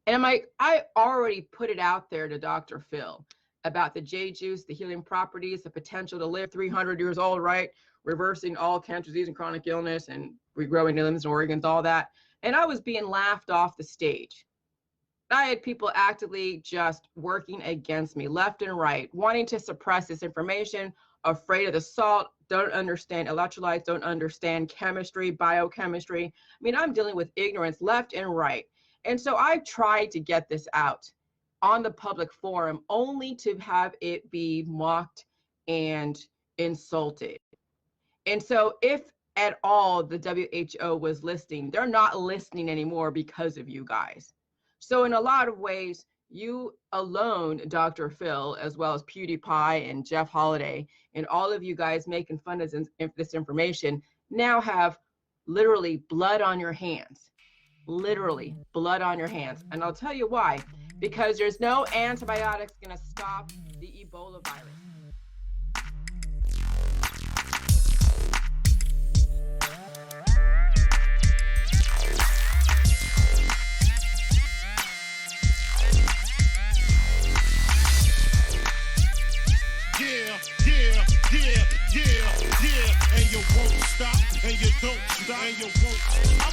And I'm like, I already put it out there to Dr. Phil about the J juice, the healing properties, the potential to live 300 years old, right? Reversing all cancer, disease, and chronic illness, and regrowing limbs and organs, all that. And I was being laughed off the stage. I had people actively just working against me left and right, wanting to suppress this information, afraid of the salt, don't understand electrolytes, don't understand chemistry, biochemistry. I mean, I'm dealing with ignorance left and right. And so I tried to get this out on the public forum only to have it be mocked and insulted. And so if at all the WHO was listening, they're not listening anymore because of you guys. So in a lot of ways, you alone, Dr. Phil, as well as PewDiePie and Jeff Holiday, and all of you guys making fun of this information now have literally blood on your hands. Literally blood on your hands. And I'll tell you why. Because there's no antibiotics going to stop the Ebola virus. And you won't stop, and you don't stop, and you won't. I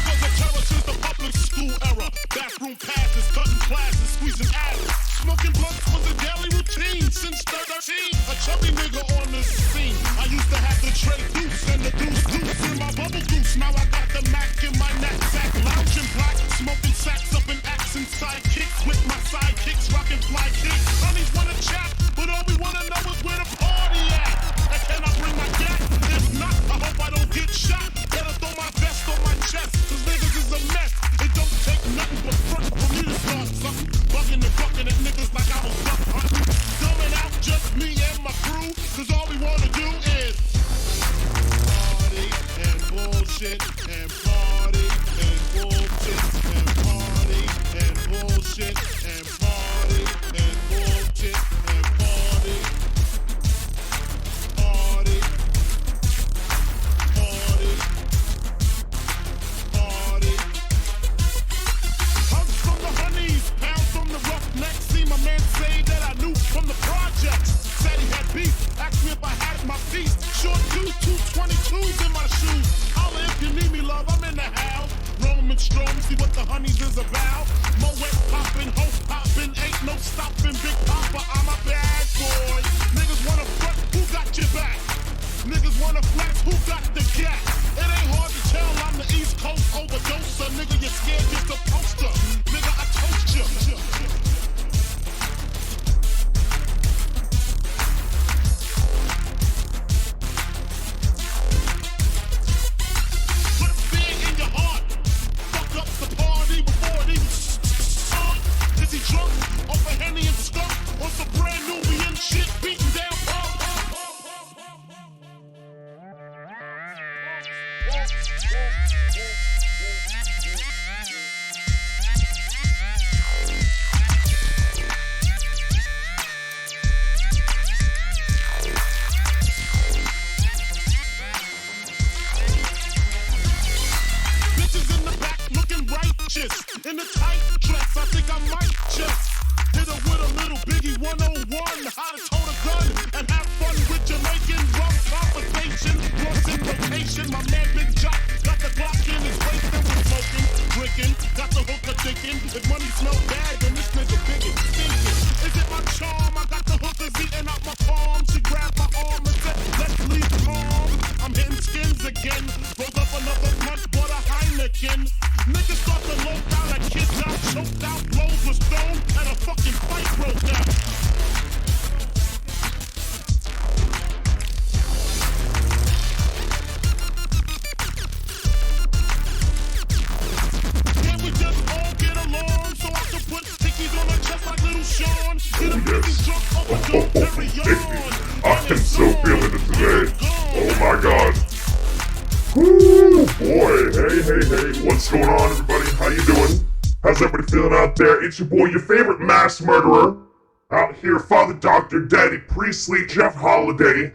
was a terror since the public school era. Bathroom passes, cutting classes, squeezing asses. Smoking blunts was a daily routine since 13. A chubby nigga on the scene. I used to have the tray deuce and the deuce in my bubble goose. Now I got the Mac in my knapsack, lounging black, smoking sacks up in accent sidekicks with my sidekicks, rocking fly kicks. Honeys wanna chat, but all we wanna know is where the party at. And can I bring my gat? If not, I hope I don't get shot. Better throw my vest on my chest, cause niggas is a mess. It don't take nothing but front for me to start something. Bugging and bucking at niggas like I was duck hunting. Dumbing out just me and my crew, cause all we wanna do is party and bullshit and party and bullshit and party and bullshit and party and bullshit and party. Party, party, party. Hugs from the honeys, pounds from the roughnecks. See my man say that I knew from the projects. Said he had beef, asked me if I had my piece. Short dude, 222s in my shoes. Holla if you need me, love, I'm in the house. Roman strong, see what the honeys is about. Moet poppin', hope poppin', ain't no stoppin'. Big Papa, I'm a bad boy. Niggas wanna front, who got your back? Niggas wanna flex, who got the gat? It ain't hard to tell I'm the East Coast overdoser. Nigga, you're scared, you're supposed to. Nigga, I toast you. Put fear in your heart. Fuck up the party before it even starts. Is he drunk? Over Henny and skunk? Or some brand new and shit beating down pump? Bitches in the back looking righteous. In a tight dress, I think I might just hit her with a little Biggie 101. How to tote a gun and have fun with Jamaican rum conversation. Once in rotation, my man Big Jock got the Glock in his waist and was smoking, drinking, got the hooker thinking. If money smell bad, then this nigga biggin', thinking. Is it my charm? I got the hookers eating out my palm. She grabbed my arm and said, let's leave calm. I'm hitting skins again. Rolled up another blunt, bought a Heineken. Niggas start to low down like kids out, choked out, blows were stoned, and a fucking fight broke out. Can't we just all get along so I can put stickies on her chest like little Sean? Get a bitch drunk off a don't carry on. I am so feeling it today. Oh my god. Woo, boy. Hey. What's going on, everybody? How you doing? How's everybody feeling out there? It's your boy, your favorite mass murderer. Out here, Father Dr. Daddy Priestley, Jeff Holiday,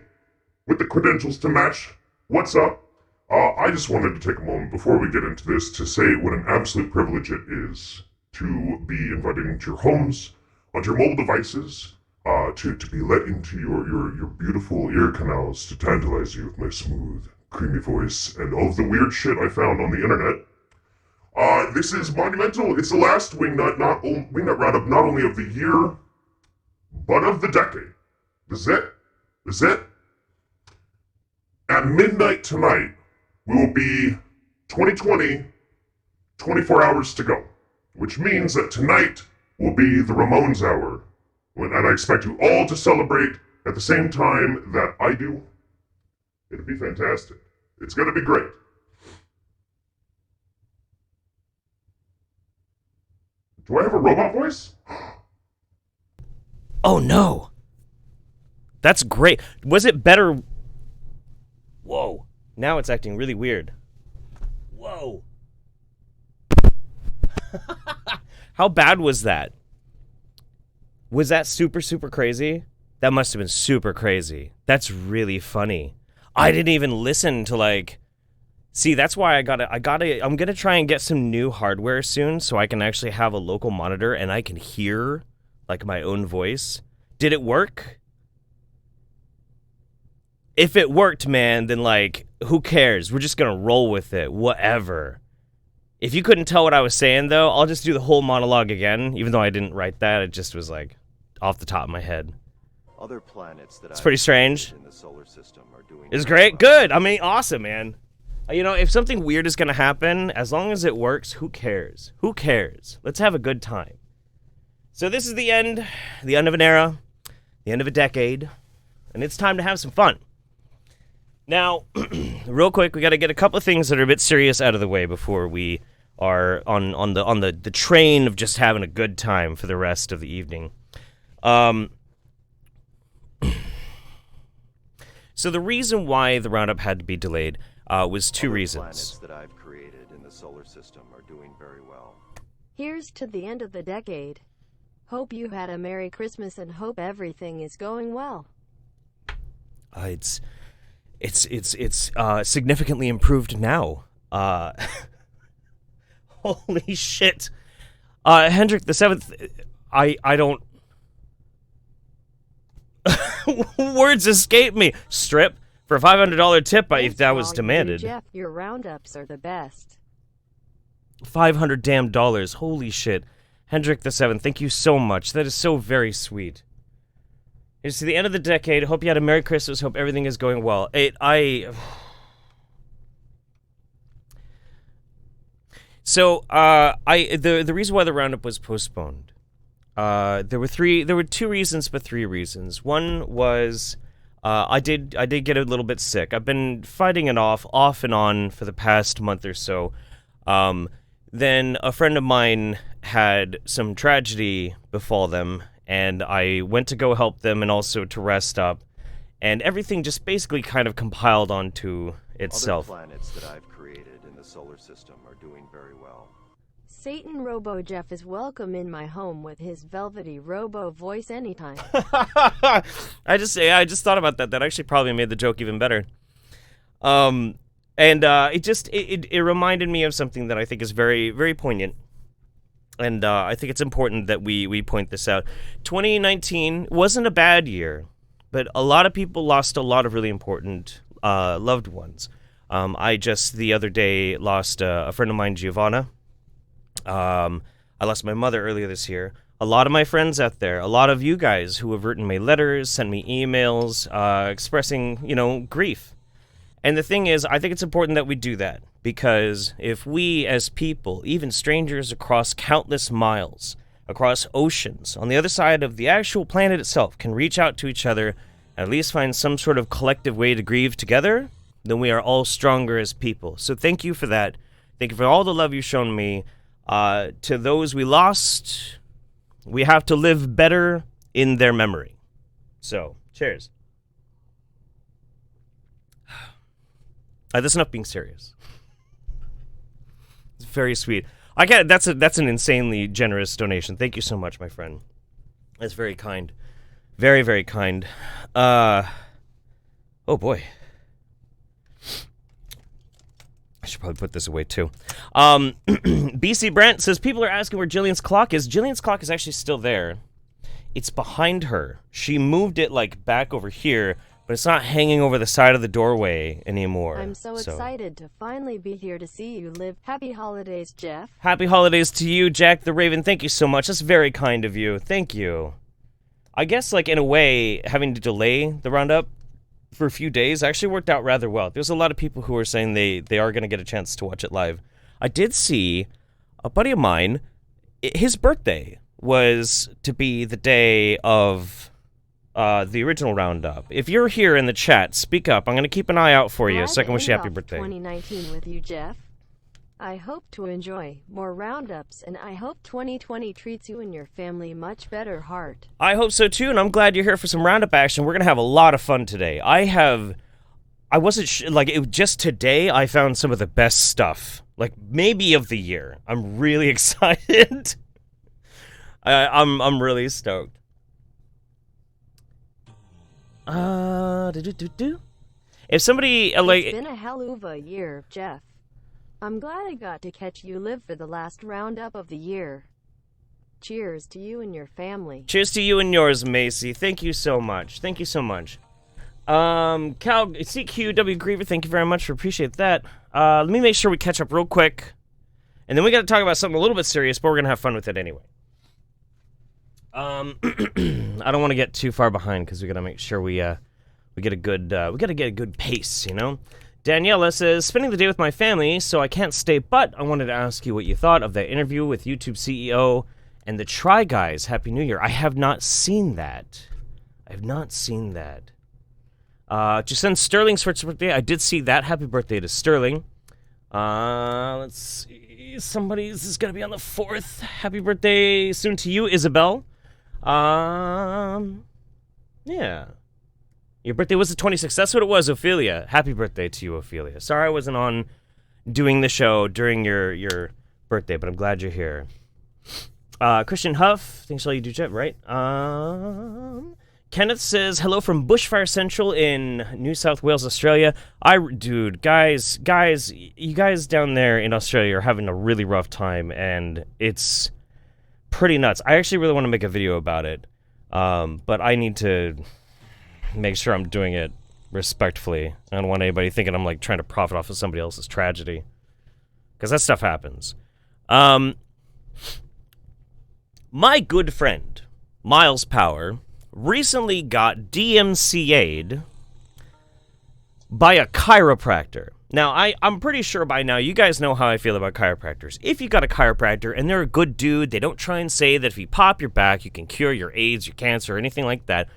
with the credentials to match. What's up? I just wanted to take a moment before we get into this to say what an absolute privilege it is to be invited into your homes, onto your mobile devices, to be let into your beautiful ear canals to tantalize you with my smooth, creamy voice and all of the weird shit I found on the internet. This is monumental. It's the last Wingnut Roundup, not only of the year, but of the decade. This is it. This is it. At midnight tonight, we will be 2020, 24 hours to go, which means that tonight will be the Ramones hour, and I expect you all to celebrate at the same time that I do. It'll be fantastic. It's going to be great. Do I have a robot voice? Oh no! That's great. Was it better? Whoa. Now it's acting really weird. Whoa. How bad was that? Was that super, super crazy? That must have been super crazy. That's really funny. I didn't even listen to like... See, that's why I'm gonna try and get some new hardware soon so I can actually have a local monitor and I can hear like my own voice. Did it work? If it worked, man, then like, who cares? We're just gonna roll with it, whatever. If you couldn't tell what I was saying though, I'll just do the whole monologue again, even though I didn't write that, it just was like off the top of my head. Other planets that it's pretty strange. In the solar system are doing it's great, good. I mean, awesome, man. You know, if something weird is gonna happen, as long as it works, who cares? Who cares? Let's have a good time. So this is the end of an era, the end of a decade, and it's time to have some fun. Now, real quick, we got to get a couple of things that are a bit serious out of the way before we are on the train of just having a good time for the rest of the evening. So the reason why the roundup had to be delayed was two reasons. Planets that I've created in the solar system are doing very well. Here's to the end of the decade. Hope you had a Merry Christmas and hope everything is going well. It's significantly improved now. Holy shit. Hendrik the Seventh, I don't... Words escape me. Strip for a $500 tip if that was demanded. Jeff, your roundups are the best. $500 damn dollars. Holy shit. Hendrik the Seventh, thank you so much. That is so very sweet. It's to the end of the decade. Hope you had a Merry Christmas. Hope everything is going well. So, the reason why the roundup was postponed, there were two reasons, but three reasons. One was, I did get a little bit sick. I've been fighting it off and on for the past month or so. Then a friend of mine had some tragedy befall them, and I went to go help them and also to rest up, and everything just basically kind of compiled onto itself. Other planets that I've created in the solar system are doing very well. Satan Robo Jeff is welcome in my home with his velvety robo voice anytime. I just thought about that. That actually probably made the joke even better. It reminded me of something that I think is very, very poignant. And I think it's important that we point this out. 2019 wasn't a bad year, but a lot of people lost a lot of really important loved ones. I just the other day lost a friend of mine, Giovanna. I lost my mother earlier this year. A lot of my friends out there, a lot of you guys who have written me letters, sent me emails, expressing, grief. And the thing is, I think it's important that we do that, because if we as people, even strangers across countless miles, across oceans, on the other side of the actual planet itself, can reach out to each other and at least find some sort of collective way to grieve together, then we are all stronger as people. So thank you for that. Thank you for all the love you've shown me. To those we lost, we have to live better in their memory. So, cheers. That's enough being serious. It's very sweet. I get it. That's an insanely generous donation. Thank you so much, my friend. That's very kind. Very, very kind. Oh boy. I should probably put this away too. BC Brent says people are asking where Jillian's clock is. Jillian's clock is actually still there. It's behind her. She moved it like back over here, but it's not hanging over the side of the doorway anymore. I'm so excited to finally be here to see you live. Happy holidays, Jeff. Happy holidays to you, Jack the Raven. Thank you so much. That's very kind of you. Thank you. I guess, like, in a way, having to delay the roundup for a few days actually worked out rather well. There's a lot of people who are saying they are going to get a chance to watch it live. I did see a buddy of mine, his birthday was to be the day of the original roundup. If you're here in the chat, speak up. I'm going to keep an eye out for you so I can wish you happy birthday. 2019 with you, Jeff. I hope to enjoy more roundups, and I hope 2020 treats you and your family much better, Heart. I hope so too, and I'm glad you're here for some roundup action. We're gonna have a lot of fun today. I wasn't just today I found some of the best stuff, like maybe of the year. I'm really excited. I'm really stoked. If somebody It's been a hell of a year, Jeff. I'm glad I got to catch you live for the last roundup of the year. Cheers to you and your family. Cheers to you and yours, Macy. Thank you so much. Thank you so much. CQW Griever, thank you very much. Appreciate that. Let me make sure we catch up real quick. And then we got to talk about something a little bit serious, but we're going to have fun with it anyway. I don't want to get too far behind because we got to make sure we get a good pace, you know? Daniela says, spending the day with my family, so I can't stay, but I wanted to ask you what you thought of that interview with YouTube CEO and the Try Guys. Happy New Year. I have not seen that. Just send Sterling's first birthday. I did see that. Happy birthday to Sterling. Let's see. This is going to be on the 4th. Happy birthday soon to you, Isabel. Yeah. Your birthday was the 26th. That's what it was, Ophelia. Happy birthday to you, Ophelia. Sorry I wasn't on doing the show during your birthday, but I'm glad you're here. Christian Huff, thanks for all you do, Jet, right? Kenneth says, hello from Bushfire Central in New South Wales, Australia. Dude, guys, you guys down there in Australia are having a really rough time, and it's pretty nuts. I actually really want to make a video about it, but I need to make sure I'm doing it respectfully. I don't want anybody thinking I'm like trying to profit off of somebody else's tragedy, because that stuff happens. My good friend Miles Power recently got DMCA'd by a chiropractor. Now, I'm pretty sure by now you guys know how I feel about chiropractors. If you got a chiropractor and they're a good dude, they don't try and say that if you pop your back you can cure your AIDS, your cancer, or anything like that.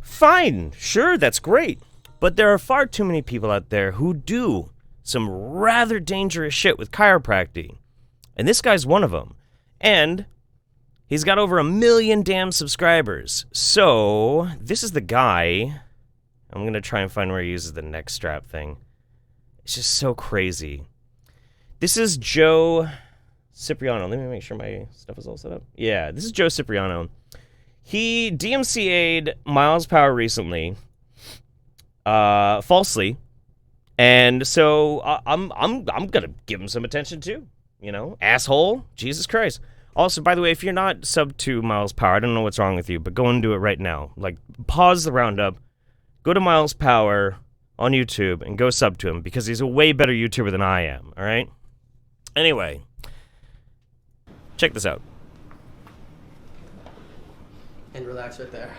Fine, sure, that's great. But there are far too many people out there who do some rather dangerous shit with chiropractic. And this guy's one of them. And he's got over 1 million damn subscribers. So, this is the guy. I'm going to try and find where he uses the neck strap thing. It's just so crazy. This is Joe Cipriano. Let me make sure my stuff is all set up. Yeah, this is Joe Cipriano. He DMCA'd Miles Power recently, falsely, and so I'm gonna give him some attention too. You know, asshole, Jesus Christ. Also, by the way, if you're not subbed to Miles Power, I don't know what's wrong with you, but go and do it right now. Like, pause the roundup, go to Miles Power on YouTube, and go sub to him because he's a way better YouTuber than I am. All right. Anyway, check this out. And relax right there.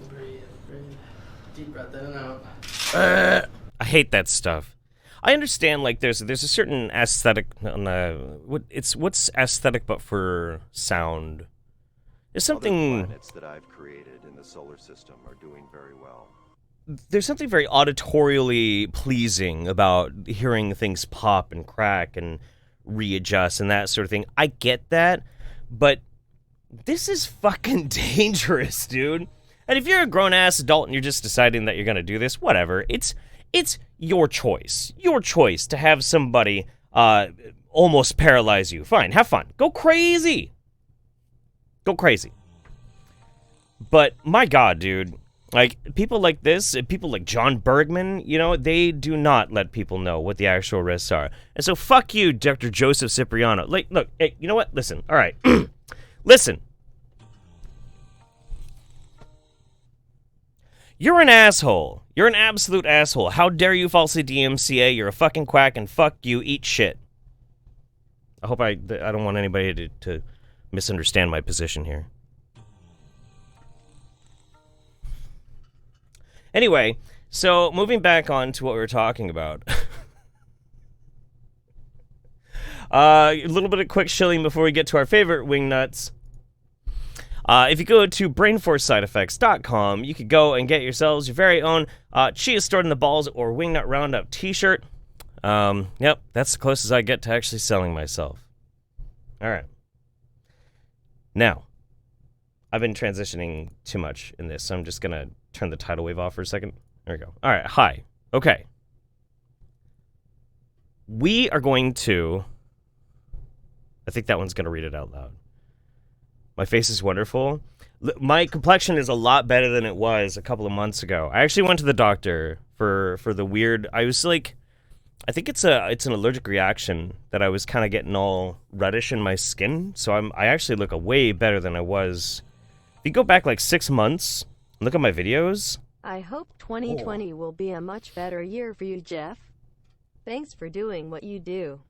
Breathe. Deep breath in and out. I hate that stuff. I understand, like, there's a certain aesthetic on what's aesthetic but for sound. There's something. Other planets that I've created in the solar system are doing very well. There's something very auditorially pleasing about hearing things pop and crack and readjust and that sort of thing. I get that, but this is fucking dangerous, dude. And if you're a grown-ass adult and you're just deciding that you're going to do this, whatever. It's your choice. Your choice to have somebody almost paralyze you. Fine, have fun. Go crazy. Go crazy. But my God, dude. Like, people like this, people like John Bergman, you know, they do not let people know what the actual risks are. And so fuck you, Dr. Joseph Cipriano. Like, look, hey, you know what? Listen, all right. Listen. You're an asshole. You're an absolute asshole. How dare you falsely DMCA? You're a fucking quack, and fuck you, eat shit. I hope I don't want anybody to misunderstand my position here. Anyway, so moving back on to what we were talking about. A little bit of quick shilling before we get to our favorite wingnuts. If you go to brainforcesideeffects.com, you could go and get yourselves your very own Chia Stored in the Balls or Wingnut Roundup t-shirt. Yep, that's the closest I get to actually selling myself. All right. Now, I've been transitioning too much in this, so I'm just going to turn the tidal wave off for a second. There we go. All right, hi. Okay. We are going to... I think that one's going to read it out loud. My face is wonderful. My complexion is a lot better than it was a couple of months ago. I actually went to the doctor for the weird... I was like... I think it's an allergic reaction that I was kind of getting all reddish in my skin. So I actually look way better than I was. If you go back like 6 months... Look at my videos. I hope 2020 will be a much better year for you, Jeff. Thanks for doing what you do.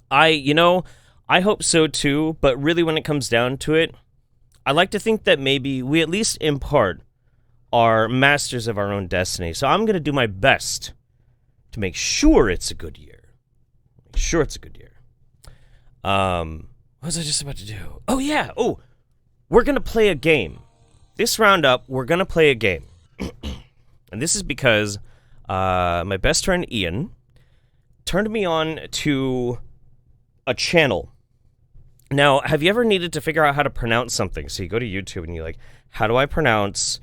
I hope so too, but really when it comes down to it, I like to think that maybe we at least in part are masters of our own destiny. So I'm going to do my best to make sure it's a good year. Make sure it's a good year. What was I just about to do? Oh yeah, we're going to play a game. This roundup, we're going to play a game. And this is because my best friend Ian turned me on to a channel. Now, have you ever needed to figure out how to pronounce something? So you go to YouTube and you're like, how do I pronounce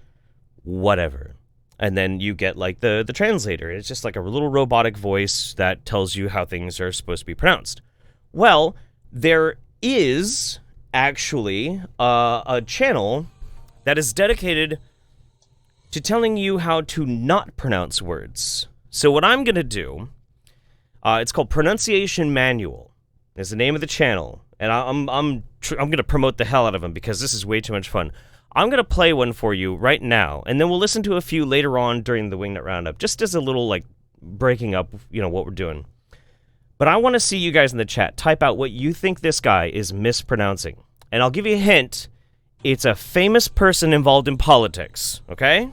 whatever? And then you get like the translator. It's just like a little robotic voice that tells you how things are supposed to be pronounced. Well, there is actually a channel that is dedicated to telling you how to not pronounce words. So what I'm going to do, it's called Pronunciation Manual, is the name of the channel. And I'm going to promote the hell out of them because this is way too much fun. I'm going to play one for you right now, and then we'll listen to a few later on during the Wingnut Roundup, just as a little, like, breaking up, you know, what we're doing. But I want to see you guys in the chat type out what you think this guy is mispronouncing. And I'll give you a hint. It's a famous person involved in politics, okay?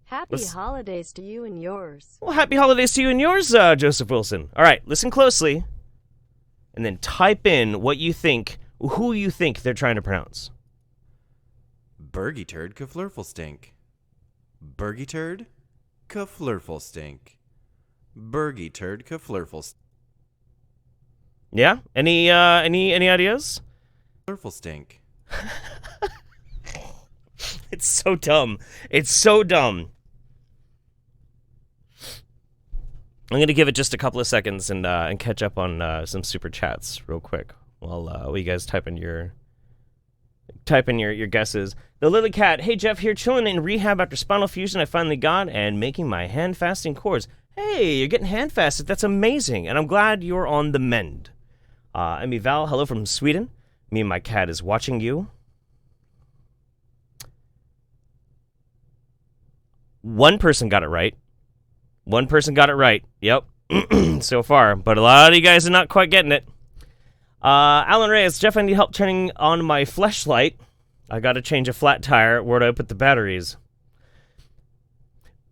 Happy holidays to you and yours. Well, happy holidays to you and yours, Joseph Wilson. All right, listen closely, and then type in what you think, who you think they're trying to pronounce. Burgy turd kaflurflestink. Burgy turd kaflurflestink. Burgy turd kaflurflestink. Yeah? Any ideas? Flurflestink. It's so dumb. It's so dumb. I'm going to give it just a couple of seconds and catch up on some super chats real quick while you guys type in your guesses. The Lily Cat, hey Jeff, here chilling in rehab after spinal fusion I finally got and making my hand fasting cords. Hey, you're getting hand fasted. That's amazing. And I'm glad you're on the mend. Emmy Val, hello from Sweden. Me and my cat is watching you. One person got it right. One person got it right. Yep. So far. But a lot of you guys are not quite getting it. Alan Reyes, Jeff, I need help turning on my fleshlight. I gotta change a flat tire. Where do I put the batteries?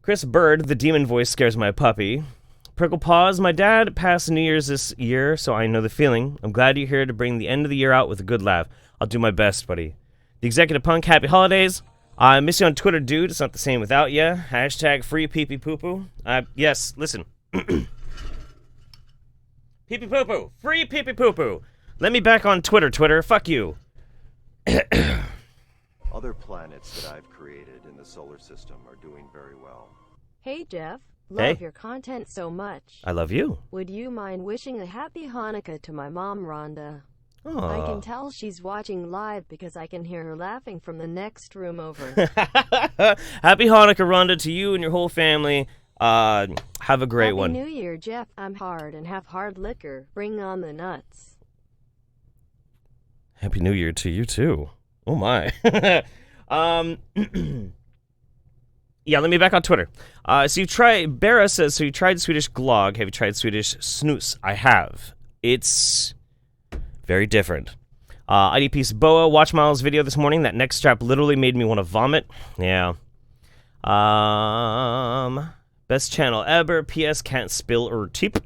Chris Bird, the demon voice scares my puppy. Prickle Paws, my dad passed New Year's this year, so I know the feeling. I'm glad you're here to bring the end of the year out with a good laugh. I'll do my best, buddy. The Executive Punk, happy holidays. I miss you on Twitter, dude. It's not the same without you. Hashtag free pee-pee poo-poo. Yes, listen. Pee-pee poo-poo. Free pee-pee poo-poo. Let me back on Twitter. Fuck you. Other planets that I've created in the solar system are doing very well. Hey Jeff, love Hey. your content so much. I love you. Would you mind wishing a happy Hanukkah to my mom, Rhonda? I Aw. can tell she's watching live because I can hear her laughing from the next room over. Happy Hanukkah, Rhonda, to you and your whole family. Have a great Happy one. New Year, Jeff. I'm hard and have hard liquor. Bring on the nuts. Happy New Year to you too. Oh my. Yeah, let me back on Twitter. So you tried. Bera says, so you tried Swedish glog. Have you tried Swedish snus? I have. It's very different. IDP's Boa, watch Miles' video this morning. That neck strap literally made me want to vomit. Yeah. Best channel ever. PS can't spill or tip.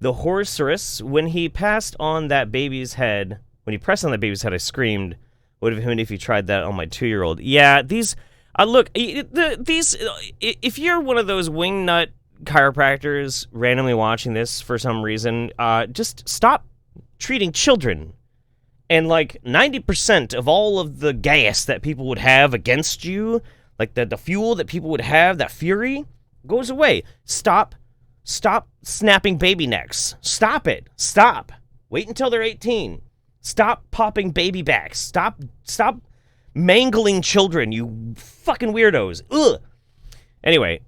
The Horserus, when he passed on that baby's head, when he pressed on that baby's head, I screamed. Would have been if you tried that on my 2-year-old. Yeah, these, look, these, if you're one of those wingnut chiropractors randomly watching this for some reason, just stop treating children. And like 90% of all of the gas that people would have against you, like the fuel that people would have, that fury, goes away. Stop snapping baby necks. Stop it. Stop. Wait until they're 18. Stop popping baby backs. Stop mangling children, you fucking weirdos. Ugh. Anyway.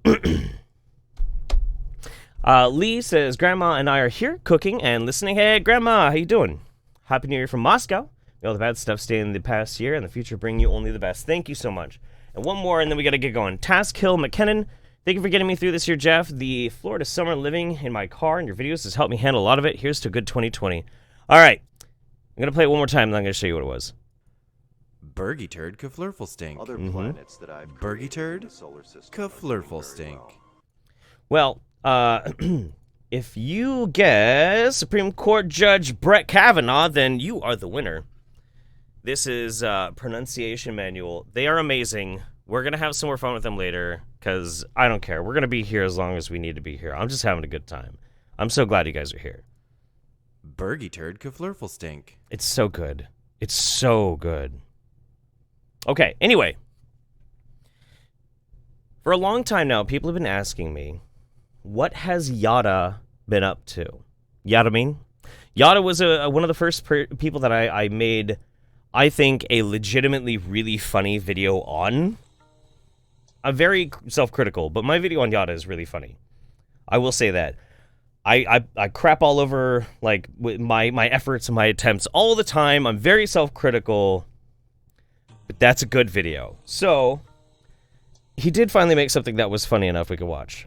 Lee says, Grandma and I are here cooking and listening. Hey, Grandma, how you doing? Happy New Year from Moscow. May all the bad stuff stay in the past year and the future bring you only the best. Thank you so much. And one more, and then we got to get going. Task Hill McKinnon. Thank you for getting me through this year, Jeff. The Florida summer living in my car and your videos has helped me handle a lot of it. Here's to a good 2020. All right. I'm going to play it one more time, and then I'm going to show you what it was. Burgy turd kaflurflestink. Other planets that I've Burgy created turd in the solar system are doing very kaflurflestink. well. Well, if you guess Supreme Court Judge Brett Kavanaugh, then you are the winner. This is pronunciation manual. They are amazing. We're going to have some more fun with them later, because I don't care. We're going to be here as long as we need to be here. I'm just having a good time. I'm so glad you guys are here. Burgy turd kaflurflestink. It's so good. It's so good. Okay, anyway. For a long time now, people have been asking me, what has Yada been up to? Yada mean? Yada was one of the first people that I made, I think, a legitimately really funny video on. I'm very self-critical, but my video on Yada is really funny. I will say that. I crap all over like my efforts and my attempts all the time. I'm very self-critical, but that's a good video. So he did finally make something that was funny enough we could watch.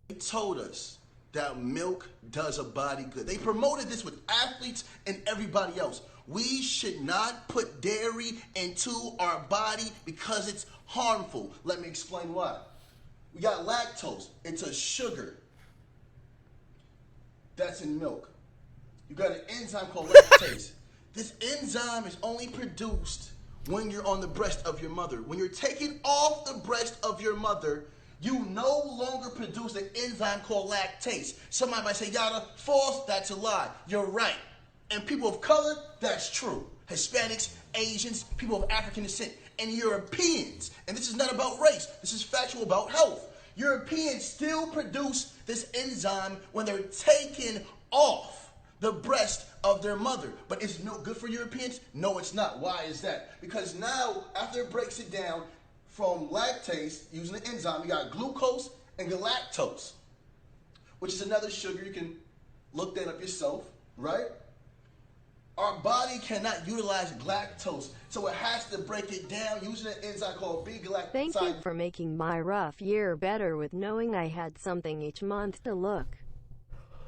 They told us that milk does a body good. They promoted this with athletes and everybody else. We should not put dairy into our body because it's harmful. Let me explain why. We got lactose. It's a sugar that's in milk. You got an enzyme called lactase. This enzyme is only produced when you're on the breast of your mother. When you're taken off the breast of your mother, you no longer produce an enzyme called lactase. Somebody might say, Yada, false, that's a lie. You're right. And people of color, that's true. Hispanics, Asians, people of African descent, and Europeans. And this is not about race. This is factual about health. Europeans still produce this enzyme when they're taken off the breast of their mother. But is milk good for Europeans? No, it's not. Why is that? Because now, after it breaks it down from lactase, using the enzyme, you got glucose and galactose, which is another sugar. You can look that up yourself, right? Our body cannot utilize lactose, so it has to break it down using an enzyme called B-galactose. Thank you for making my rough year better with knowing I had something each month to look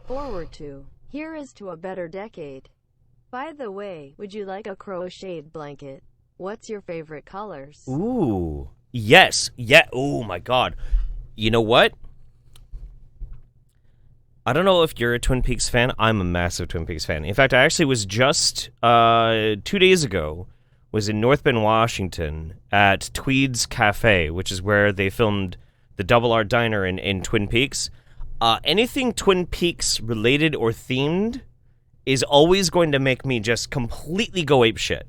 forward to. Here is to a better decade. By the way, would you like a crocheted blanket? What's your favorite colors? Ooh, yes. Yeah. Oh, my God. You know what? I don't know if you're a Twin Peaks fan. I'm a massive Twin Peaks fan. In fact, I actually was just 2 days ago, was in North Bend, Washington, at Tweed's Cafe, which is where they filmed the Double R Diner in Twin Peaks. Anything Twin Peaks related or themed is always going to make me just completely go ape shit.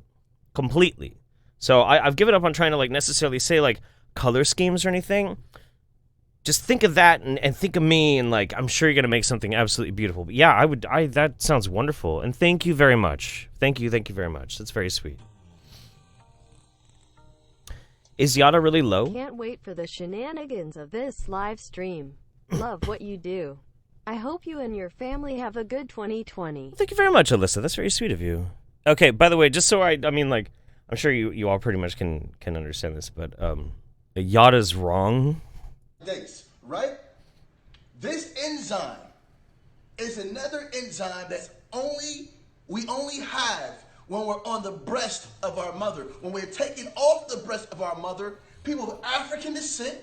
completely. So I've given up on trying to like necessarily say like color schemes or anything. Just think of that and think of me, and like I'm sure you're gonna make something absolutely beautiful. But yeah, that sounds wonderful, and thank you very much. Thank you very much. That's very sweet. Is Yada really low? Can't wait for the shenanigans of this live stream. Love what you do. I hope you and your family have a good 2020. Thank you very much, Alyssa. That's very sweet of you. Okay, by the way, just so I mean, like, I'm sure you all pretty much can understand this, but Yada's wrong. Dates, right? This enzyme is another enzyme that's we only have when we're on the breast of our mother. When we're taken off the breast of our mother, people of African descent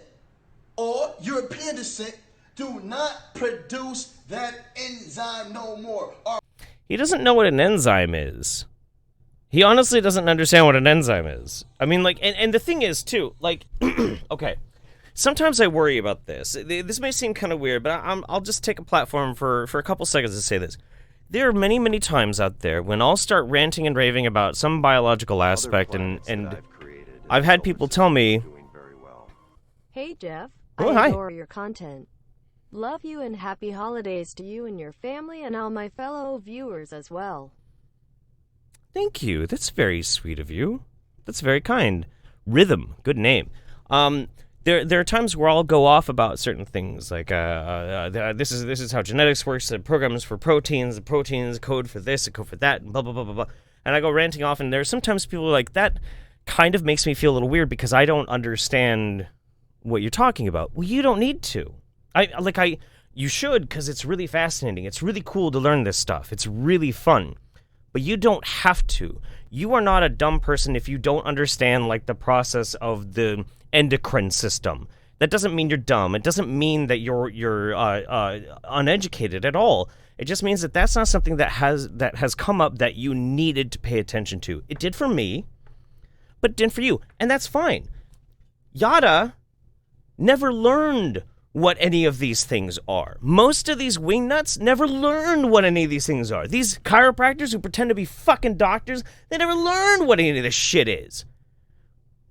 or European descent do not produce that enzyme no more. He doesn't know what an enzyme is. He honestly doesn't understand what an enzyme is. I mean, like, and the thing is, too, like, okay, sometimes I worry about this. This may seem kind of weird, but I'll just take a platform for a couple seconds to say this. There are many, many times out there when I'll start ranting and raving about some biological aspect, and I've had people tell me, Hey, Jeff. Oh, I hi. adore your content. Love you and happy holidays to you and your family and all my fellow viewers as well. Thank you. That's very sweet of you. That's very kind. Rhythm. Good name. There are times where I'll go off about certain things, like this is how genetics works. The programs for proteins, the proteins code for this, the code for that, and blah blah blah blah blah. And I go ranting off, and there are sometimes people who are like, that kind of makes me feel a little weird because I don't understand what you're talking about. Well, you don't need to. You should, because it's really fascinating. It's really cool to learn this stuff. It's really fun. But you don't have to. You are not a dumb person if you don't understand, like, the process of the endocrine system. That doesn't mean you're dumb. It doesn't mean that you're uneducated at all. It just means that that's not something that has come up that you needed to pay attention to. It did for me, but it didn't for you. And that's fine. Yada never learned what any of these things are. Most of these wingnuts never learned what any of these things are. These chiropractors who pretend to be fucking doctors, they never learned what any of this shit is.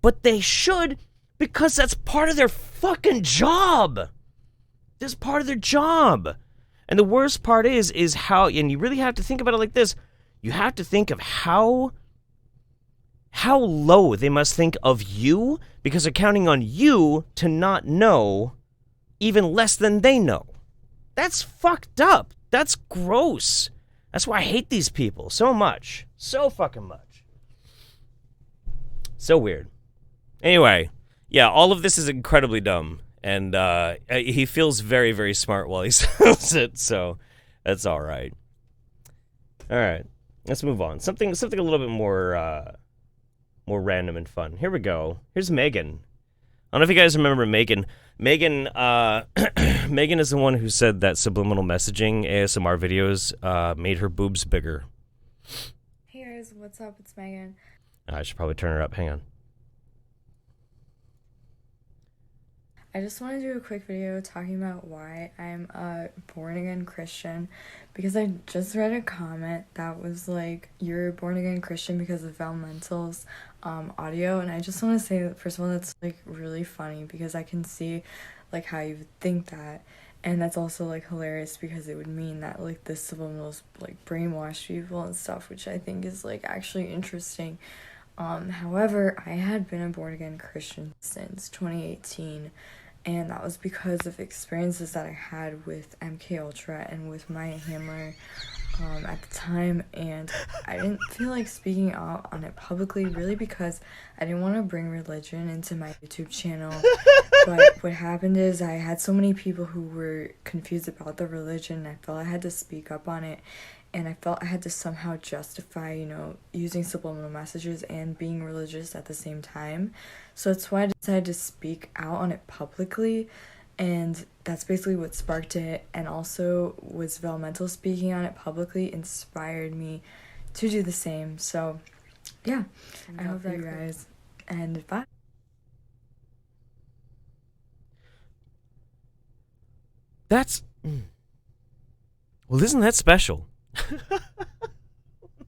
But they should, because that's part of their fucking job. That's part of their job. And the worst part is how, and you really have to think about it like this, you have to think of how low they must think of you, because they're counting on you to not know even less than they know. That's fucked up. That's gross. That's why I hate these people so much. So fucking much. So weird. Anyway, yeah, all of this is incredibly dumb. And he feels very, very smart while he says it, so that's all right. All right, let's move on. Something a little bit more random and fun. Here we go. Here's Megan. I don't know if you guys remember Megan. Megan is the one who said that subliminal messaging ASMR videos made her boobs bigger. Hey guys, what's up? It's Megan. I should probably turn her up. Hang on. I just want to do a quick video talking about why I'm a born-again Christian, because I just read a comment that was like, you're born-again Christian because of Valmental's audio, and I just want to say that, first of all, that's like really funny because I can see like how you would think that, and that's also like hilarious because it would mean that like this subliminals like brainwash people and stuff, which I think is like actually interesting. However, I had been a born-again Christian since 2018, and that was because of experiences that I had with MK Ultra and with my handler at the time, and I didn't feel like speaking out on it publicly, really because I didn't want to bring religion into my YouTube channel. But what happened is I had so many people who were confused about the religion, and I felt I had to speak up on it, and I felt I had to somehow justify, you know, using subliminal messages and being religious at the same time. So that's why I decided to speak out on it publicly, and that's basically what sparked it. And also was Valmental speaking on it publicly inspired me to do the same. So yeah, I hope that you guys, and bye. That's well, isn't that special?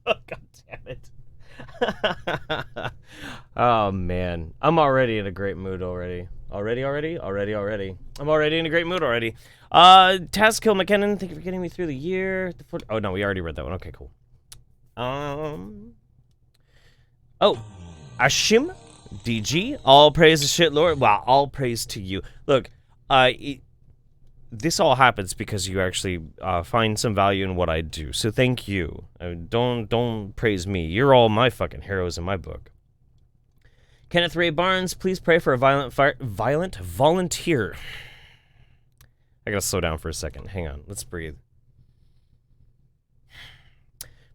Oh, God damn it. Oh man, I'm already in a great mood already. Already. I'm already in a great mood already. Taskill McKinnon, thank you for getting me through the year. Oh no, we already read that one. Okay, cool. Oh, Ashim DG, all praise to shit Lord. Wow, all praise to you. Look, this all happens because you actually find some value in what I do. So thank you. Don't praise me. You're all my fucking heroes in my book. Kenneth Ray Barnes, please pray for a violent volunteer. I gotta slow down for a second. Hang on. Let's breathe.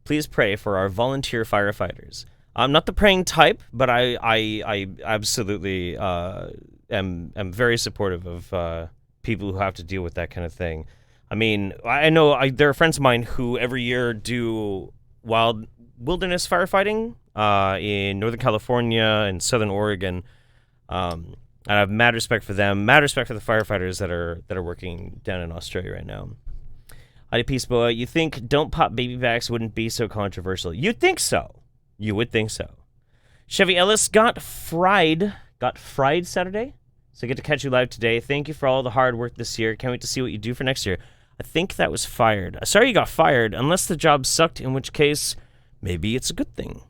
Please pray for our volunteer firefighters. I'm not the praying type, but I absolutely am very supportive of people who have to deal with that kind of thing. I mean, I know there are friends of mine who every year do wilderness firefighting in Northern California and Southern Oregon. And I have mad respect for them, mad respect for the firefighters that are working down in Australia right now. Howdy, Peace Boy. You think don't pop baby backs wouldn't be so controversial? You'd think so. You would think so. Chevy Ellis got fried Saturday. So I get to catch you live today. Thank you for all the hard work this year. Can't wait to see what you do for next year. I think that was fired. Sorry you got fired, unless the job sucked, in which case maybe it's a good thing.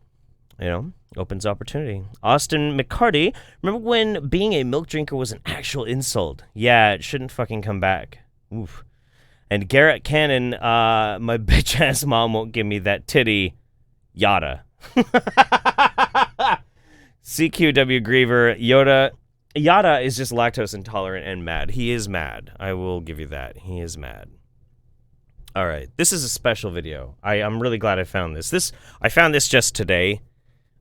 You know, opens opportunity. Austin McCarty, remember when being a milk drinker was an actual insult? Yeah, it shouldn't fucking come back. Oof. And Garrett Cannon, my bitch-ass mom won't give me that titty. Yada. CQW Griever, Yada is just lactose intolerant and mad. He is mad. I will give you that. He is mad. All right. This is a special video. I'm really glad I found this. I found this just today.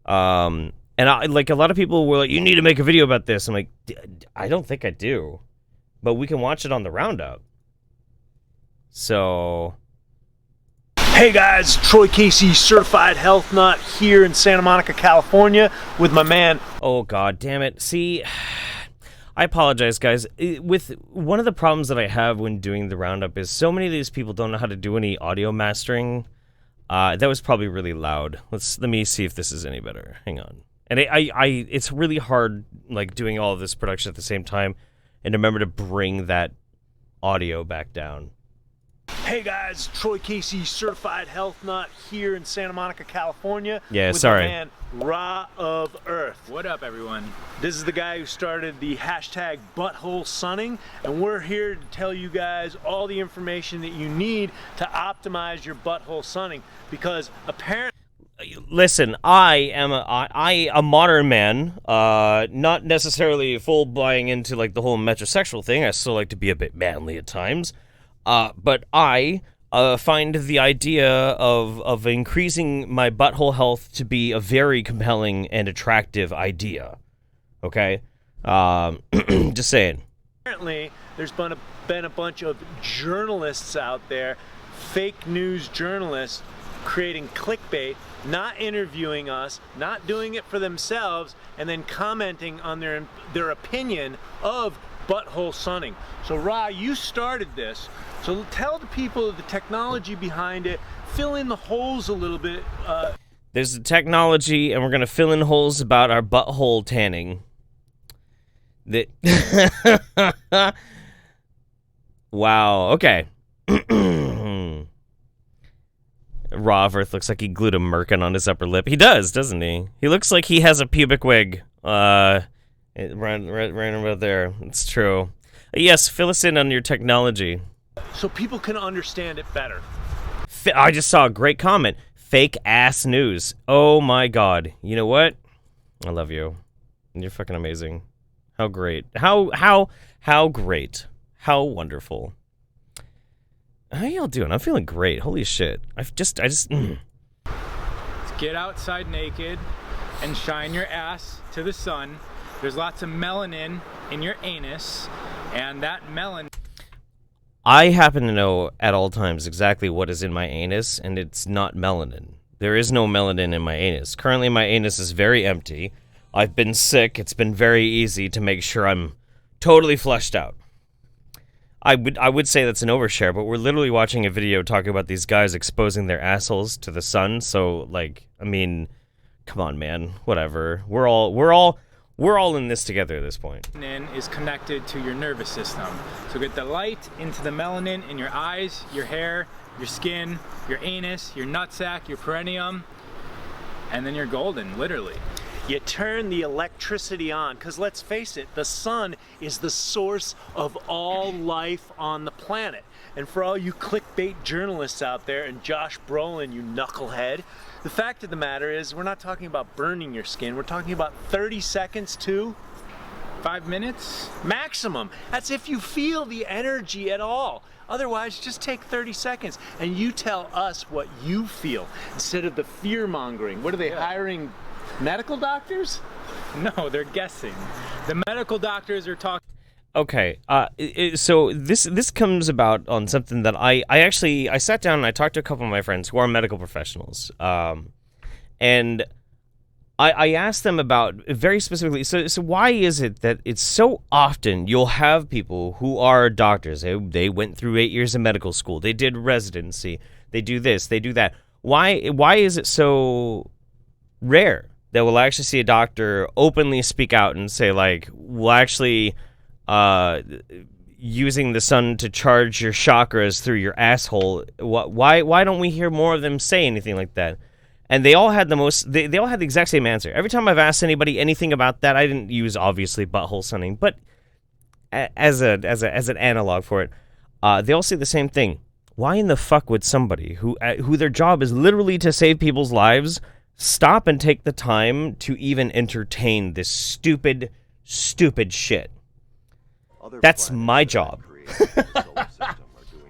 And like a lot of people were like, you need to make a video about this. I'm like, I don't think I do. But we can watch it on the roundup. So... Hey guys, Troy Casey, Certified Health Nut here in Santa Monica, California with my man. Oh god damn it. See, I apologize guys. With one of the problems that I have when doing the roundup is so many of these people don't know how to do any audio mastering. That was probably really loud. Let me see if this is any better. Hang on. And it's really hard like doing all of this production at the same time and remember to bring that audio back down. Hey guys, Troy Casey, Certified Health Nut here in Santa Monica, California. Yeah, with sorry. My man, Ra of Earth. What up, everyone? This is the guy who started the hashtag butthole sunning, and we're here to tell you guys all the information that you need to optimize your butthole sunning, because apparently... Listen, I am a modern man, not necessarily full buying into like the whole metrosexual thing. I still like to be a bit manly at times. But I find the idea of increasing my butthole health to be a very compelling and attractive idea. Okay? Just saying. Apparently, there's been a bunch of journalists out there, fake news journalists, creating clickbait, not interviewing us, not doing it for themselves, and then commenting on their opinion of butthole sunning. So Ra, you started this, so tell the people the technology behind it, fill in the holes a little bit. There's the technology, and we're gonna fill in holes about our butthole tanning. Wow, okay. Raw Earth looks like he glued a merkin on his upper lip. He does, doesn't he? He looks like he has a pubic wig. Right about there. It's true. Yes, fill us in on your technology. So people can understand it better. I just saw a great comment. Fake ass news. Oh my god. You know what? I love you. You're fucking amazing. How great. How great. How wonderful. How y'all doing? I'm feeling great. Holy shit. I just Let's get outside naked and shine your ass to the sun. There's lots of melanin in your anus, and that melanin... I happen to know at all times exactly what is in my anus, and it's not melanin. There is no melanin in my anus. Currently, my anus is very empty. I've been sick. It's been very easy to make sure I'm totally flushed out. I would say that's an overshare, but we're literally watching a video talking about these guys exposing their assholes to the sun, so, like, I mean, come on, man. Whatever. We're all in this together at this point. Melanin is connected to your nervous system. So get the light into the melanin in your eyes, your hair, your skin, your anus, your nutsack, your perineum, and then you're golden, literally. You turn the electricity on, because let's face it, the sun is the source of all life on the planet. And for all you clickbait journalists out there, and Josh Brolin, you knucklehead, the fact of the matter is we're not talking about burning your skin, we're talking about 30 seconds to 5 minutes? Maximum. That's if you feel the energy at all. Otherwise, just take 30 seconds and you tell us what you feel instead of the fear-mongering. What are they hiring? Medical doctors? No, they're guessing. The medical doctors are talking. Okay, so this comes about on something that I sat down and I talked to a couple of my friends who are medical professionals, and I asked them about very specifically. So why is it that it's so often you'll have people who are doctors? They went through 8 years of medical school. They did residency. They do this. They do that. Why is it so rare that we'll actually see a doctor openly speak out and say, like, well, actually, using the sun to charge your chakras through your asshole? Why don't we hear more of them say anything like that? And they all had they all had the exact same answer. Every time I've asked anybody anything about that, I didn't use, obviously, butthole sunning, but as an analog for it, they all say the same thing. Why in the fuck would somebody who their job is literally to save people's lives stop and take the time to even entertain this stupid shit? That's my job.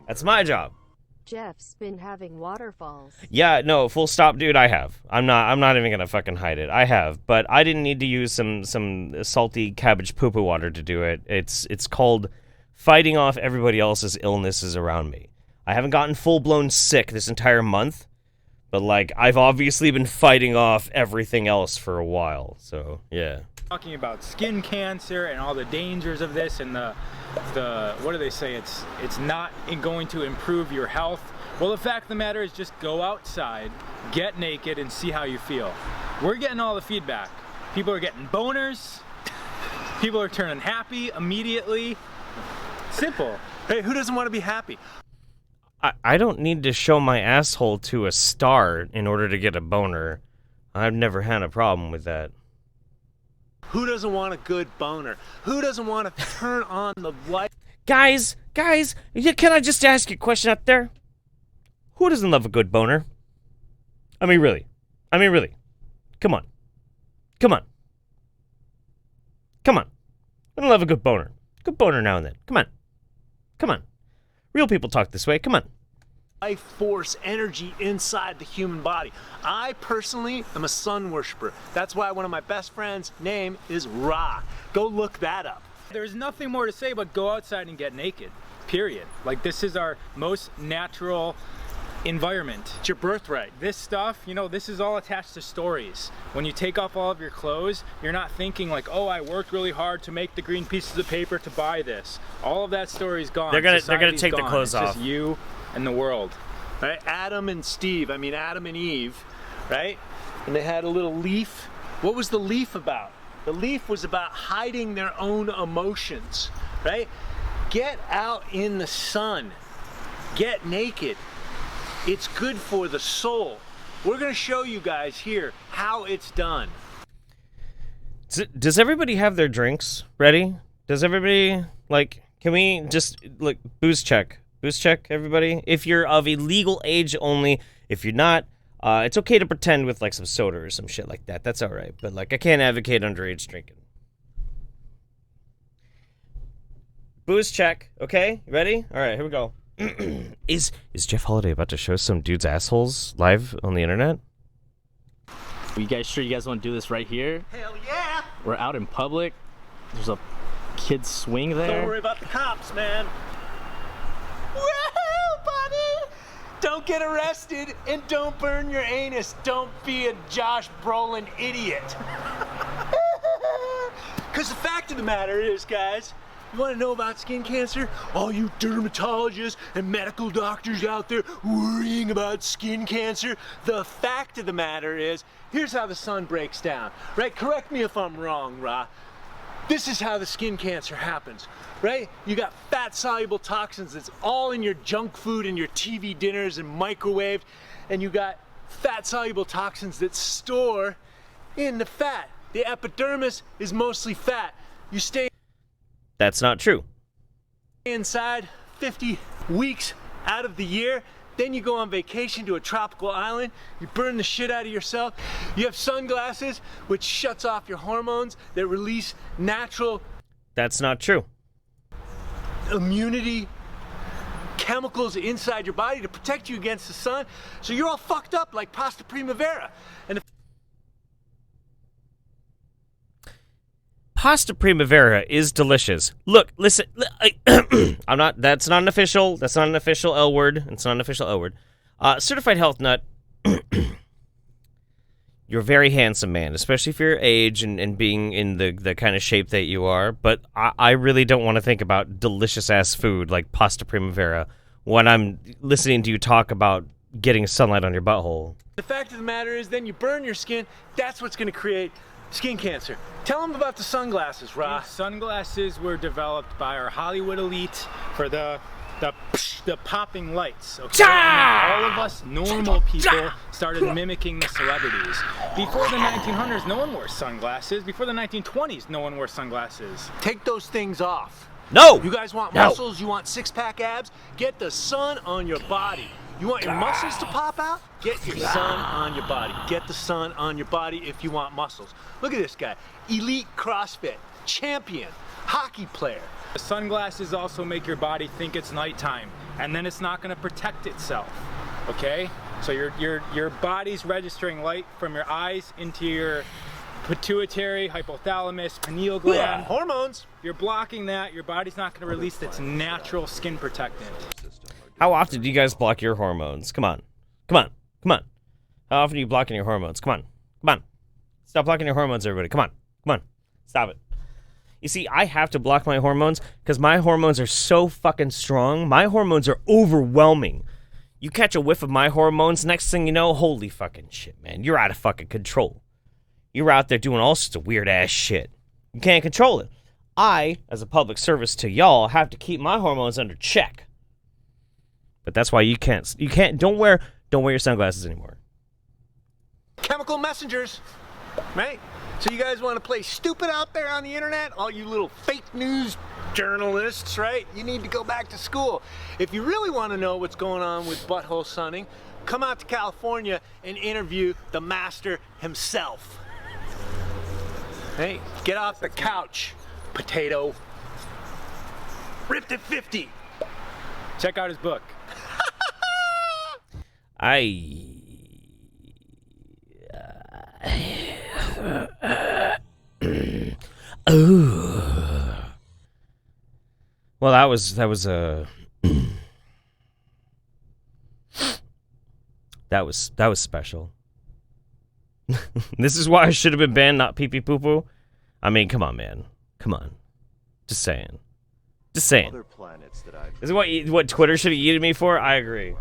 That's my job. Jeff's been having waterfalls. Yeah, no, full stop, dude. I have. I'm not even gonna fucking hide it. I have, but I didn't need to use some salty cabbage poo-poo water to do it. It's called fighting off everybody else's illnesses around me. I haven't gotten full-blown sick this entire month, but like I've obviously been fighting off everything else for a while. So yeah. Talking about skin cancer and all the dangers of this, and the what do they say? It's not going to improve your health. Well, the fact of the matter is, just go outside, get naked, and see how you feel. We're getting all the feedback. People are getting boners. People are turning happy immediately. Simple. Hey, who doesn't want to be happy? I don't need to show my asshole to a star in order to get a boner. I've never had a problem with that. Who doesn't want a good boner? Who doesn't want to turn on the light? Guys, can I just ask you a question out there? Who doesn't love a good boner? I mean, really. Come on. I don't love a good boner. Good boner now and then. Come on. Real people talk this way. Come on. Life force energy inside the human body. I personally am a sun worshiper. That's why one of my best friends' name is Ra. Go look that up. There's nothing more to say but go outside and get naked. Period. Like, this is our most natural environment. It's your birthright. This stuff, this is all attached to stories. When you take off all of your clothes, you're not thinking like, oh, I worked really hard to make the green pieces of paper to buy this. All of that story's gone. They're gonna take the clothes off. It's just you and the world. Right? Adam and Eve, right? And they had a little leaf. What was the leaf about? The leaf was about hiding their own emotions, right? Get out in the sun. Get naked. It's good for the soul. We're going to show you guys here how it's done. Does everybody have their drinks ready? Does everybody, can we just, booze check? Booze check, everybody? If you're of a legal age only, if you're not, it's okay to pretend with, some soda or some shit like that. That's all right. But, I can't advocate underage drinking. Booze check, okay? You ready? All right, here we go. Is Jeff Holiday about to show some dude's assholes live on the internet? Are you guys sure you guys want to do this right here? Hell yeah! We're out in public. There's a kid's swing there. Don't worry about the cops, man. Woohoo, buddy! Don't get arrested and don't burn your anus. Don't be a Josh Brolin idiot. Because the fact of the matter is, guys, You want to know about skin cancer? All you dermatologists and medical doctors out there worrying about skin cancer, the fact of the matter is, here's how the sun breaks down, right? Correct me if I'm wrong, Ra. This is how the skin cancer happens, right? You got fat-soluble toxins that's all in your junk food and your TV dinners and microwaved, and you got fat-soluble toxins that store in the fat. The epidermis is mostly fat. You stay That's not true. inside 50 weeks out of the year, then you go on vacation to a tropical island, you burn the shit out of yourself, you have sunglasses, which shuts off your hormones that release natural That's not true. immunity chemicals inside your body to protect you against the sun, so you're all fucked up like pasta primavera. And Pasta primavera is delicious. Look, listen, I'm not. That's not an official. That's not an official L word. It's not an official L word. Certified health nut. You're a very handsome man, especially for your age and being in the kind of shape that you are. But I really don't want to think about delicious ass food like pasta primavera when I'm listening to you talk about getting sunlight on your butthole. the fact of the matter is, then you burn your skin. That's what's going to create skin cancer. Tell them about the sunglasses, Ra. These sunglasses were developed by our Hollywood elite for the popping lights. Okay? All of us normal people started mimicking the celebrities. Before the 1900s, no one wore sunglasses. Before the 1920s, no one wore sunglasses. Take those things off. No! You guys want No. muscles? You want six-pack abs? Get the sun on your body. You want your muscles to pop out? Get your sun on your body. Get the sun on your body if you want muscles. Look at this guy. Elite CrossFit, champion, hockey player. The sunglasses also make your body think it's nighttime, and then it's not going to protect itself. Okay? So your body's registering light from your eyes into your pituitary, hypothalamus, pineal gland. Hormones. You're blocking that. Your body's not going to release its natural skin protectant. How often do you guys block your hormones? Come on. Come on. Come on. How often are you blocking your hormones? Come on. Come on. Stop blocking your hormones, everybody. Come on. Come on. Stop it. You see, I have to block my hormones because my hormones are so fucking strong. My hormones are overwhelming. You catch a whiff of my hormones, next thing you know, holy fucking shit, man. You're out of fucking control. You're out there doing all sorts of weird-ass shit. You can't control it. I, as a public service to y'all, have to keep my hormones under check. But that's why you can't, don't wear your sunglasses anymore. Chemical messengers, right? So you guys want to play stupid out there on the internet? All you little fake news journalists, right? You need to go back to school. If you really want to know what's going on with butthole sunning, come out to California and interview the master himself. Hey, get off the couch, potato. Ripped at 50. Check out his book. Well, that was special. This is why I should have been banned, not pee pee poo poo. I mean, come on, man. Come on. Just saying. Just saying. Other planets that I've This is what Twitter should have yeeted me for? I agree.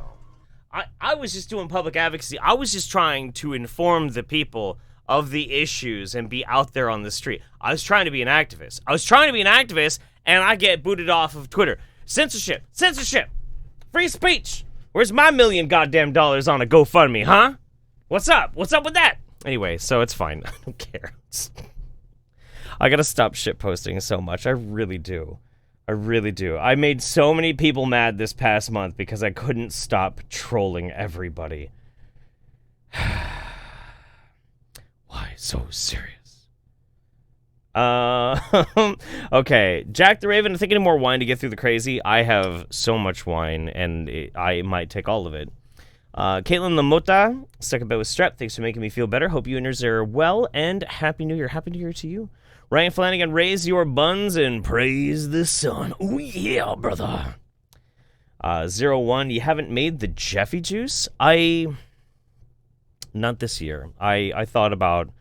I was just doing public advocacy. I was just trying to inform the people of the issues and be out there on the street. I was trying to be an activist. And I get booted off of Twitter. Censorship. Free speech. Where's my $1 million goddamn dollars on a GoFundMe, huh? What's up? What's up with that? Anyway, so it's fine. I don't care. I gotta stop shit posting so much. I really do. I made so many people mad this past month because I couldn't stop trolling everybody. Why so serious? Okay. Jack the Raven, I'm thinking of more wine to get through the crazy. I have so much wine, and I might take all of it. Caitlin Lamota, stuck a bit with strep. Thanks for making me feel better. Hope you and yours are well, and Happy New Year. Happy New Year to you. Ryan Flanagan, raise your buns and praise the sun. Oh yeah, brother. 01, you haven't made the Jeffy juice? Not this year. I thought about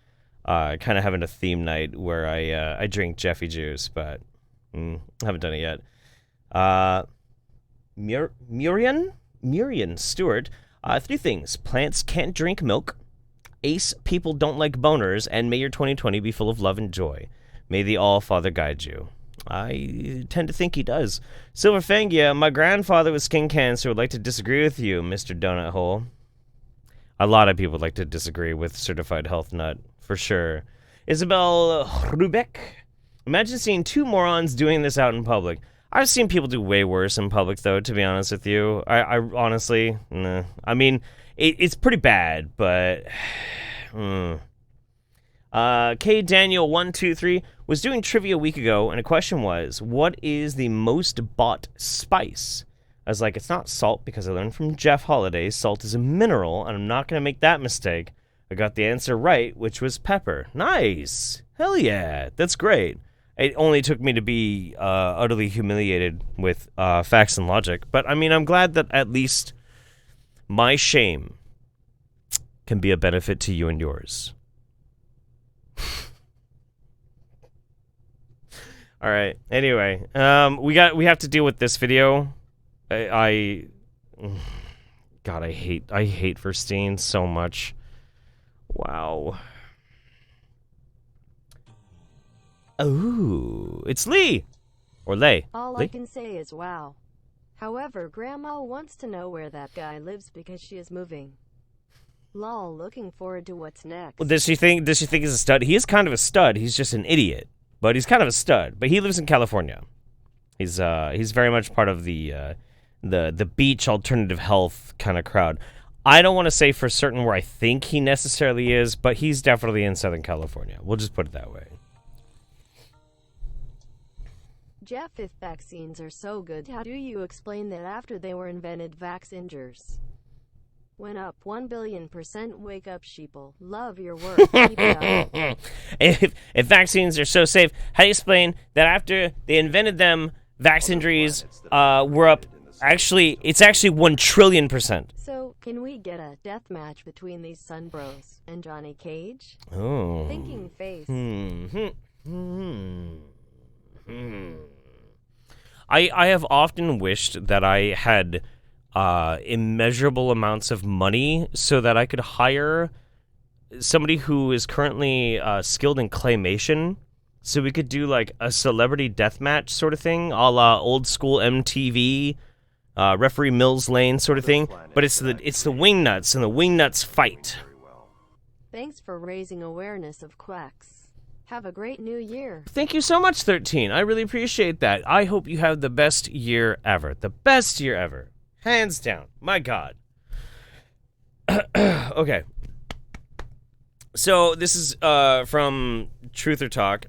kind of having a theme night where I drink Jeffy juice, but Haven't done it yet. Murian Stewart. 3 things. Plants can't drink milk. Ace, people don't like boners. And may your 2020 be full of love and joy. May the All-Father guide you. I tend to think he does. Silverfangia, my grandfather with skin cancer would like to disagree with you, Mr. Donut Hole. A lot of people would like to disagree with Certified Health Nut, for sure. Isabel Rubeck. Imagine seeing 2 morons doing this out in public. I've seen people do way worse in public, though, to be honest with you. I honestly, nah. I mean, it's pretty bad, but... K Daniel 123 was doing trivia a week ago, and a question was, what is the most bought spice? I was like, it's not salt, because I learned from Jeff Holiday salt is a mineral, and I'm not going to make that mistake. I got the answer right, which was pepper. Nice! Hell yeah! That's great. It only took me to be utterly humiliated with facts and logic, but I mean, I'm glad that at least my shame can be a benefit to you and yours. All right. Anyway, we have to deal with this video. God, I hate Verstein so much. Wow. Ooh, it's Lee or Lay. All Lee? I can say is wow. However, Grandma wants to know where that guy lives because she is moving. Lol, looking forward to what's next. Well, does she think he's a stud? He is kind of a stud. He's just an idiot. But he's kind of a stud. But he lives in California. He's very much part of the beach alternative health kind of crowd. I don't want to say for certain where I think he necessarily is, but he's definitely in Southern California. We'll just put it that way. Jeff, if vaccines are so good, how do you explain that after they were invented, vaccingers went up 1,000,000,000%? Wake up, sheeple. Love your work. Keep it up. If vaccines are so safe, how do you explain that after they invented them, vax injuries were up? Actually, it's actually 1,000,000,000,000%. So, can we get a death match between these Sun Bros and Johnny Cage? Oh. Thinking face. I have often wished that I had immeasurable amounts of money so that I could hire somebody who is currently skilled in claymation, so we could do like a celebrity deathmatch sort of thing, a la old school MTV, referee Mills Lane sort of thing. But it's the Wingnuts, and the Wingnuts fight. Thanks for raising awareness of quacks. Have a great new year. Thank you so much, 13. I really appreciate that. I hope you have the best year ever. The best year ever. Hands down. My God. Okay. So this is from Truth or Talk.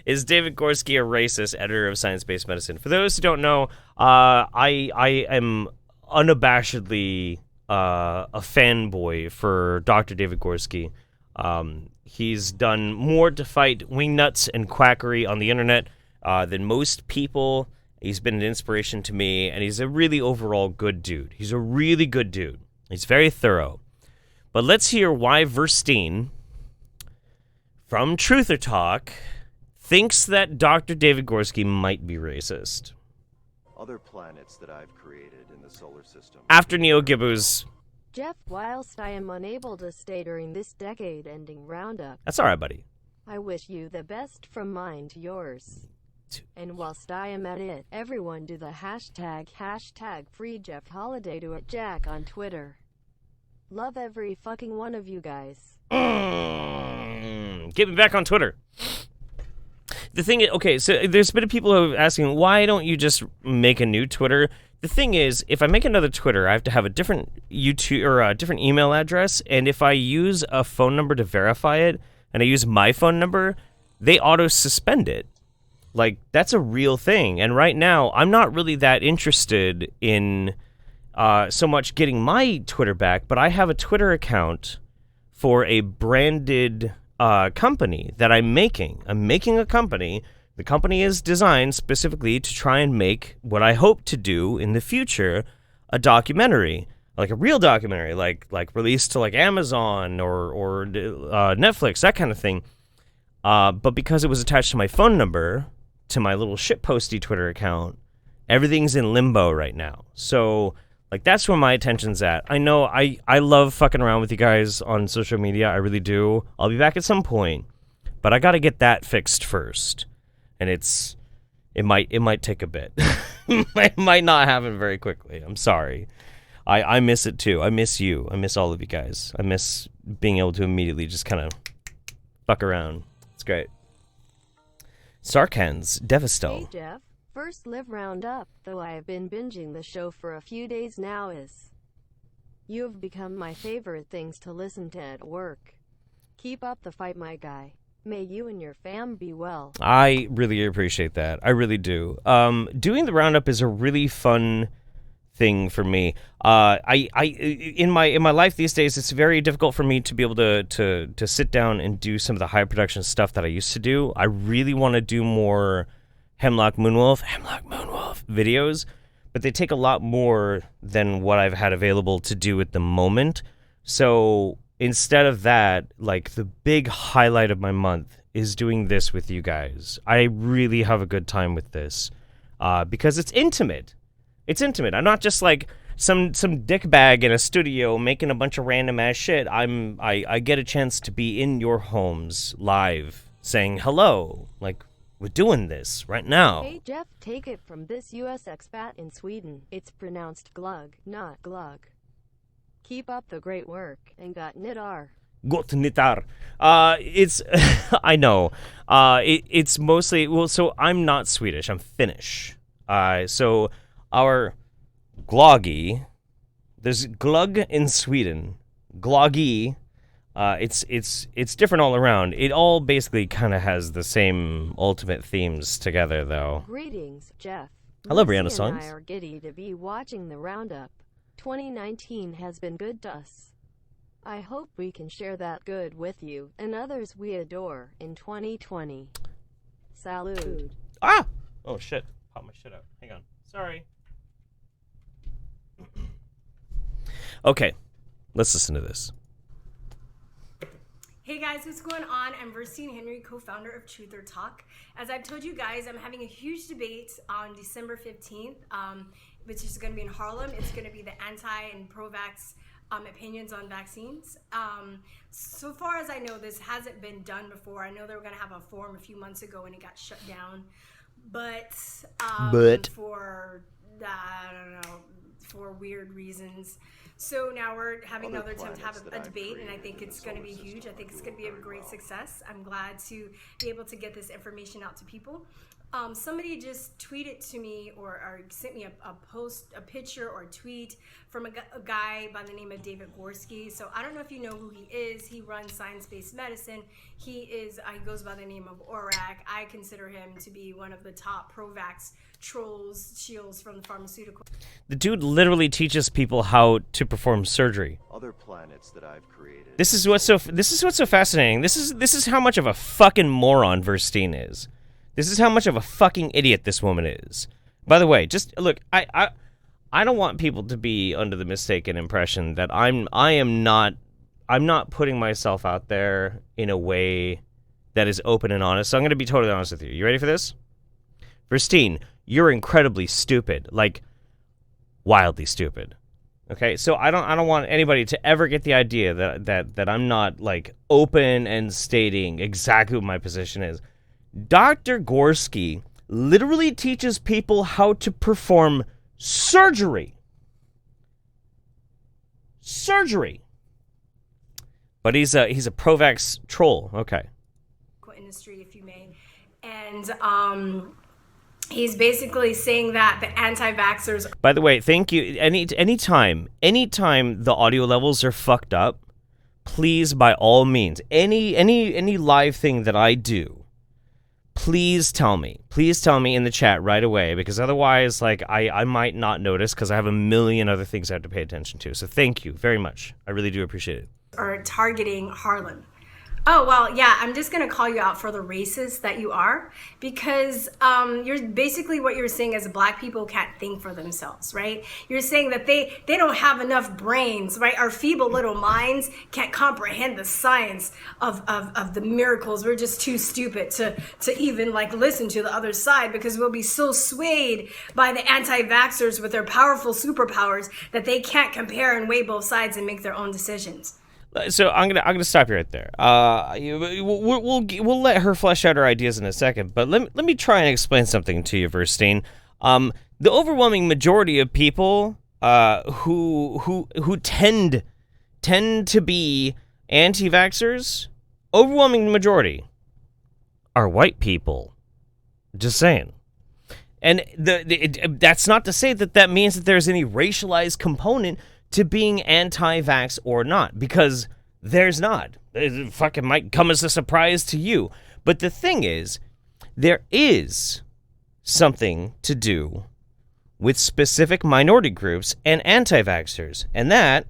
Is David Gorski a racist, editor of Science-Based Medicine? For those who don't know, I am unabashedly a fanboy for Dr. David Gorski. He's done more to fight wingnuts and quackery on the internet than most people. He's been an inspiration to me, and he's a really overall good dude. He's a really good dude. He's very thorough. But let's hear why Verstein, from Truth or Talk, thinks that Dr. David Gorski might be racist. Other planets that I've created in the solar system. After Neo Gibbu's... Jeff, whilst I am unable to stay during this decade-ending roundup... That's alright, buddy. I wish you the best from mine to yours. And whilst I am at it, everyone do the hashtag free Jeff Holiday to it Jack on Twitter. Love every fucking one of you guys. Get me back on Twitter. The thing is, okay, so there's been people who are asking, why don't you just make a new Twitter? The thing is, if I make another Twitter, I have to have a different YouTube or a different email address, and if I use a phone number to verify it, and I use my phone number, they auto-suspend it. Like, that's a real thing. And right now, I'm not really that interested in so much getting my Twitter back, but I have a Twitter account for a branded company that I'm making. I'm making a company. The company is designed specifically to try and make what I hope to do in the future, a documentary, like a real documentary, like released to like Amazon or Netflix, that kind of thing. But because it was attached to my phone number, to my little shitposty Twitter account, everything's in limbo right now. So, like, that's where my attention's at. I know I love fucking around with you guys on social media. I really do. I'll be back at some point, but I got to get that fixed first. And it might take a bit. It might not happen very quickly. I'm sorry. I miss it too. I miss you. I miss all of you guys. I miss being able to immediately just kind of fuck around. It's great. Sarkhan's Devasto. Hey Jeff, first live roundup, though I have been binging the show for a few days now is. You have become my favorite things to listen to at work. Keep up the fight, my guy. May you and your fam be well. I really appreciate that. I really do. Doing the roundup is a really fun thing for me. In my life these days, it's very difficult for me to be able to sit down and do some of the high production stuff that I used to do. I really want to do more Hemlock Moonwolf videos, but they take a lot more than what I've had available to do at the moment. So instead of that, like, the big highlight of my month is doing this with you guys. I really have a good time with this because it's intimate. It's intimate. I'm not just like some dickbag in a studio making a bunch of random ass shit. I get a chance to be in your homes live saying hello. Like, we're doing this right now. Hey Jeff, take it from this US expat in Sweden. It's pronounced glug, not glug. Keep up the great work, and got nitar. Gott nitar. It's, I know. It's mostly, well, so I'm not Swedish, I'm Finnish. So our gloggy, there's glug in Sweden. Gloggy, it's different all around. It all basically kind of has the same ultimate themes together, though. Greetings, Jeff. Hello, Lucy Brianna Songs. and I are giddy to be watching the roundup. 2019 has been good to us. I hope we can share that good with you and others we adore in 2020. Salud. Ah! Oh, shit. Pop my shit out. Hang on. Sorry. Okay. Let's listen to this. Hey guys, what's going on? I'm Verstine Henry, co-founder of Truth or Talk. As I've told you guys, I'm having a huge debate on December 15th, which is going to be in Harlem. It's going to be the anti and pro-vax opinions on vaccines. So far as I know, this hasn't been done before. I know they were going to have a forum a few months ago and it got shut down. But for, I don't know, for weird reasons. So now we're having another attempt to have a debate, and I think it's going to be huge. I think it's going to be a great success. I'm glad to be able to get this information out to people. Somebody just tweeted to me or sent me a post, a picture or a tweet from a guy by the name of David Gorski. So I don't know if you know who he is. He runs science-based medicine. He goes by the name of Orac. I consider him to be one of the top pro-vax trolls, shields from the pharmaceutical. The dude literally teaches people how to perform surgery. Other planets that I've created. This is what's so fascinating. This is how much of a fucking moron Verstine is. This is how much of a fucking idiot this woman is. By the way, just look, I don't want people to be under the mistaken impression that I'm not putting myself out there in a way that is open and honest. So I'm going to be totally honest with you. You ready for this? Verstine, you're incredibly stupid, like wildly stupid. Okay, so I don't want anybody to ever get the idea that I'm not like open and stating exactly what my position is. Dr. Gorski literally teaches people how to perform surgery. But he's a pro-vax troll. Okay. Industry, if you may, and he's basically saying that the anti-vaxxers. By the way, thank you. Anytime the audio levels are fucked up, please, by all means, any live thing that I do, please tell me in the chat right away, because otherwise, like, I might not notice because I have a million other things I have to pay attention to. So thank you very much. I really do appreciate it. Are targeting Harlem. Oh, well, yeah, I'm just going to call you out for the racist that you are, because you're basically what you're saying is black people can't think for themselves, right? You're saying that they don't have enough brains, right? Our feeble little minds can't comprehend the science of the miracles. We're just too stupid to even like listen to the other side, because we'll be so swayed by the anti-vaxxers with their powerful superpowers that they can't compare and weigh both sides and make their own decisions. So I'm gonna stop you right there. We'll let her flesh out her ideas in a second, but let me try and explain something to you, Verstein. The overwhelming majority of people who tend to be anti-vaxxers, overwhelming majority, are white people. Just saying. And that's not to say that means that there's any racialized component to being anti-vax or not, because there's not. It fucking might come as a surprise to you. But the thing is, there is something to do with specific minority groups and anti-vaxxers, and that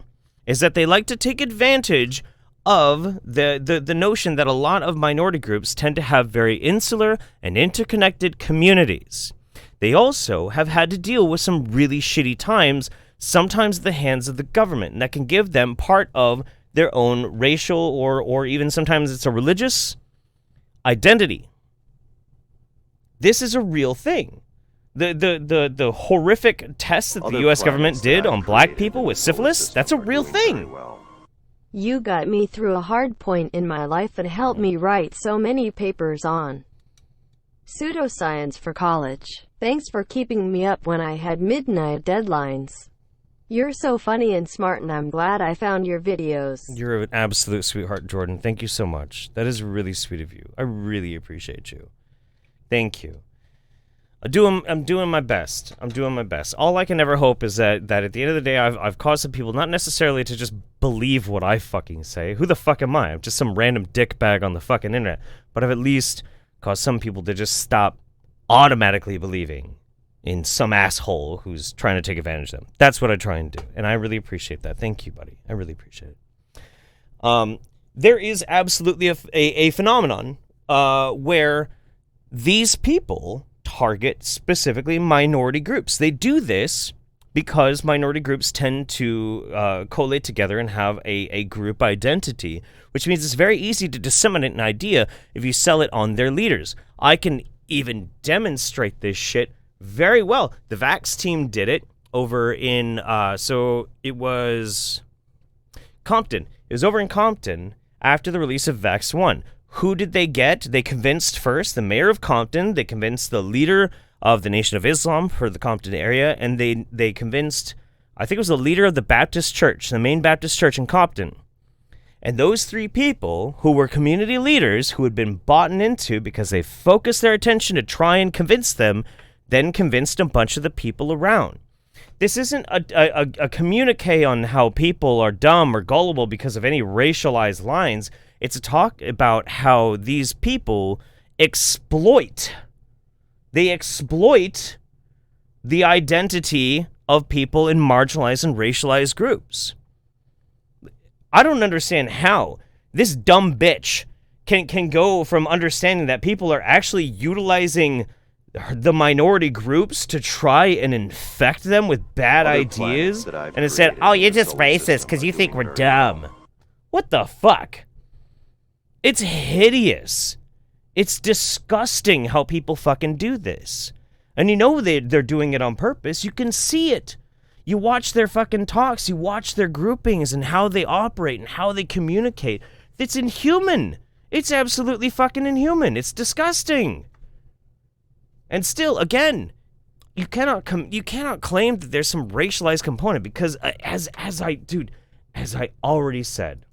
is that they like to take advantage of the notion that a lot of minority groups tend to have very insular and interconnected communities. They also have had to deal with some really shitty times, sometimes at the hands of the government, and that can give them part of their own racial or even sometimes it's a religious identity. This is a real thing. The horrific tests that the U.S. government did on black people with syphilis, that's a real thing. You got me through a hard point in my life and helped me write so many papers on pseudoscience for college. Thanks for keeping me up when I had midnight deadlines. You're so funny and smart, and I'm glad I found your videos. You're an absolute sweetheart, Jordan. Thank you so much. That is really sweet of you. I really appreciate you. Thank you. I'm doing my best. I'm doing my best. All I can ever hope is that at the end of the day, I've caused some people not necessarily to just believe what I fucking say. Who the fuck am I? I'm just some random dickbag on the fucking internet. But I've at least caused some people to just stop automatically believing in some asshole who's trying to take advantage of them. That's what I try and do, and I really appreciate that. Thank you, buddy. I really appreciate it. There is absolutely a phenomenon where these people target specifically minority groups. They do this because minority groups tend to collate together and have a group identity, which means it's very easy to disseminate an idea if you sell it on their leaders. I can even demonstrate this shit very well. The Vax team did it over in, so it was Compton. It was over in Compton after the release of Vax 1. Who did they get? They convinced first the mayor of Compton, they convinced the leader of the Nation of Islam for the Compton area, and they convinced, I think it was the leader of the Baptist church, the main Baptist church in Compton. And those three people, who were community leaders, who had been bought into because they focused their attention to try and convince them, then convinced a bunch of the people around. This isn't a communique on how people are dumb or gullible because of any racialized lines. It's a talk about how these people exploit. They exploit the identity of people in marginalized and racialized groups. I don't understand how this dumb bitch can go from understanding that people are actually utilizing the minority groups to try and infect them with bad ideas, and it said, oh, you're just racist because you think we're dumb. What the fuck? It's hideous. It's disgusting how people fucking do this. And you know they're doing it on purpose. You can see it. You watch their fucking talks. You watch their groupings and how they operate and how they communicate. It's inhuman. It's absolutely fucking inhuman. It's disgusting. And still, again, you cannot claim that there's some racialized component because as I already said,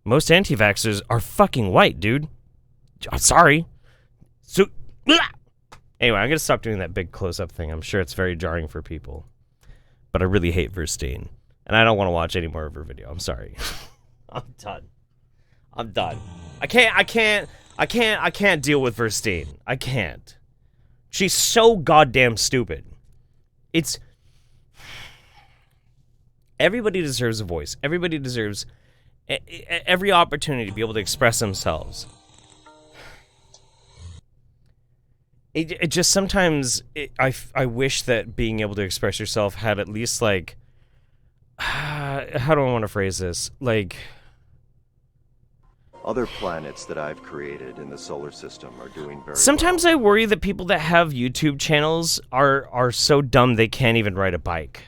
most anti-vaxxers are fucking white, dude. I'm sorry. So, anyway, I'm gonna stop doing that big close-up thing. I'm sure it's very jarring for people, but I really hate Verstein, and I don't want to watch any more of her video. I'm sorry. I'm done. I can't deal with Verstein. I can't. She's so goddamn stupid. Everybody deserves a voice. Everybody deserves every opportunity to be able to express themselves. It just sometimes, I wish that being able to express yourself had at least, like, how do I want to phrase this? Like, Other planets that I've created in the solar system are doing very sometimes I worry that people that have YouTube channels are so dumb they can't even ride a bike.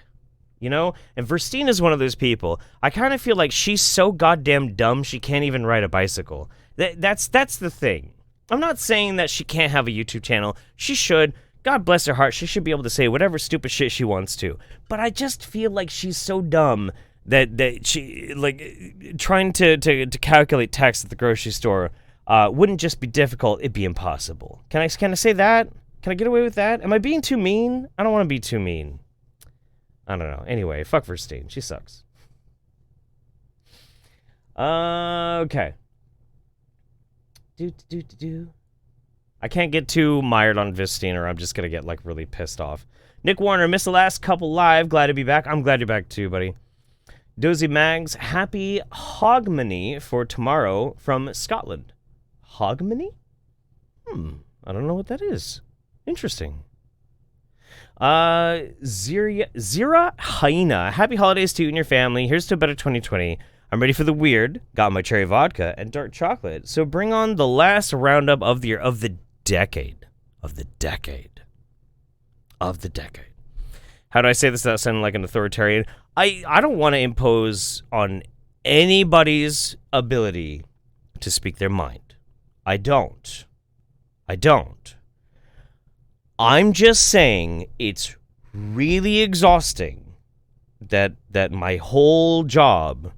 You know? And Verstine is one of those people. I kind of feel like she's so goddamn dumb she can't even ride a bicycle. That's the thing. I'm not saying that she can't have a YouTube channel. She should. God bless her heart. She should be able to say whatever stupid shit she wants to. But I just feel like she's so dumb that she, like, trying to calculate tax at the grocery store wouldn't just be difficult, it'd be impossible. Can I say that? Can I get away with that? Am I being too mean? I don't want to be too mean. I don't know. Anyway, fuck Verstine. She sucks. Okay. I can't get too mired on Verstine or I'm just going to get, like, really pissed off. Nick Warner, missed the last couple live. Glad to be back. I'm glad you're back too, buddy. Dozy Mags, happy Hogmanay for tomorrow from Scotland. Hogmanay? I don't know what that is. Interesting. Zira Hyena, happy holidays to you and your family. Here's to a better 2020. I'm ready for the weird. Got my cherry vodka and dark chocolate. So bring on the last roundup of the year, of the decade. How do I say this without sounding like an authoritarian? I don't want to impose on anybody's ability to speak their mind. I don't. I'm just saying it's really exhausting that my whole job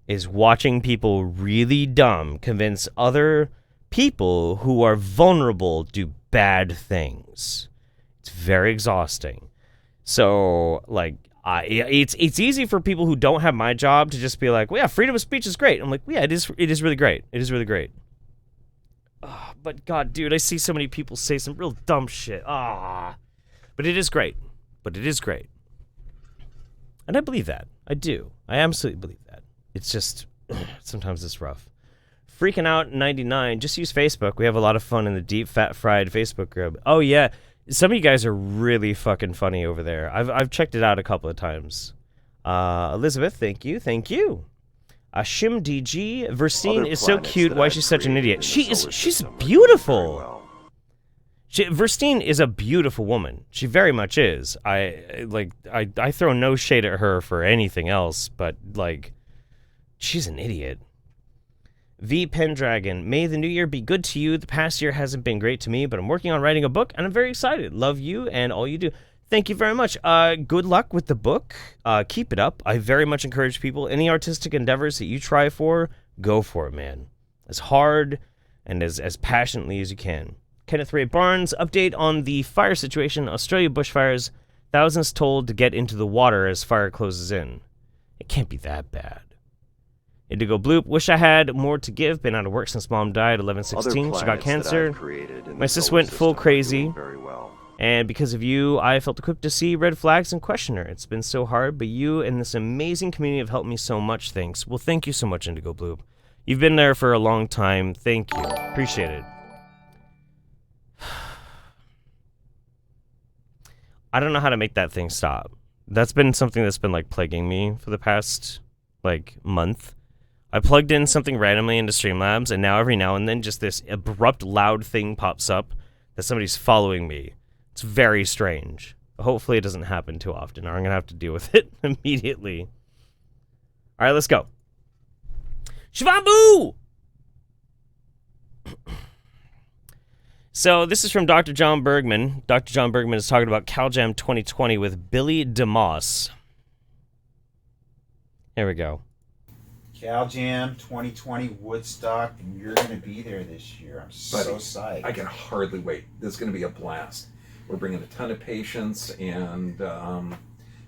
is watching people really dumb convince other people who are vulnerable do bad things. It's very exhausting. So, like, it's easy for people who don't have my job to just be like, well, yeah, freedom of speech is great. I'm like, well, yeah, it is really great. It is really great. But God, dude, I see so many people say some real dumb shit. But it is great. And I believe that. I do. I absolutely believe that. It's just, sometimes it's rough. Freaking Out 99, just use Facebook. We have a lot of fun in the deep fat fried Facebook group. Oh, yeah. Some of you guys are really fucking funny over there. I've checked it out a couple of times. Elizabeth, thank you. Shim DG, Verstine is so cute. Why is she such an idiot? She's beautiful. Verstine is a beautiful woman. She very much is. I throw no shade at her for anything else, but, like, she's an idiot. V Pendragon, may the new year be good to you. The past year hasn't been great to me, but I'm working on writing a book, and I'm very excited. Love you and all you do. Thank you very much. Good luck with the book. Keep it up. I very much encourage people, any artistic endeavors that you try for, go for it, man. As hard and as passionately as you can. Kenneth Ray Barnes, update on the fire situation. Australia bushfires, thousands told to get into the water as fire closes in. It can't be that bad. Indigo Bloop, wish I had more to give. Been out of work since mom died, 11/16. She got cancer. My sis went full crazy. And because of you, I felt equipped to see red flags and question her. It's been so hard, but you and this amazing community have helped me so much. Thanks. Well, thank you so much, Indigo Bloop. You've been there for a long time. Thank you. Appreciate it. I don't know how to make that thing stop. That's been something that's been, like, plaguing me for the past, like, month. I plugged in something randomly into Streamlabs, and now every now and then just this abrupt, loud thing pops up that somebody's following me. It's very strange. Hopefully it doesn't happen too often, or I'm going to have to deal with it immediately. All right, let's go. Shivambu! So this is from Dr. John Bergman. Dr. John Bergman is talking about CalJam 2020 with Billy DeMoss. Here we go. CalJam 2020 Woodstock, and you're going to be there this year. I'm so psyched. I can hardly wait. This is going to be a blast. We're bringing a ton of patients and going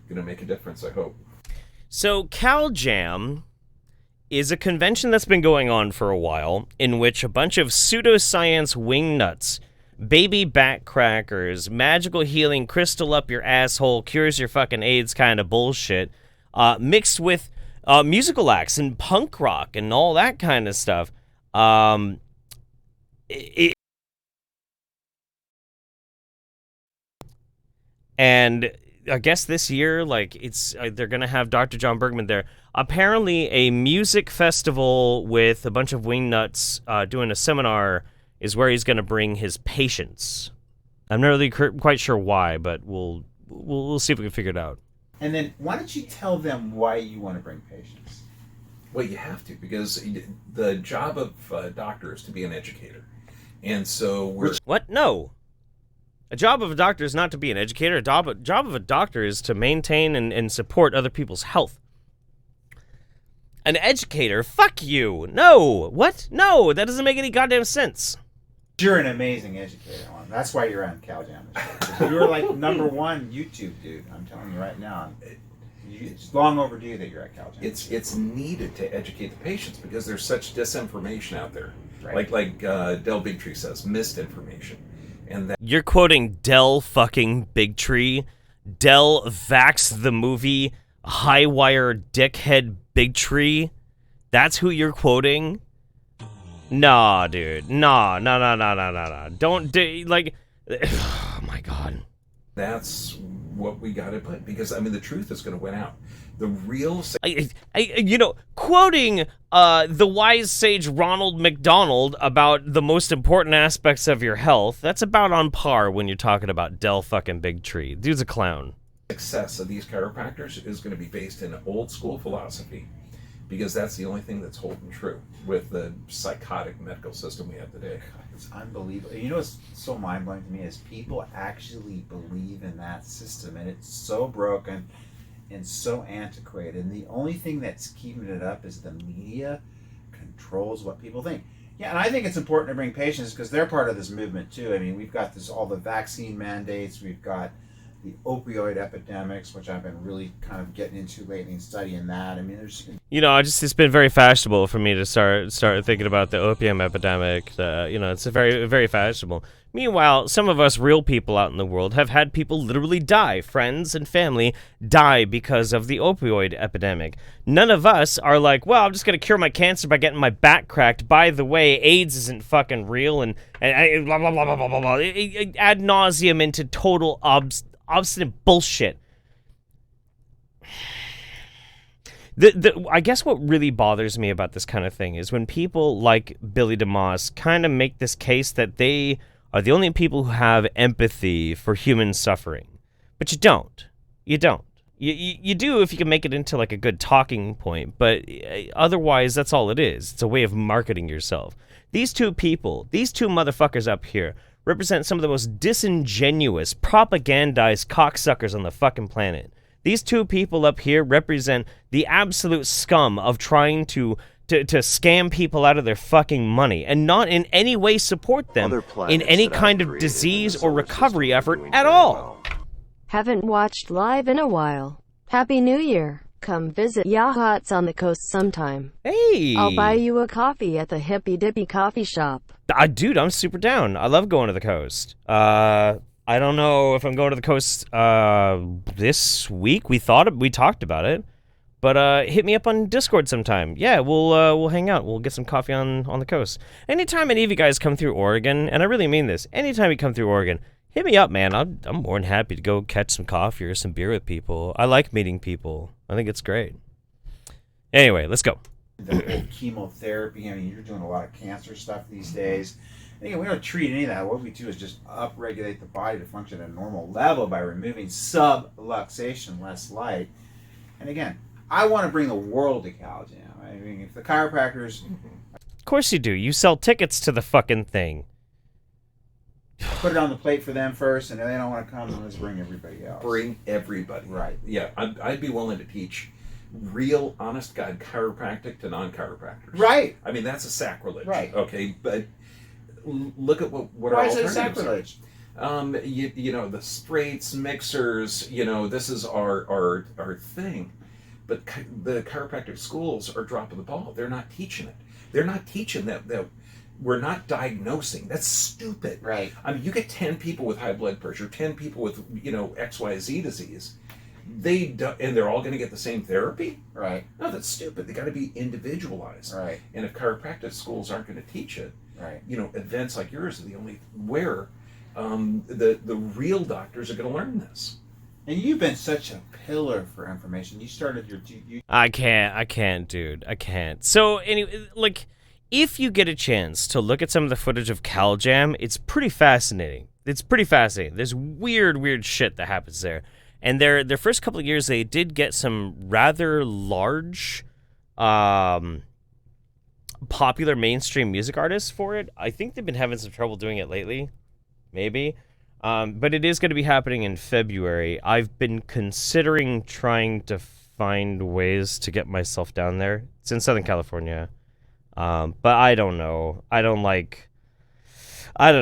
to make a difference, I hope. So CalJam is a convention that's been going on for a while in which a bunch of pseudoscience wingnuts, baby back crackers, magical healing, crystal up your asshole, cures your fucking AIDS kind of bullshit, mixed with musical acts and punk rock and all that kind of stuff. And I guess this year, like, it's they're gonna have Dr. John Bergman there. Apparently, a music festival with a bunch of wingnuts doing a seminar is where he's gonna bring his patients. I'm not really quite sure why, but we'll see if we can figure it out. And then, why don't you tell them why you want to bring patients? Well, you have to, because the job of a doctor is to be an educator, and so we're what? No. A job of a doctor is not to be an educator. A job of a doctor is to maintain and support other people's health. An educator? Fuck you. No. What? No, that doesn't make any goddamn sense. You're an amazing educator, Alan. That's why you're on CalJam. You're like #1 YouTube dude. I'm telling you right now. It's long overdue that you're at CalJam. It's needed to educate the patients because there's such disinformation out there. Right. Like Del Bigtree says, misinformation. And that you're quoting Del fucking Bigtree, Del Vax the movie, Highwire dickhead Bigtree. That's who you're quoting? Nah, dude. Nah. Don't do, like, oh my God. That's what we got to put, because I mean the truth is going to win out. The real, quoting the wise sage Ronald McDonald about the most important aspects of your health, that's about on par when you're talking about Del fucking Bigtree. Dude's a clown. Success of these chiropractors is going to be based in old school philosophy, because that's the only thing that's holding true with the psychotic medical system we have today. It's unbelievable. You know what's so mind-blowing to me is people actually believe in that system, and it's so broken and so antiquated. And the only thing that's keeping it up is the media controls what people think. Yeah, and I think it's important to bring patients because they're part of this movement too. I mean, we've got all the vaccine mandates, we've got the opioid epidemics, which I've been really kind of getting into lately and studying that. I mean, there's... it's been very fashionable for me to start thinking about the opium epidemic. It's very, very fashionable. Meanwhile, some of us real people out in the world have had people literally die, friends and family die because of the opioid epidemic. None of us are like, well, I'm just going to cure my cancer by getting my back cracked. By the way, AIDS isn't fucking real, and blah, blah, blah, blah, blah, blah, blah. Ad nauseum into total obstinate bullshit. I guess what really bothers me about this kind of thing is when people like Billy DeMoss kind of make this case that they are the only people who have empathy for human suffering. But you don't. You don't. You do if you can make it into like a good talking point, but otherwise that's all it is. It's a way of marketing yourself. These two motherfuckers up here represent some of the most disingenuous, propagandized cocksuckers on the fucking planet. These two people up here represent the absolute scum of trying to scam people out of their fucking money and not in any way support them in any kind of disease or recovery effort at all. Haven't watched live in a while. Happy New Year. Come visit Yachts on the coast sometime. Hey! I'll buy you a coffee at the Hippy Dippy coffee shop. Dude, I'm super down. I love going to the coast. I don't know if I'm going to the coast this week. We talked about it. But hit me up on Discord sometime. Yeah, we'll hang out. We'll get some coffee on the coast. Anytime any of you guys come through Oregon, and I really mean this, anytime you come through Oregon, hit me up, man. I'm more than happy to go catch some coffee or some beer with people. I like meeting people. I think it's great. Anyway, let's go. The whole chemotherapy. I mean, you're doing a lot of cancer stuff these days. And again, we don't treat any of that. What we do is just upregulate the body to function at a normal level by removing subluxation, less light. And again, I want to bring the world to CalJam. I mean, if the chiropractors... Of course you do. You sell tickets to the fucking thing. Put it on the plate for them first, and if they don't want to come, then let's bring everybody else. Bring everybody. Right. Yeah, I'd be willing to teach real, honest-God chiropractic to non-chiropractors. Right. I mean, that's a sacrilege. Right. Okay, but look at what our Why is it alternatives sacrilege? You know, the straights, mixers, this is our thing. But the chiropractic schools are dropping the ball. They're not teaching it. They're not teaching that we're not diagnosing. That's stupid. Right. I mean, you get 10 people with high blood pressure, 10 people with, XYZ disease. and they're all going to get the same therapy? Right. No, that's stupid. They got to be individualized. Right. And if chiropractic schools aren't going to teach it, right. Events like yours are the only where the real doctors are going to learn this. And you've been such a pillar for information. You started your... I can't, dude. I can't. So, anyway, like, if you get a chance to look at some of the footage of Cal Jam, it's pretty fascinating. There's weird shit that happens there. And their first couple of years, they did get some rather large, popular mainstream music artists for it. I think they've been having some trouble doing it lately. Maybe. But it is going to be happening in February. I've been considering trying to find ways to get myself down there. It's in Southern California. But I don't know. I don't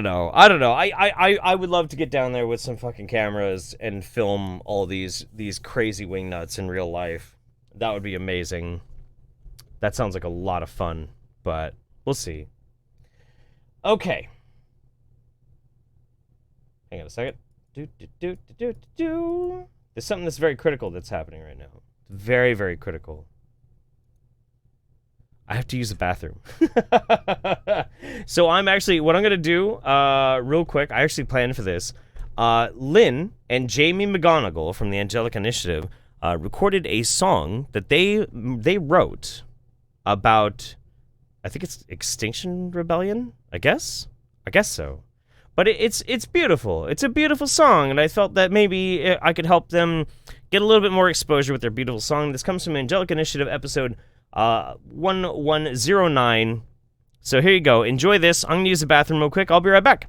know. I would love to get down there with some fucking cameras and film all these crazy wingnuts in real life. That would be amazing. That sounds like a lot of fun, but we'll see. Okay. Hang on a second. There's something that's very critical that's happening right now. Very, very critical. I have to use the bathroom. So what I'm going to do, real quick, I actually planned for this. Lynn and Jamie McGonigal from the Angelic Initiative recorded a song that they wrote about, I think it's Extinction Rebellion, I guess so. But it's beautiful. It's a beautiful song, and I felt that maybe I could help them get a little bit more exposure with their beautiful song. This comes from Angelic Initiative episode 1109. So here you go. Enjoy this. I'm going to use the bathroom real quick. I'll be right back.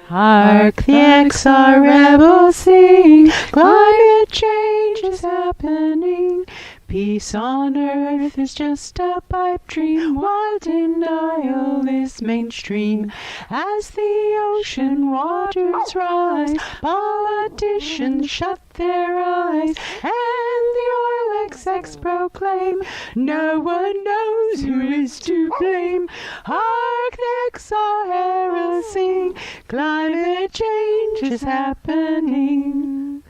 Hark the XR rebels sing, climate change is happening. Peace on earth is just a pipe dream, while denial is mainstream. As the ocean waters rise, politicians shut their eyes, and the oil execs proclaim no one knows who is to blame. Hark the XR heralds sing, climate change is happening.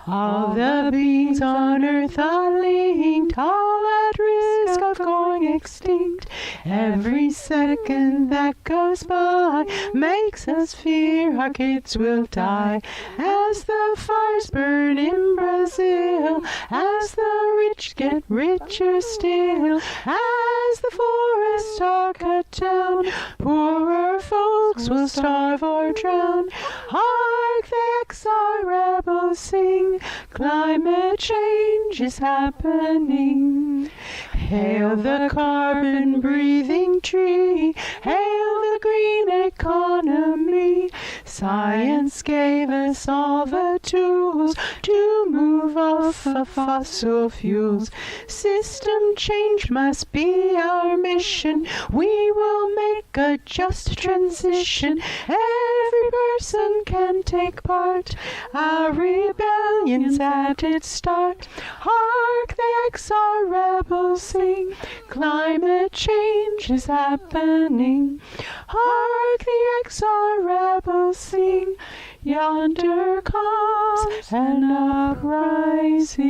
All the beings on earth are linked, all at risk of going extinct. Every second that goes by makes us fear our kids will die. As the fires burn in Brazil, as the rich get richer still, as the forests are cut down, poorer folks will starve or drown. Hark the XR rebels sing, climate change is happening. Hail the carbon-breathing tree, hail the green economy. Science gave us all the tools to move off of fossil fuels. System change must be our mission. We will make a just transition. Every person can take part. Our rebellion's at its start. Hark the XR rebels sing, climate change is happening. Hark the XR rebels sing, yonder comes an uprising.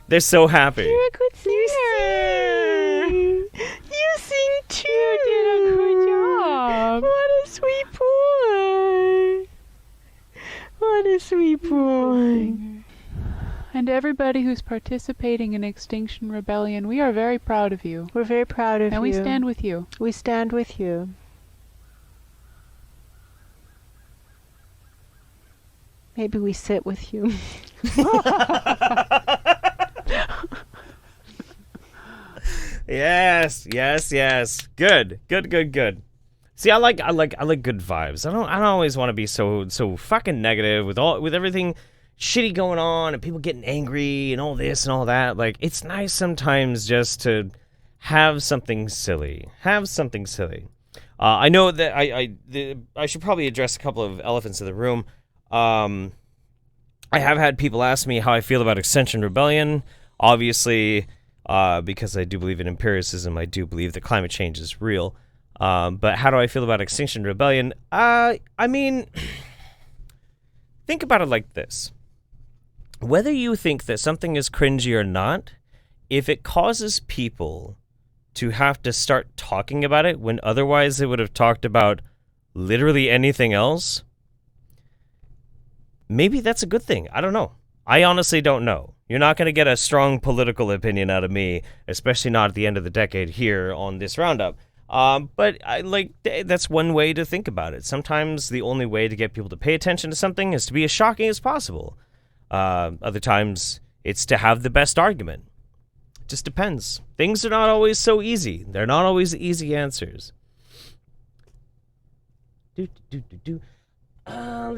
They're so happy. You're a good singer. You sing too. You did a good job. What a sweet boy. What a sweet boy. And everybody who's participating in Extinction Rebellion, we are very proud of you. We're very proud of you. And we stand with you. We stand with you. Maybe we sit with you. Yes. Good. See, I like good vibes. I don't always want to be so fucking negative with everything shitty going on and people getting angry and all this and all that. Like, it's nice sometimes just to have something silly. I know that I should probably address a couple of elephants in the room. I have had people ask me how I feel about Extinction Rebellion. Obviously, because I do believe in empiricism, I do believe that climate change is real. But how do I feel about Extinction Rebellion? I mean, think about it like this. Whether you think that something is cringy or not, if it causes people to have to start talking about it when otherwise they would have talked about literally anything else, maybe that's a good thing. I don't know. I honestly don't know. You're not going to get a strong political opinion out of me, especially not at the end of the decade here on this roundup. But that's one way to think about it. Sometimes the only way to get people to pay attention to something is to be as shocking as possible. Other times it's to have the best argument. It just depends. Things are not always so easy. They're not always easy answers. Let's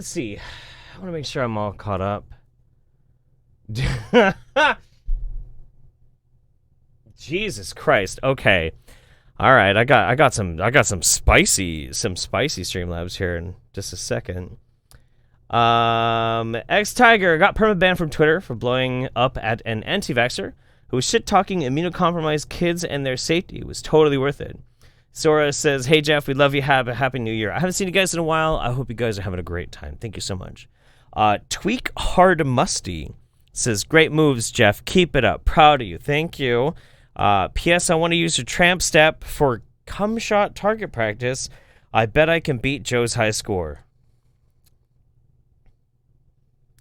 see. I want to make sure I'm all caught up. Jesus Christ. Okay. All right. I got some spicy Streamlabs here in just a second. X Tiger got permabanned from Twitter for blowing up at an anti-vaxxer who was shit-talking immunocompromised kids and their safety. It was totally worth it. Sora says, "Hey Jeff, we love you. Have a happy new year. I haven't seen you guys in a while. I hope you guys are having a great time. Thank you so much." Tweak Hard Musty says, "Great moves, Jeff. Keep it up. Proud of you. Thank you. P.S. I want to use your tramp step for cum shot target practice. I bet I can beat Joe's high score."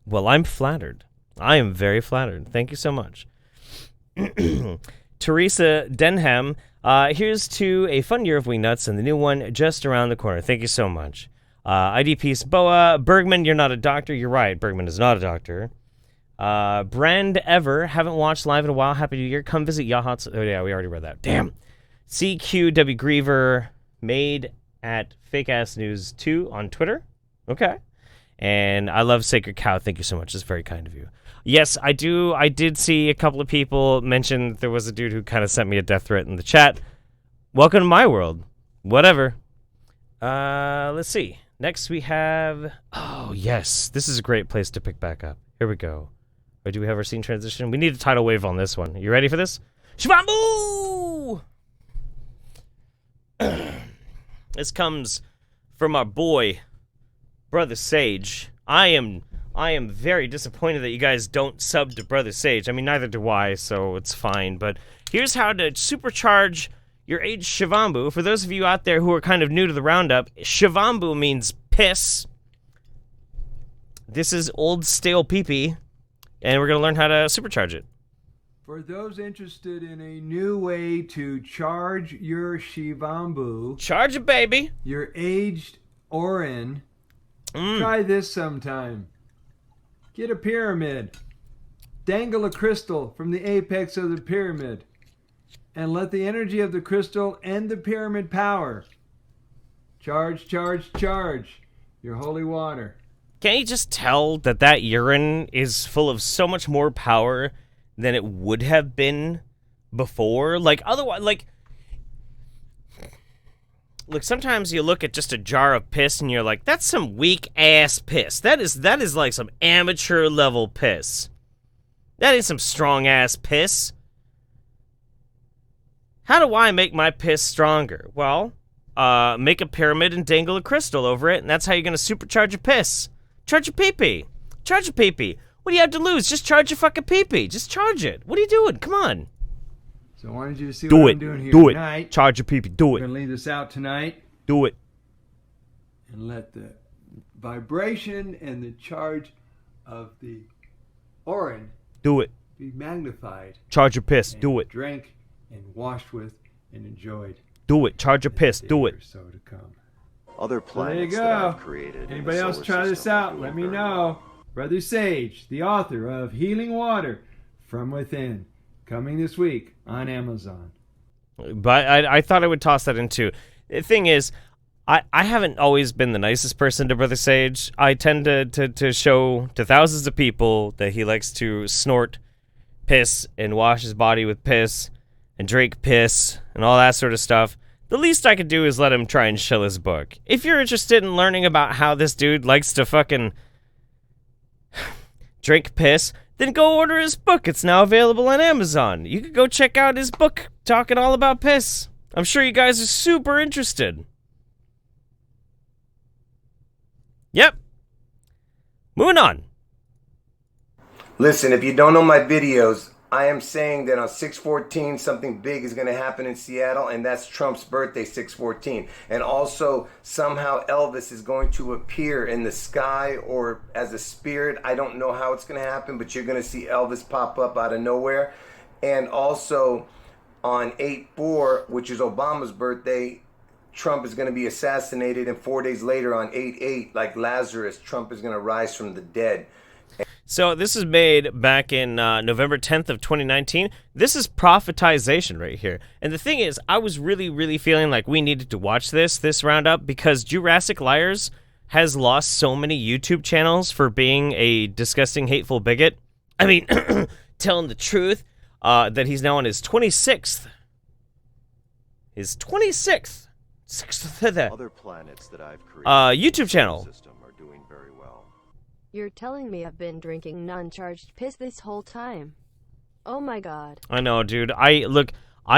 Well, I'm flattered. I am very flattered. Thank you so much. Teresa Denham, here's to a fun year of Wingnuts and the new one just around the corner. Thank you so much. IDP Boa, Bergman, you're not a doctor. You're right. Bergman is not a doctor. Brand Ever, haven't watched live in a while. Happy New Year. Come visit Yahat's. Oh, yeah, we already read that. Damn. CQW Griever, made at Fake Ass News 2 on Twitter. Okay. And I love Sacred Cow. Thank you so much. That's very kind of you. Yes, I do. I did see a couple of people mention there was a dude who kind of sent me a death threat in the chat. Welcome to my world. Whatever. Let's see. Next we have... Oh, yes. This is a great place to pick back up. Here we go. Or do we have our scene transition? We need a tidal wave on this one. You ready for this? Shivambu! This comes from our boy, Brother Sage. I am very disappointed that you guys don't sub to Brother Sage. I mean, neither do I, so it's fine. But here's how to supercharge your age Shivambu. For those of you out there who are kind of new to the roundup, Shivambu means piss. This is old stale pee-pee, and we're going to learn how to supercharge it. For those interested in a new way to charge your Shivambu... Charge it, baby! Your aged Orin... Try this sometime. Get a pyramid. Dangle a crystal from the apex of the pyramid. And let the energy of the crystal and the pyramid power. Charge, charge, charge. Your holy water. Can't you just tell that urine is full of so much more power than it would have been before? Like, otherwise, like... Look, sometimes you look at just a jar of piss and you're like, that's some weak-ass piss. That is like some amateur-level piss. That is some strong-ass piss. How do I make my piss stronger? Well, make a pyramid and dangle a crystal over it, and that's how you're going to supercharge your piss. Charge your pee-pee. Charge your pee-pee. What do you have to lose? Just charge your fucking pee-pee. Just charge it. What are you doing? Come on. So I wanted you to see what I'm doing here tonight. Charge your pee-pee. Do it. We're going to leave this out tonight. Do it. And let the vibration and the charge of the Orin do it. Be magnified. Charge your piss. Do it. Drank and washed with and enjoyed. Do it. Charge your piss. Do it. So to come. Other planets there you go. that I've created. Anybody else try this out? Let me know. Brother Sage, the author of Healing Water from Within. Coming this week on Amazon. But I thought I would toss that in too. The thing is, I haven't always been the nicest person to Brother Sage. I tend to show to thousands of people that he likes to snort piss and wash his body with piss and drink piss and all that sort of stuff. The least I could do is let him try and shill his book. If you're interested in learning about how this dude likes to fucking drink piss, then go order his book. It's now available on Amazon. You can go check out his book talking all about piss. I'm sure you guys are super interested. Yep. Moving on. Listen, if you don't know my videos, I am saying that on 6/14 something big is going to happen in Seattle, and that's Trump's birthday, 6/14. And also somehow Elvis is going to appear in the sky or as a spirit. I don't know how it's going to happen, but you're going to see Elvis pop up out of nowhere. And also on 8/4, which is Obama's birthday, Trump is going to be assassinated, and 4 days later on 8/8, like Lazarus, Trump is going to rise from the dead. So this is made back in November 10th of 2019. This is prophetization right here. And the thing is, I was really feeling like we needed to watch this roundup because Jurassic Liars has lost so many YouTube channels for being a disgusting, hateful bigot. I mean, telling the truth, that he's now on his 26th. His 26th. Other planets that I've created YouTube channel. are doing very well. You're telling me I've been drinking non-charged piss this whole time? Oh my god. I know, dude. I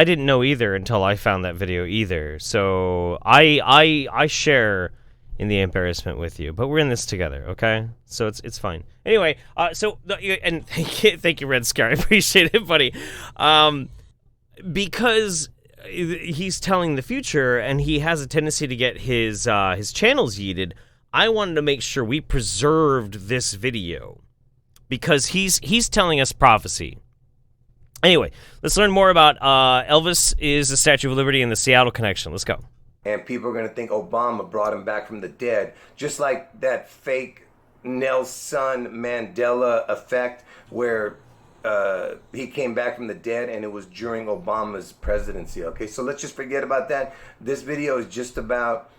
didn't know either until I found that video either. So I share in the embarrassment with you, but we're in this together, okay? So it's fine. Anyway, and thank you, Red Scar. I appreciate it, buddy. Because he's telling the future and he has a tendency to get his channels yeeted. I wanted to make sure we preserved this video because he's telling us prophecy. Anyway, let's learn more about Elvis is the Statue of Liberty and the Seattle connection. Let's go. And people are going to think Obama brought him back from the dead, just like that fake Nelson Mandela effect where he came back from the dead and it was during Obama's presidency. Okay, so let's just forget about that. This video is just about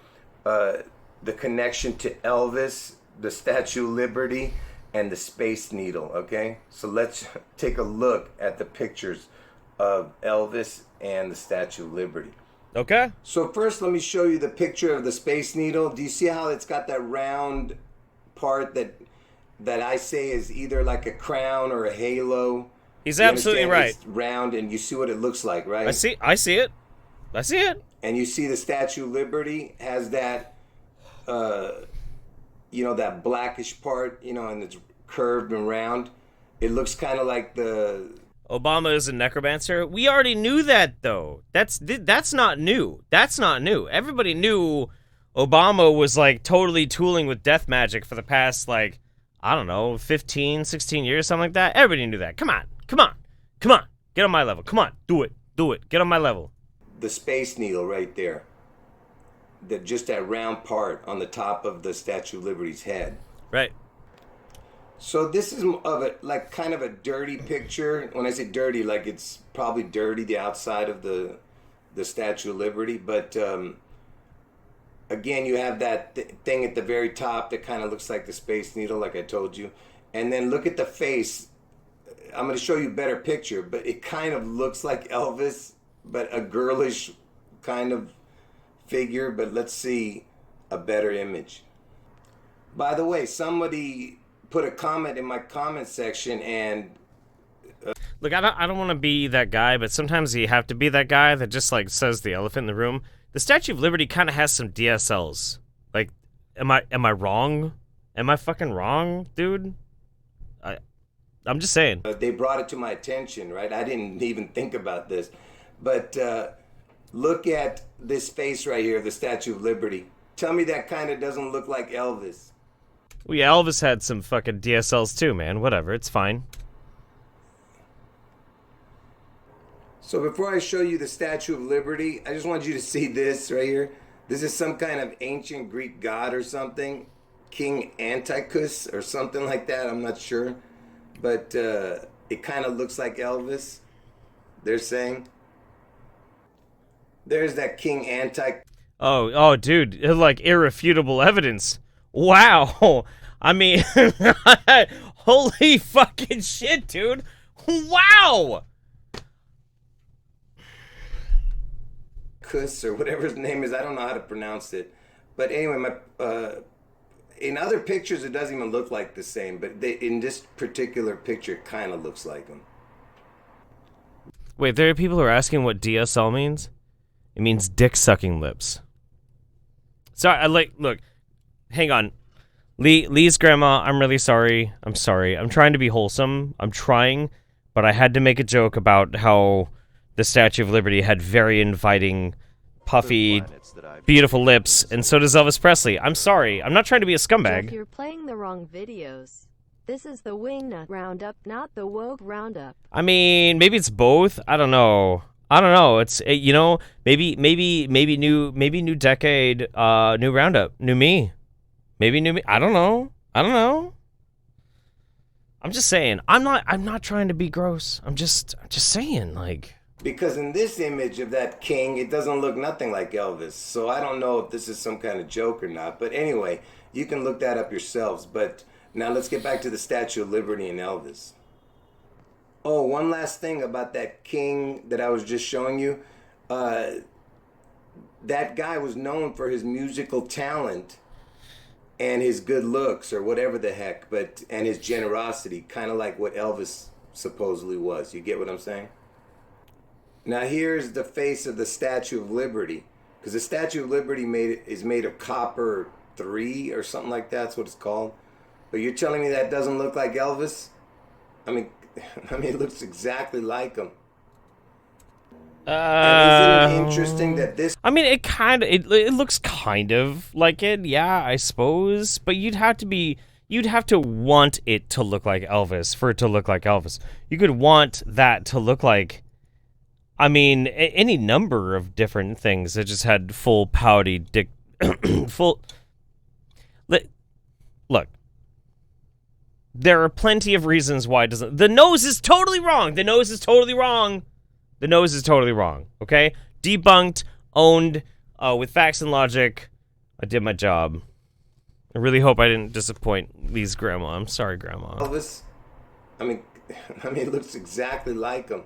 the connection to Elvis, the Statue of Liberty, and the Space Needle. Okay, so let's take a look at the pictures of Elvis and the Statue of Liberty. Okay. So first, let me show you the picture of the Space Needle. Do you see how it's got that round part that I say is either like a crown or a halo? He's absolutely right. It's round, and you see what it looks like, right? I see it. I see it. And you see the Statue of Liberty has that, that blackish part, and it's curved and round. It looks kind of like the... Obama is a necromancer. We already knew that, though. That's not new. That's not new. Everybody knew Obama was, totally tooling with death magic for the past, 15, 16 years, something like that. Everybody knew that. Come on. Get on my level. Come on. Do it. Get on my level. The Space Needle right there. Just that round part on the top of the Statue of Liberty's head. Right. So this is kind of a dirty picture. When I say dirty, it's probably dirty, the outside of the Statue of Liberty. But again, you have that thing at the very top that kind of looks like the Space Needle, like I told you. And then look at the face. I'm going to show you a better picture, but it kind of looks like Elvis, but a girlish kind of figure. But let's see a better image. By the way, somebody put a comment in my comment section and look, I don't want to be that guy, but sometimes you have to be that guy that just says the elephant in the room. The Statue of Liberty kind of has some DSLs. Am I wrong? Am I fucking wrong, dude? I'm just saying. They brought it to my attention, right? I didn't even think about this, but look at this face right here, the Statue of Liberty. Tell me that kind of doesn't look like Elvis. Well, yeah, Elvis had some fucking DSLs too, man. Whatever, it's fine. So before I show you the Statue of Liberty, I just want you to see this right here. This is some kind of ancient Greek god or something. King Antichus or something like that. I'm not sure. But it kind of looks like Elvis, they're saying. There's that King Antichus. Oh, dude, irrefutable evidence. Wow. I mean, holy fucking shit, dude. Wow. Kuss or whatever his name is. I don't know how to pronounce it. But anyway, in other pictures, it doesn't even look like the same. But in this particular picture, it kind of looks like him. Wait, there are people who are asking what DSL means? It means dick-sucking lips. Sorry, look, hang on. Lee's grandma, I'm really sorry. I'm sorry. I'm trying to be wholesome. I'm trying, but I had to make a joke about how the Statue of Liberty had very inviting, puffy, beautiful lips, and so does Elvis Presley. I'm sorry. I'm not trying to be a scumbag. Jeff, you're playing the wrong videos. This is the Wingnut Roundup, not the Woke Roundup. I mean, maybe it's both. I don't know. It's maybe new decade, new roundup, new me, maybe new me. I don't know. I'm just saying. I'm not trying to be gross. I'm just saying, like. Because in this image of that king, it doesn't look nothing like Elvis. So I don't know if this is some kind of joke or not. But anyway, you can look that up yourselves. But now let's get back to the Statue of Liberty and Elvis. Oh, one last thing about that king that I was just showing you. That guy was known for his musical talent and his good looks or whatever the heck, and his generosity, kind of like what Elvis supposedly was. You get what I'm saying? Now here's the face of the Statue of Liberty, because the Statue of Liberty is made of copper 3 or something like that. That's what it's called. But you're telling me that doesn't look like Elvis? I mean, it looks exactly like him. And isn't it interesting that this? I mean, it looks kind of like it, yeah, I suppose. But you'd have to want it to look like Elvis for it to look like Elvis. You could want that to look like, I mean, any number of different things that just had full pouty dick, full. Look. There are plenty of reasons why it doesn't. The nose is totally wrong. Okay? Debunked, owned, with facts and logic. I did my job. I really hope I didn't disappoint Lee's grandma. I'm sorry, Grandma. Elvis, I mean, it looks exactly like him.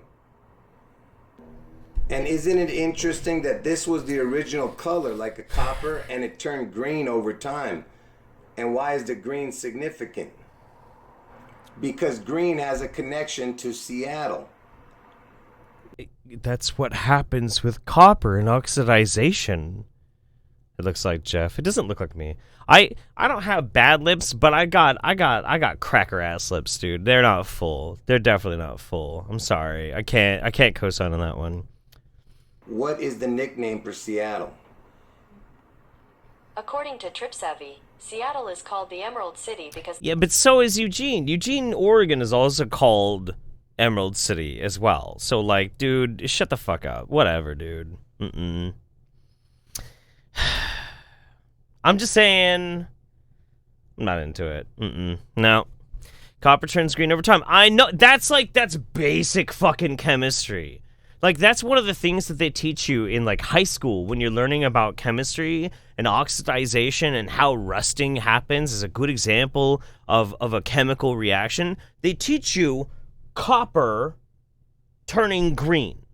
And isn't it interesting that this was the original color, like a copper, and it turned green over time? And why is the green significant? Because green has a connection to Seattle. That's what happens with copper and oxidization. It looks like Jeff. It doesn't look like me. I don't have bad lips, but I got cracker ass lips, dude. They're not full. They're definitely not full. I'm sorry. I can't co-sign on that one. What is the nickname for Seattle? According to Trip Savvy, Seattle is called the Emerald City because... Yeah, but so is Eugene. Eugene, Oregon is also called Emerald City as well. So, like, dude, shut the fuck up. Whatever, dude. I'm just saying... I'm not into it. No. Copper turns green over time. I know. That's basic fucking chemistry. Like, that's one of the things that they teach you in, like, high school when you're learning about chemistry and oxidization and how rusting happens is a good example of a chemical reaction. They teach you copper turning green,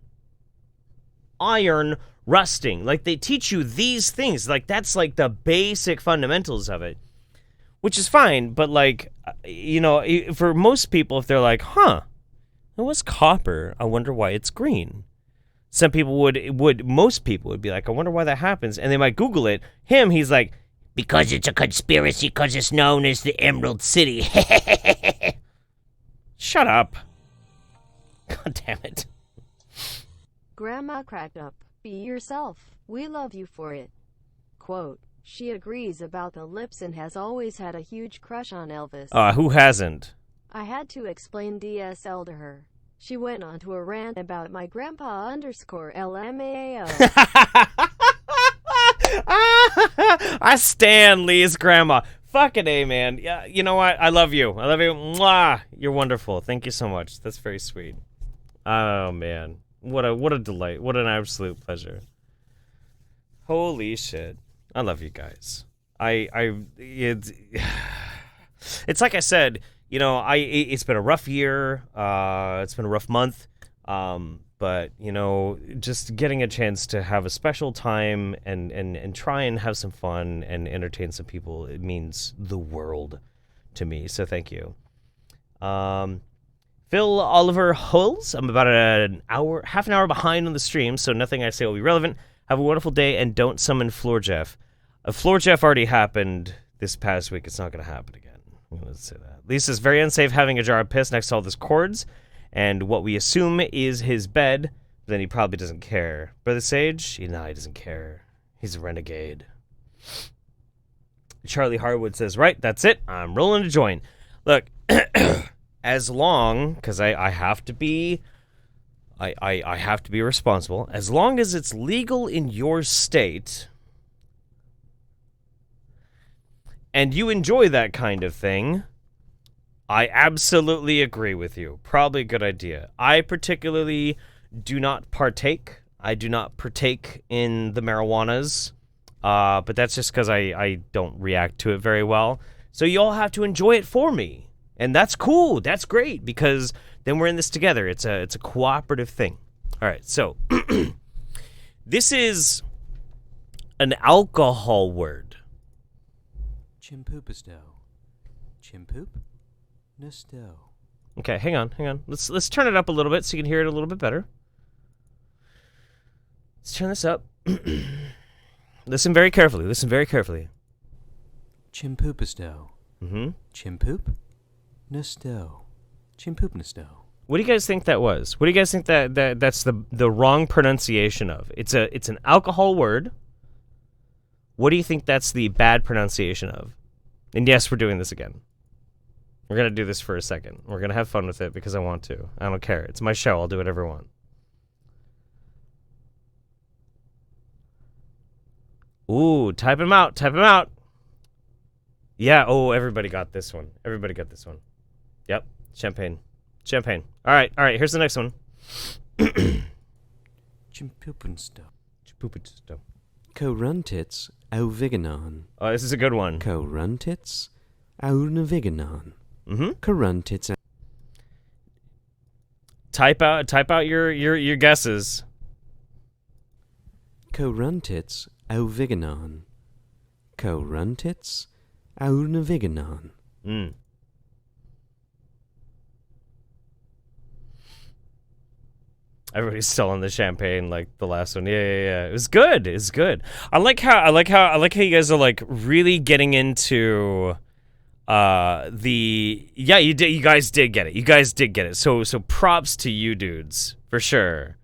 iron rusting. Like, they teach you these things. Like, that's, like, the basic fundamentals of it, which is fine. But, like, you know, for most people, if they're like, huh, it was copper, I wonder why it's green. Some people most people would be like, I wonder why that happens. And they might Google it. He's like, because it's a conspiracy, because it's known as the Emerald City. Shut up. God damn it. Grandma cracked up. Be yourself. We love you for it. Quote, she agrees about the lips and has always had a huge crush on Elvis. Who hasn't? I had to explain DSL to her. She went on to a rant about my grandpa _LMAO. I stan Lee's grandma. Fucking A, man. Yeah, you know what? I love you. Mwah. You're wonderful. Thank you so much. That's very sweet. Oh, man. What a delight. What an absolute pleasure. Holy shit. I love you guys. It's like I said, you know, it's been a rough year. It's been a rough month. But, you know, just getting a chance to have a special time and try and have some fun and entertain some people, it means the world to me. So thank you. Phil Oliver Hulls. I'm about half an hour behind on the stream, so nothing I say will be relevant. Have a wonderful day, and don't summon Floor Jeff. Floor Jeff already happened this past week. It's not going to happen again. Let's say that. Lisa's very unsafe having a jar of piss next to all those cords, and what we assume is his bed. Then he probably doesn't care. Brother Sage? He doesn't care. He's a renegade. Charlie Harwood says, right, that's it. I'm rolling to join. Look, as long, because I have to be, I have to be responsible. As long as it's legal in your state, and you enjoy that kind of thing, I absolutely agree with you. Probably a good idea. I particularly do not partake. I do not partake in the marijuanas, but that's just because I don't react to it very well. So you all have to enjoy it for me, and that's cool. That's great, because then we're in this together. It's a cooperative thing. All right, so this is an alcohol word. Chimpoopisto. Chimpoop? Nesto. Okay, hang on. Let's turn it up a little bit so you can hear it a little bit better. Let's turn this up. Listen very carefully. Chimpoopisto. Mm-hmm. Chimpoop? Nesto. Chimpoop nesto. What do you guys think that was? What do you guys think that's the wrong pronunciation of? It's an alcohol word. What do you think that's the bad pronunciation of? And yes, we're doing this again. We're going to do this for a second. We're going to have fun with it because I want to. I don't care. It's my show. I'll do whatever I want. Ooh, type him out. Yeah, everybody got this one. Yep, champagne. All right, here's the next one. Chimpoopensto. Co-runtits auviganon. Oh, this is a good one. Co-runtits aunaviganon. Mm-hmm. Co-runtits. Type out your guesses. Co-runtits auviganon. Co-runtits aunaviganon. Everybody's still on the champagne like the last one. Yeah. It was good. I like how you guys are like really getting into you guys did get it. So props to you dudes for sure.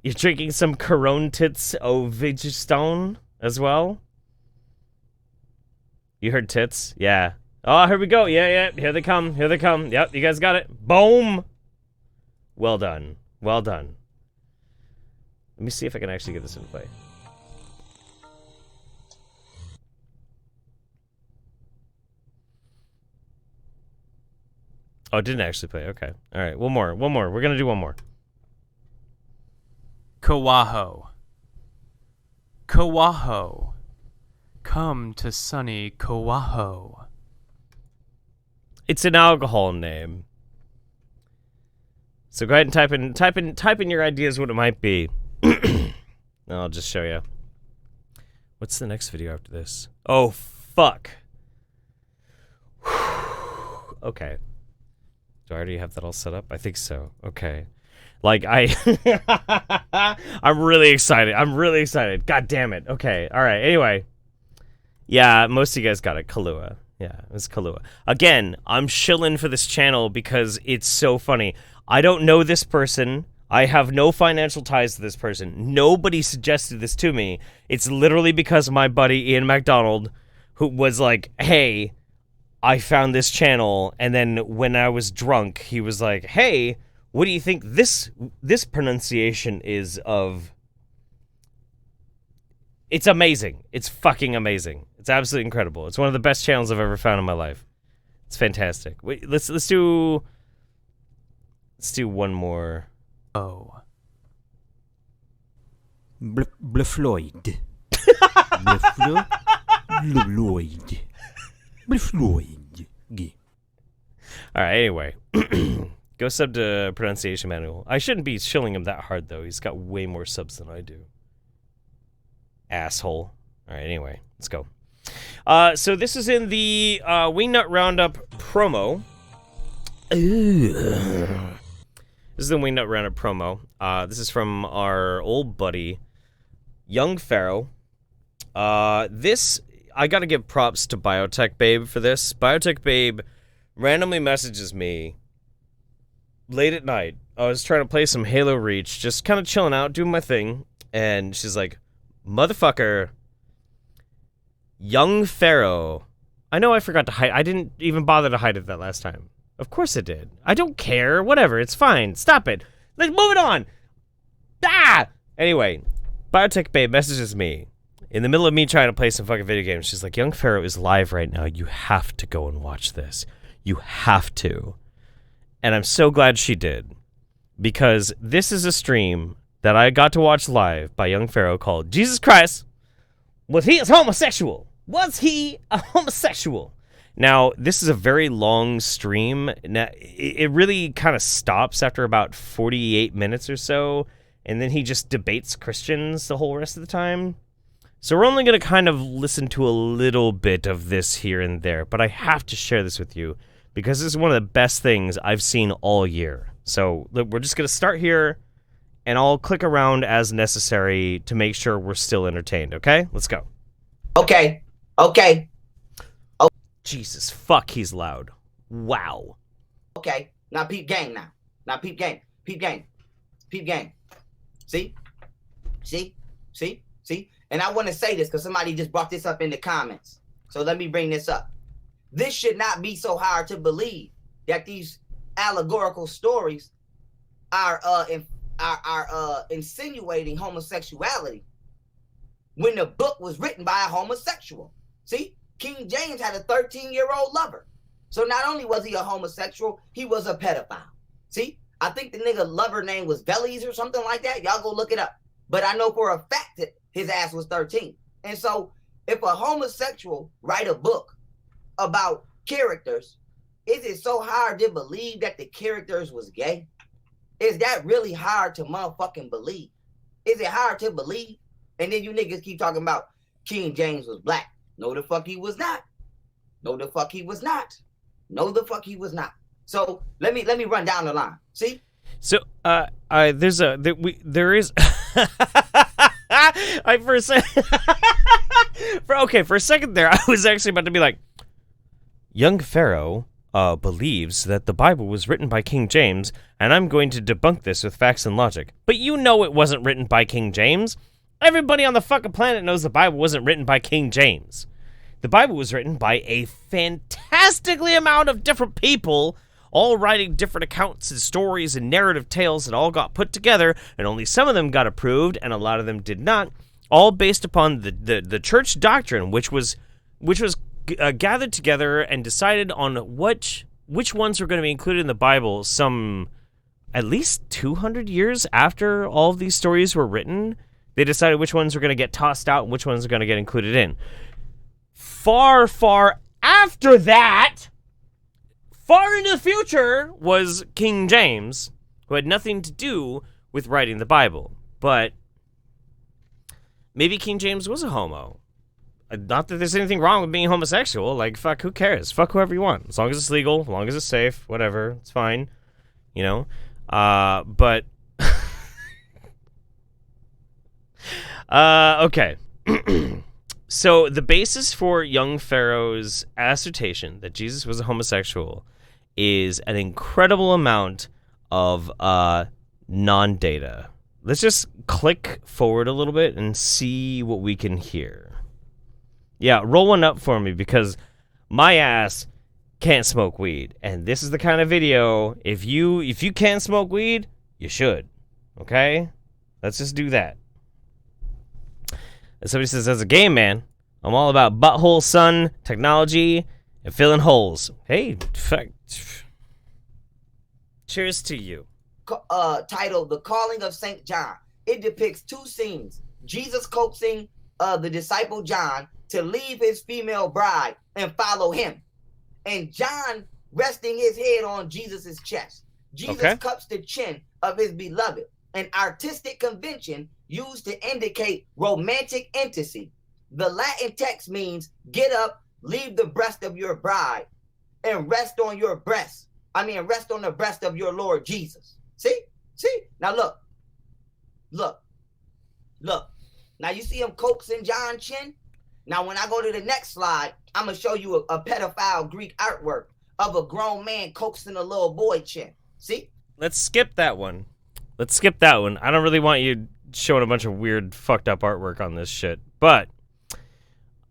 You're drinking some Coronitits Ovigistone as well? You heard tits? Yeah. Oh, here we go. Yeah. Here they come. Yep, you guys got it. Boom. Well done. Let me see if I can actually get this in play. Oh, it didn't actually play. Okay. All right. One more. We're going to do one more. Kawaho. Come to sunny Kawaho. It's an alcohol name. So go ahead and type in your ideas what it might be. I'll just show you. What's the next video after this? Oh, fuck. Okay. Do I already have that all set up? I think so. Okay. Like, I'm really excited. God damn it. Okay. All right. Anyway. Yeah, most of you guys got it. Kahlua. Yeah, it was Kahlua. Again, I'm shilling for this channel because it's so funny. I don't know this person. I have no financial ties to this person. Nobody suggested this to me. It's literally because of my buddy Ian MacDonald, who was like, hey, I found this channel, and then when I was drunk, he was like, hey, what do you think this pronunciation is of? It's amazing. It's fucking amazing. It's absolutely incredible. It's one of the best channels I've ever found in my life. It's fantastic. Wait, let's do one more. Oh. Blefloid. Blefloid. Blefloid. All right, anyway. Go sub to Pronunciation Manual. I shouldn't be shilling him that hard, though. He's got way more subs than I do. Asshole. All right, anyway, let's go. So this is in the Wingnut Roundup promo. This is the Wingnut Roundup promo. This is from our old buddy, Young Pharaoh. This, I gotta give props to Biotech Babe for this. Biotech Babe randomly messages me late at night. I was trying to play some Halo Reach, just kind of chilling out, doing my thing, and she's like, motherfucker, Young Pharaoh. I know I forgot to hide. I didn't even bother to hide it that last time. Of course it did. I don't care. Whatever. It's fine. Stop it. Let's move it on. Ah! Anyway, Biotech Babe messages me in the middle of me trying to play some fucking video games. She's like, Young Pharaoh is live right now. You have to go and watch this. You have to. And I'm so glad she did. Because this is a stream that I got to watch live by Young Pharaoh called Jesus Christ, Was He a Homosexual? Was he a homosexual? Now, this is a very long stream. Now, it really kind of stops after about 48 minutes or so, and then he just debates Christians the whole rest of the time. So we're only going to kind of listen to a little bit of this here and there, but I have to share this with you because this is one of the best things I've seen all year. So we're just going to start here, and I'll click around as necessary to make sure we're still entertained, okay? Let's go. Okay. Jesus, fuck, he's loud. Wow. Okay, now peep game now. Now peep game. Peep game. Peep game. See? And I want to say this because somebody just brought this up in the comments. So let me bring this up. This should not be so hard to believe that these allegorical stories are insinuating homosexuality when the book was written by a homosexual. See? King James had a 13-year-old lover. So not only was he a homosexual, he was a pedophile. See? I think the nigga lover name was Bellies or something like that. Y'all go look it up. But I know for a fact that his ass was 13. And so if a homosexual write a book about characters, is it so hard to believe that the characters was gay? Is that really hard to motherfucking believe? Is it hard to believe? And then you niggas keep talking about King James was black. No, the fuck he was not. No, the fuck he was not. No, the fuck he was not. So let me run down the line. See? So there is for a second there I was actually about to be like, Young Pharaoh believes that the Bible was written by King James, and I'm going to debunk this with facts and logic. But you know it wasn't written by King James. Everybody on the fucking planet knows the Bible wasn't written by King James. The Bible was written by a fantastically amount of different people, all writing different accounts and stories and narrative tales that all got put together, and only some of them got approved, and a lot of them did not, all based upon the church doctrine, which was gathered together and decided on which ones were going to be included in the Bible some at least 200 years after all of these stories were written. They decided which ones were going to get tossed out and which ones are going to get included in. Far, far after that, far into the future, was King James, who had nothing to do with writing the Bible. But maybe King James was a homo. Not that there's anything wrong with being homosexual. Like, fuck, who cares? Fuck whoever you want. As long as it's legal, as long as it's safe, whatever, it's fine. You know? But... okay. So the basis for Young Pharaoh's assertion that Jesus was a homosexual is an incredible amount of non-data. Let's just click forward a little bit and see what we can hear. Yeah, roll one up for me because my ass can't smoke weed, and this is the kind of video, if you can't smoke weed, you should. Okay? Let's just do that. And somebody says, as a gay man, I'm all about butthole sun, technology, and filling holes. Hey, fuck. Cheers to you. Titled The Calling of St. John. It depicts two scenes. Jesus coaxing the disciple John to leave his female bride and follow him. And John resting his head on Jesus' chest. Jesus cups the chin of his beloved. An artistic convention used to indicate romantic intimacy. The Latin text means, get up, leave the breast of your bride, and rest on your breast. Rest on the breast of your Lord Jesus. See? Now look. Now you see him coaxing John chin? Now when I go to the next slide, I'm going to show you a pedophile Greek artwork of a grown man coaxing a little boy chin. See? Let's skip that one. I don't really want you showing a bunch of weird, fucked up artwork on this shit. But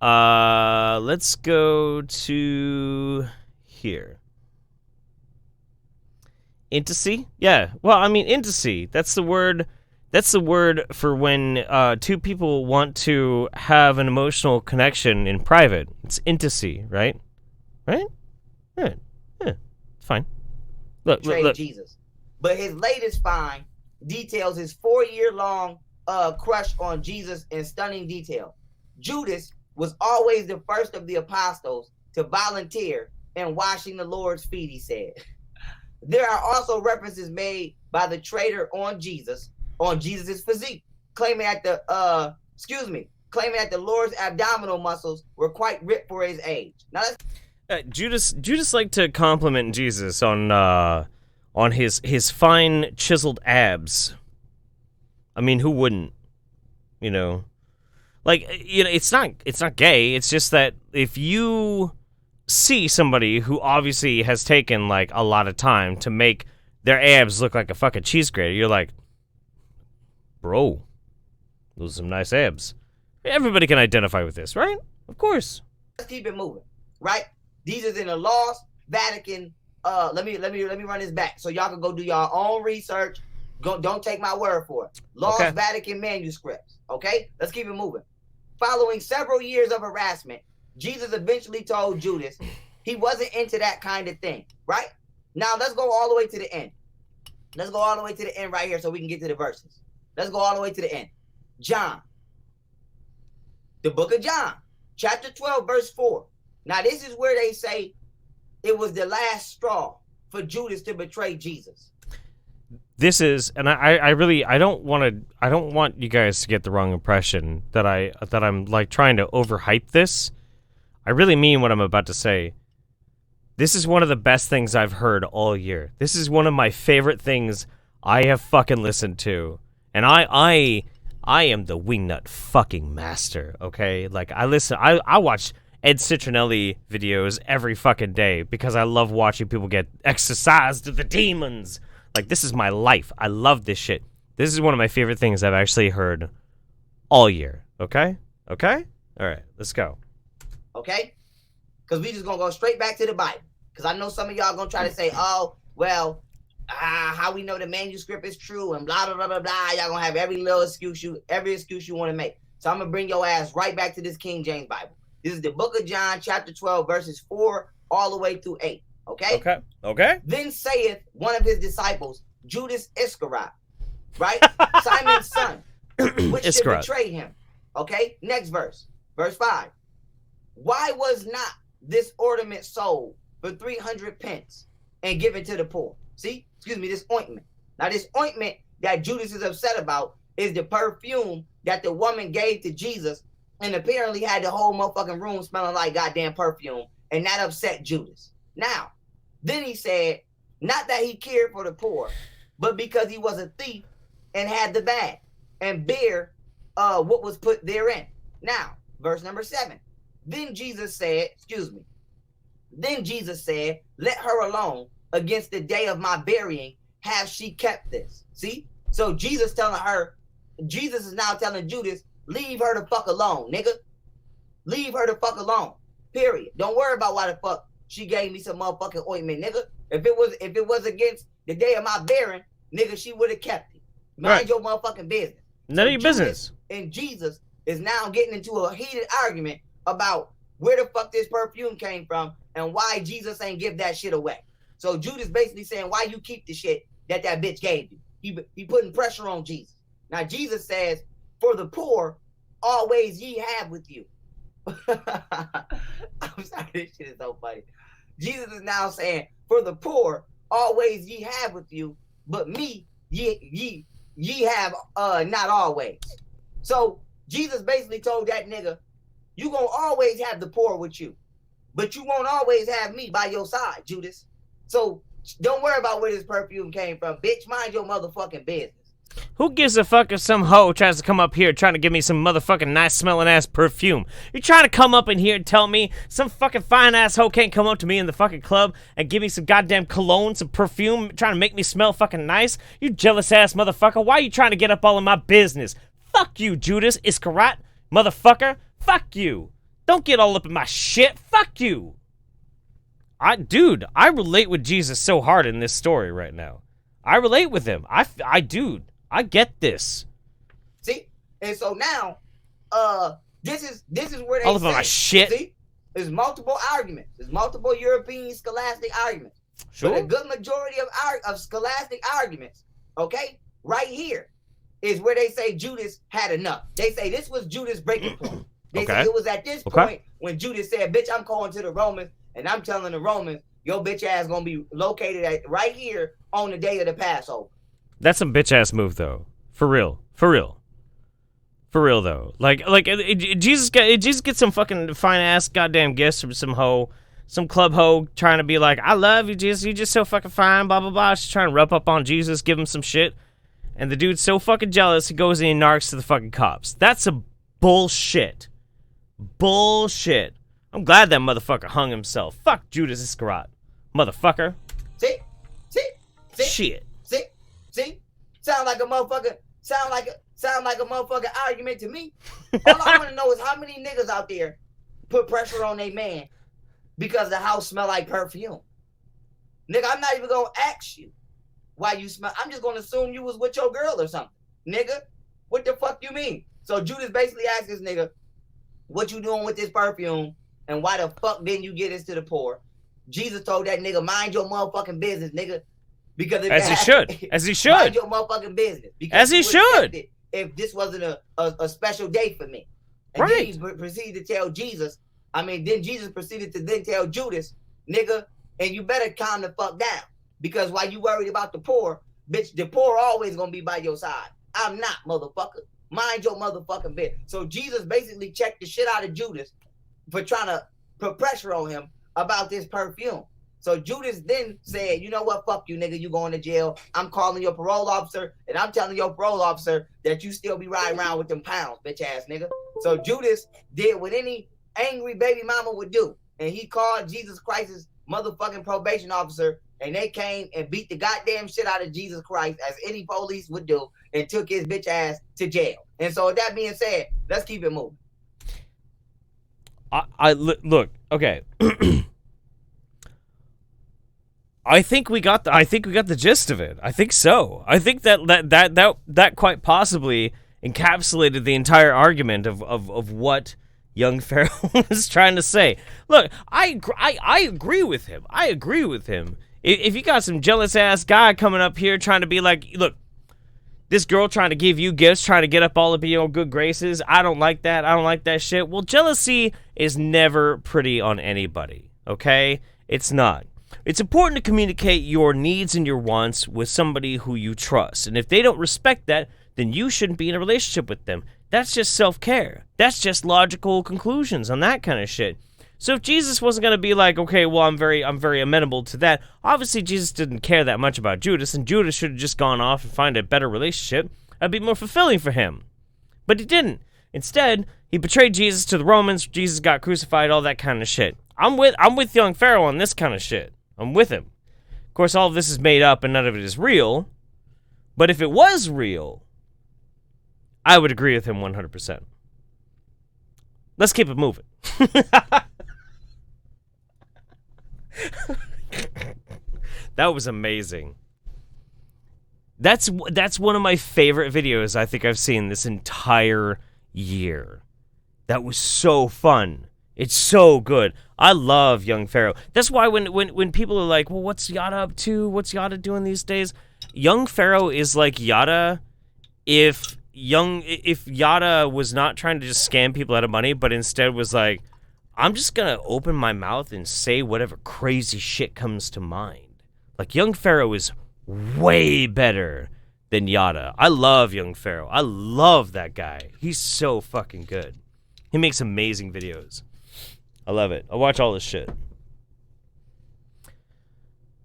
let's go to here. Intimacy? Yeah. Well, I mean, intimacy. That's the word for when two people want to have an emotional connection in private. It's intimacy, right? Right? Yeah. Fine. Look. Jesus. But his latest find details his 4-year-long crush on Jesus in stunning detail. Judas was always the first of the apostles to volunteer in washing the Lord's feet, he said. There are also references made by the traitor on Jesus' physique, claiming that the Lord's abdominal muscles were quite ripped for his age. Now Judas liked to compliment Jesus on his fine chiseled abs. I mean, who wouldn't? You know, it's not gay. It's just that if you see somebody who obviously has taken like a lot of time to make their abs look like a fucking cheese grater, you're like, bro, those are some nice abs. Everybody can identify with this, right? Of course. Let's keep it moving, right? These is in the Lost Vatican. Let me run this back so y'all can go do your own research. Don't take my word for it. Lost Vatican manuscripts. Okay, let's keep it moving. Following several years of harassment, Jesus eventually told Judas he wasn't into that kind of thing, right? Now let's go all the way to the end. Let's go all the way to the end right here so we can get to the verses. Let's go all the way to the end. John. The book of John, chapter 12, verse 4. Now this is where they say it was the last straw for Judas to betray Jesus. This is, and I don't want you guys to get the wrong impression that I'm like trying to overhype this. I really mean what I'm about to say. This is one of the best things I've heard all year. This is one of my favorite things I have fucking listened to. And I am the Wingnut fucking master, okay? Like, I watch Ed Citronelli videos every fucking day because I love watching people get exorcised of the demons. Like, this is my life. I love this shit. This is one of my favorite things I've actually heard all year, okay? Okay? All right, let's go. Okay? Because we just going to go straight back to the Bible. Because I know some of y'all going to try to say, oh, well, how we know the manuscript is true and blah, blah, blah, blah, blah. Y'all going to have every excuse you want to make. So I'm going to bring your ass right back to this King James Bible. This is the book of John, chapter 12, verses 4 all the way through 8. Okay? Okay. Then saith one of his disciples, Judas Iscariot, right? Simon's son, which should betray him. Okay? Next verse. Verse 5. Why was not this ornament sold for 300 pence and given to the poor? See? This ointment. Now, this ointment that Judas is upset about is the perfume that the woman gave to Jesus and apparently had the whole motherfucking room smelling like goddamn perfume, and that upset Judas. Now, then he said, not that he cared for the poor, but because he was a thief and had the bag and bear what was put therein. Now, verse number 7. Then Jesus said, let her alone. Against the day of my burying, have she kept this? See? So Jesus is now telling Judas, leave her the fuck alone, nigga. Leave her the fuck alone. Period. Don't worry about why the fuck she gave me some motherfucking ointment, nigga. If it was against the day of my burying, nigga, she would have kept it. Mind your motherfucking business. None of your business. And Jesus is now getting into a heated argument about where the fuck this perfume came from and why Jesus ain't give that shit away. So Judas basically saying, why you keep the shit that bitch gave you? He putting pressure on Jesus. Now Jesus says, for the poor, always ye have with you. I'm sorry, this shit is so funny. Jesus is now saying, for the poor, always ye have with you, but me, ye have not always. So Jesus basically told that nigga, you gonna always have the poor with you, but you won't always have me by your side, Judas. So Don't worry about where this perfume came from, bitch. Mind your motherfucking business. Who gives a fuck if some hoe tries to come up here trying to give me some motherfucking nice smelling ass perfume? You trying to come up in here and tell me some fucking fine ass hoe can't come up to me in the fucking club and give me some goddamn cologne, some perfume, trying to make me smell fucking nice? You jealous ass motherfucker. Why are you trying to get up all in my business? Fuck you, Judas Iscariot, motherfucker. Fuck you. Don't get all up in my shit. Fuck you. Dude, I relate with Jesus so hard in this story right now. I relate with him. Dude, I get this. See? And so now, this is where they all about my shit. See? There's multiple arguments. There's multiple European scholastic arguments. Sure. But a good majority of scholastic arguments, okay, right here, is where they say Judas had enough. They say this was Judas' breaking point. They say it was at this point when Judas said, bitch, I'm calling to the Romans, and I'm telling the Romans, your bitch ass gonna be located right here on the day of the Passover. That's some bitch ass move though. For real. Though. Like Jesus gets some fucking fine ass goddamn gifts from some club hoe trying to be like, I love you, Jesus. You're just so fucking fine. Blah blah blah. She's trying to rub up on Jesus, give him some shit, and the dude's so fucking jealous he goes in and narcs to the fucking cops. That's some bullshit. I'm glad that motherfucker hung himself. Fuck Judas Iscariot, motherfucker. See? Shit. See? Sound like a motherfucker argument to me. All I want to know is how many niggas out there put pressure on their man because the house smell like perfume. Nigga, I'm not even gonna ask you why you smell. I'm just gonna assume you was with your girl or something. Nigga, what the fuck you mean? So Judas basically asked this nigga, what you doing with this perfume? And why the fuck didn't you get this to the poor? Jesus told that nigga, mind your motherfucking business, nigga. Because As he should. Mind your motherfucking business. Because As he should. If this wasn't a special day for me. And then he proceeded to tell Jesus, then Jesus proceeded to then tell Judas, nigga, and you better calm the fuck down. Because while you worried about the poor, bitch, the poor always gonna be by your side. I'm not, motherfucker. Mind your motherfucking business. So Jesus basically checked the shit out of Judas for trying to put pressure on him about this perfume. So Judas then said, you know what, fuck you, nigga, you going to jail. I'm calling your parole officer, and I'm telling your parole officer that you still be riding around with them pounds, bitch ass nigga. So Judas did what any angry baby mama would do, and he called Jesus Christ's motherfucking probation officer, and they came and beat the goddamn shit out of Jesus Christ, as any police would do, and took his bitch ass to jail. And so with that being said, let's keep it moving. Look, okay. I think we got the gist of it. I think so. I think that quite possibly encapsulated the entire argument of what young Pharaoh was trying to say. Look, I agree with him. If you got some jealous ass guy coming up here trying to be like, look, this girl trying to give you gifts, trying to get up all of your good graces, I don't like that. I don't like that shit. Well, jealousy is never pretty on anybody, okay? It's not. It's important to communicate your needs and your wants with somebody who you trust. And if they don't respect that, then you shouldn't be in a relationship with them. That's just self-care. That's just logical conclusions on that kind of shit. So if Jesus wasn't going to be like, okay, well, I'm very amenable to that, obviously Jesus didn't care that much about Judas, and Judas should have just gone off and find a better relationship. That'd be more fulfilling for him. But he didn't. Instead, he betrayed Jesus to the Romans, Jesus got crucified, all that kind of shit. I'm with young Pharaoh on this kind of shit. I'm with him. Of course, all of this is made up and none of it is real. But if it was real, I would agree with him 100%. Let's keep it moving. That was amazing. That's one of my favorite videos I think I've seen this entire year. That was so fun. It's so good. I love young Pharaoh. That's why when people are like, well, what's Yada up to? What's Yada doing these days? Young Pharaoh is like Yada if Yada was not trying to just scam people out of money, but instead was like, I'm just gonna open my mouth and say whatever crazy shit comes to mind. Like, young Pharaoh is way better than Yada. I love young Pharaoh. I love that guy. He's so fucking good. He makes amazing videos. I love it. I watch all this shit.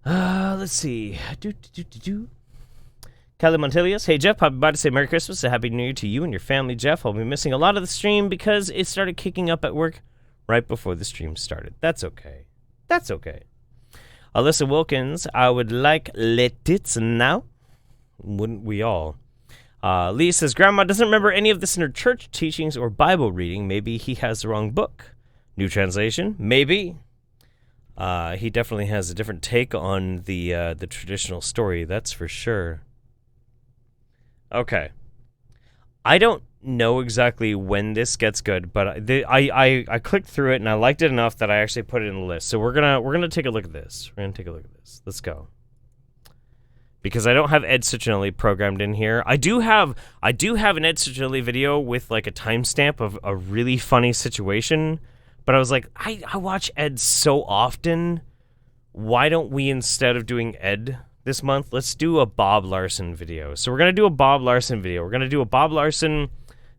Let's see. Kelly Montelius. Hey, Jeff. Popping by to say Merry Christmas and Happy New Year to you and your family, Jeff. I'll be missing a lot of the stream because it started kicking up at work right before the stream started. That's okay. That's okay. Alyssa Wilkins. I would like letits now. Wouldn't we all? Lee says, Grandma doesn't remember any of this in her church teachings or Bible reading. Maybe he has the wrong book. New translation? Maybe. He definitely has a different take on the traditional story, that's for sure. Okay. I don't know exactly when this gets good, but I clicked through it and I liked it enough that I actually put it in the list. So we're gonna take a look at this. We're gonna take a look at this. Let's go. Because I don't have Ed Cicinelli programmed in here. I do have an Ed Cicinelli video with like a timestamp of a really funny situation, but I was like, I watch Ed so often. Why don't we, instead of doing Ed this month, let's do a Bob Larson video. So we're gonna do a Bob Larson video. We're gonna do a Bob Larson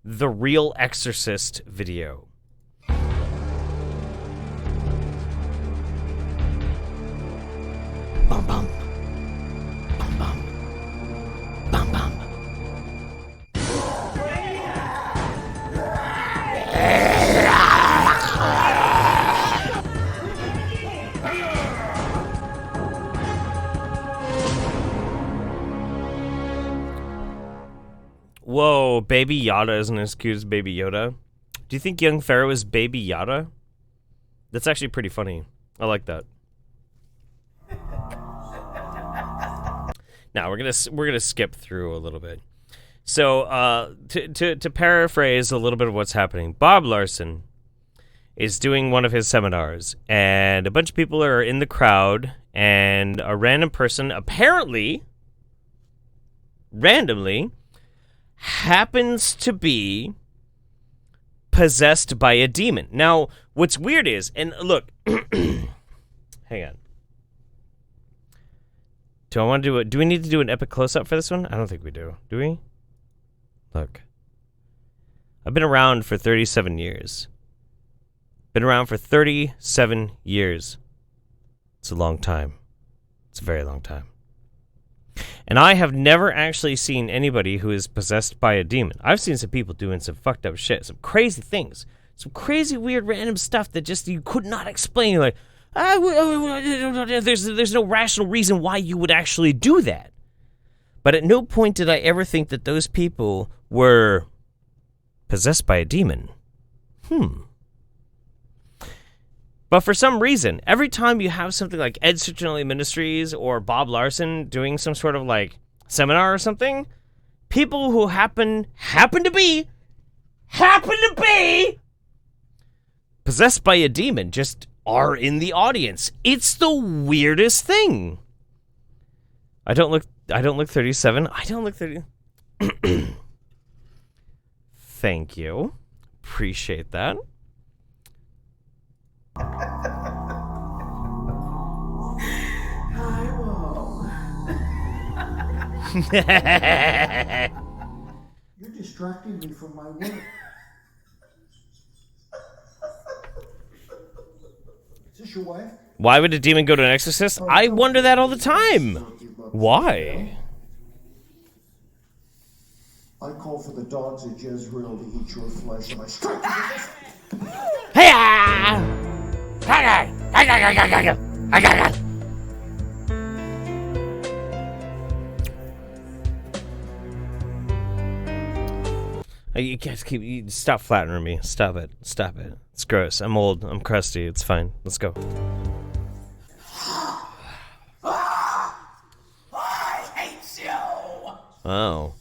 The Real Exorcist video. Bum bum. Whoa, Baby Yoda isn't as cute as Baby Yoda. Do you think young Pharaoh is Baby Yoda? That's actually pretty funny. I like that. Now we're gonna skip through a little bit. So to paraphrase a little bit of what's happening, Bob Larson is doing one of his seminars, and a bunch of people are in the crowd, and a random person apparently randomly happens to be possessed by a demon. Now, what's weird is, and look, hang on. Do we need to do an epic close-up for this one? I don't think we do. Do we? Look. I've been around for 37 years. Been around for 37 years. It's a long time. It's a very long time. And I have never actually seen anybody who is possessed by a demon. I've seen some people doing some fucked up shit, some crazy things, some crazy, weird, random stuff that just you could not explain. You're like, there's no rational reason why you would actually do that. But at no point did I ever think that those people were possessed by a demon. But for some reason, every time you have something like Ed Cicinelli Ministries or Bob Larson doing some sort of like seminar or something, people who happen to be possessed by a demon just are in the audience. It's the weirdest thing. I don't look 37. I don't look 30. Thank you. Appreciate that. You're distracting me from my work. Is this your wife? Why would a demon go to an exorcist? I wonder that all the time. Why? I call for the dogs of Jezreel to eat your flesh, and I strike you with this. You guys stop flattering me. Stop it. Stop it. It's gross. I'm old. I'm crusty. It's fine. Let's go. I hate you. Oh.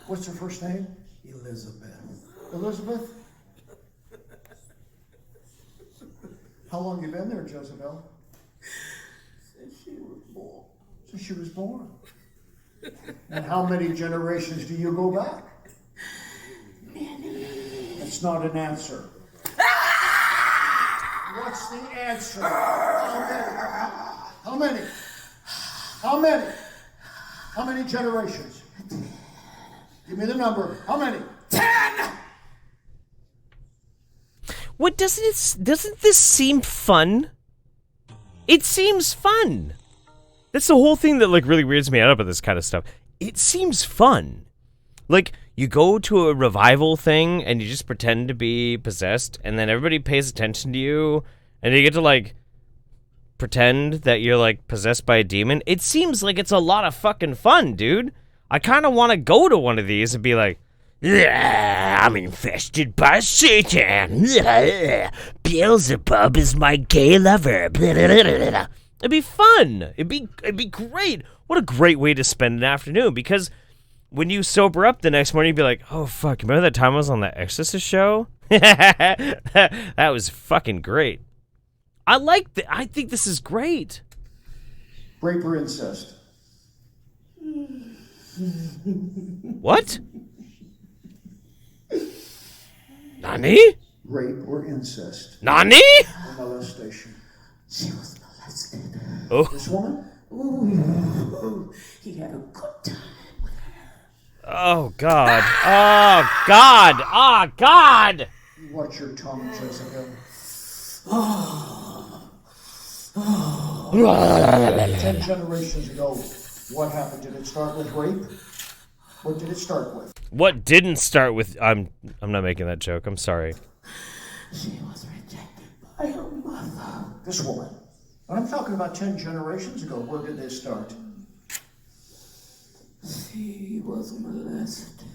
What's her first name? Elizabeth. Elizabeth? How long you been there, Jezebel? Since she was born. Since she was born. And how many generations do you go back? Many. It's not an answer. What's the answer? How many? How many? How many generations? Give me the number. How many? 10! What doesn't this seem fun? It seems fun. That's the whole thing that like really weirds me out about this kind of stuff. It seems fun. Like, you go to a revival thing and you just pretend to be possessed, and then everybody pays attention to you, and you get to like pretend that you're like possessed by a demon. It seems like it's a lot of fucking fun, dude. I kind of want to go to one of these and be like, yeah, I'm infested by Satan. Beelzebub is my gay lover. It'd be fun. It'd be great. What a great way to spend an afternoon, because when you sober up the next morning, you'd be like, oh, fuck, remember that time I was on that Exorcist show? That was fucking great. I think this is great. Rape or incest? What? Nani? Rape or incest? Nani? Or molestation? She was molested. Oh. This woman? Ooh, he had a good time. Oh, God. Oh, God. Oh, God. Watch your tongue, Jezebel. 10 generations ago, what happened? Did it start with rape? What did it start with? What didn't start with... I'm not making that joke. I'm sorry. She was rejected by her mother. This woman. And I'm talking about 10 generations ago. Where did they start? She was molested.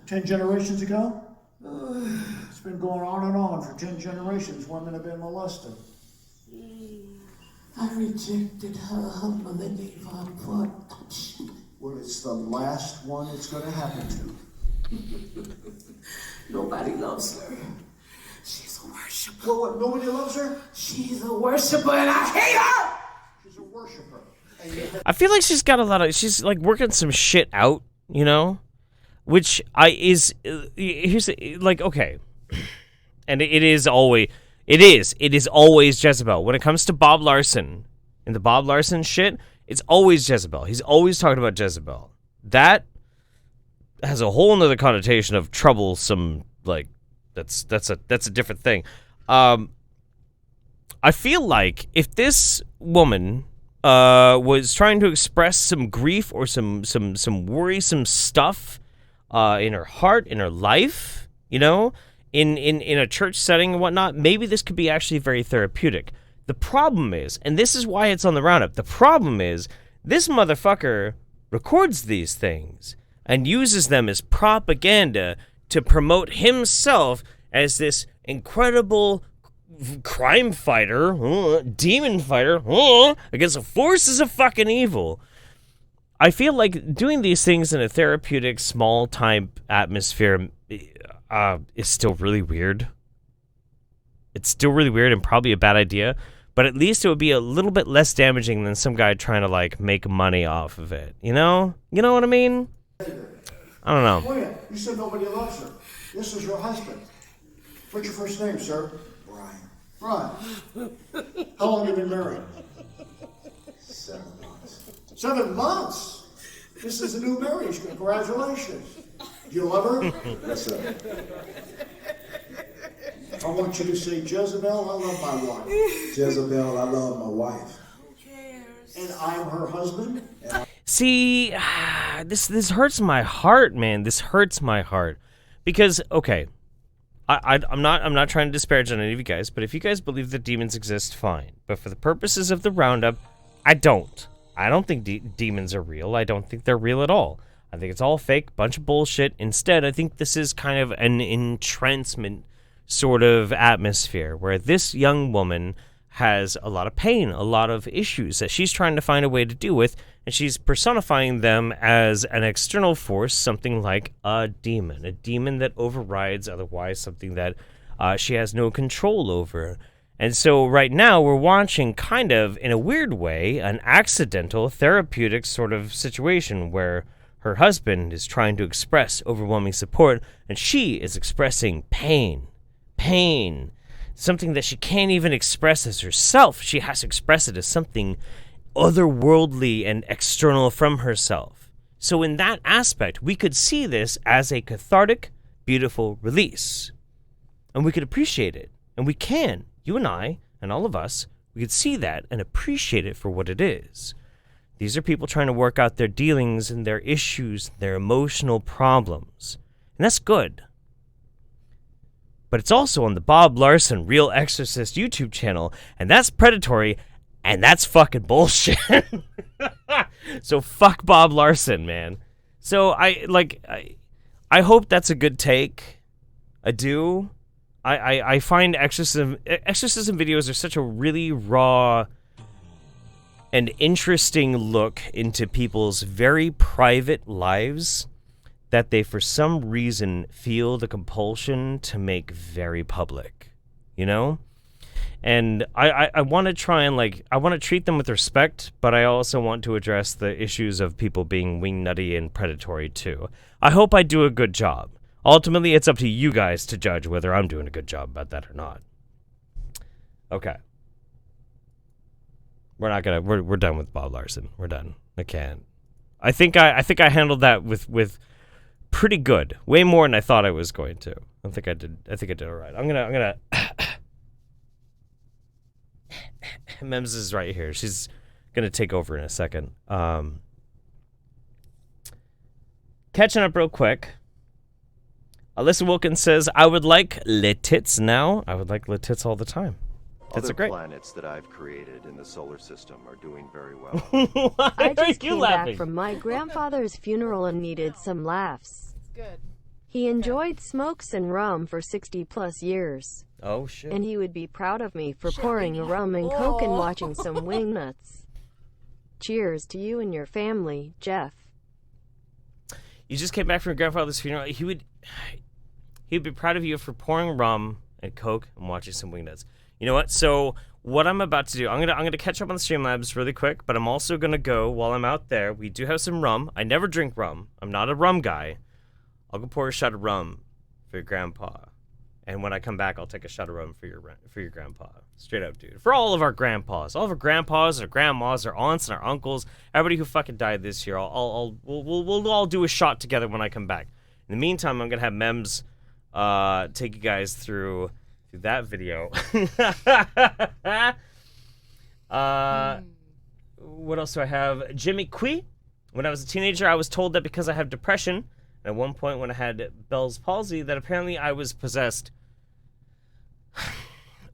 10 generations ago? It's been going on and on for 10 generations. Women have been molested. I rejected her. Her mother gave her protection. Well, it's the last one it's going to happen to. Nobody loves her. She's a worshiper. Well, what? Nobody loves her? She's a worshiper and I hate her! She's a worshiper. I feel like she's got a lot of... She's, like, working some shit out, you know? Which here's... Like, okay. And it is always Jezebel. When it comes to Bob Larson and the Bob Larson shit, it's always Jezebel. He's always talking about Jezebel. That has a whole nother connotation of troublesome, like, that's a different thing. I feel like if this woman was trying to express some grief or some worrisome stuff in her heart, in her life, you know, in a church setting and whatnot, maybe this could be actually very therapeutic. The problem is, and this is why it's on the roundup, the problem is this motherfucker records these things and uses them as propaganda to promote himself as this incredible crime fighter, demon fighter, against the forces of fucking evil. I feel like doing these things in a therapeutic, small-time atmosphere is still really weird. It's still really weird and probably a bad idea, but at least it would be a little bit less damaging than some guy trying to, like, make money off of it. You know? You know what I mean? I don't know. Oh, yeah. You said nobody loves her. This is your husband. What's your first name, sir? Brian. Brian. How long have you been married? 7 months. 7 months? This is a new marriage. Congratulations. Do you love her? Yes, sir. I want you to say, Jezebel, I love my wife. Jezebel, I love my wife. And I'm her husband. See, this hurts my heart, man. This hurts my heart. Because, okay, I'm not trying to disparage on any of you guys, but if you guys believe that demons exist, fine. But for the purposes of the roundup, I don't. I don't think demons are real. I don't think they're real at all. I think it's all fake, bunch of bullshit. Instead, I think this is kind of an entrancement sort of atmosphere where this young woman has a lot of pain, a lot of issues that she's trying to find a way to deal with, and she's personifying them as an external force, something like a demon that overrides otherwise something that she has no control over. And so right now we're watching kind of, in a weird way, an accidental therapeutic sort of situation where her husband is trying to express overwhelming support, and she is expressing pain. Something that she can't even express as herself. She has to express it as something otherworldly and external from herself. So in that aspect, we could see this as a cathartic, beautiful release. And we could appreciate it. And we can, you and I, and all of us, we could see that and appreciate it for what it is. These are people trying to work out their dealings and their issues, their emotional problems. And that's good. But it's also on the Bob Larson Real Exorcist YouTube channel, and that's predatory, and that's fucking bullshit. So fuck Bob Larson, man. So I hope that's a good take. I do. I find exorcism videos are such a really raw and interesting look into people's very private lives that they, for some reason, feel the compulsion to make very public, you know? And I want to try and, I want to treat them with respect, but I also want to address the issues of people being wingnutty and predatory, too. I hope I do a good job. Ultimately, it's up to you guys to judge whether I'm doing a good job about that or not. Okay. We're done with Bob Larson. We're done. I can't. I think I handled that with pretty good. Way more than I thought I was going to. I think I did all right. I'm gonna Mems is right here. She's gonna take over in a second. Catching up real quick. Alyssa Wilkins says, I would like le tits now. I would like le tits all the time. Tits Other are great. planets that I've created in the solar system are doing very well. I just came back from my grandfather's funeral and needed some laughs. Good. He enjoyed smokes and rum for 60+ years. Oh, shit. And he would be proud of me for pouring rum and coke and watching some wingnuts. Cheers to you and your family, Jeff. You just came back from your grandfather's funeral. He'd be proud of you for pouring rum and coke and watching some wingnuts. You know what? So what I'm about to do, I'm gonna catch up on the Streamlabs really quick, but I'm also gonna go while I'm out there. We do have some rum. I never drink rum. I'm not a rum guy. I'll go pour a shot of rum for your grandpa, and when I come back, I'll take a shot of rum for your grandpa. Straight up, dude. For all of our grandpas, all of our grandpas, our grandmas, our aunts, and our uncles, everybody who fucking died this year. We'll all do a shot together when I come back. In the meantime, I'm gonna have Mems take you guys through that video. What else do I have? Jimmy Quee. When I was a teenager, I was told that because I have depression, and at one point when I had Bell's palsy, that apparently I was possessed.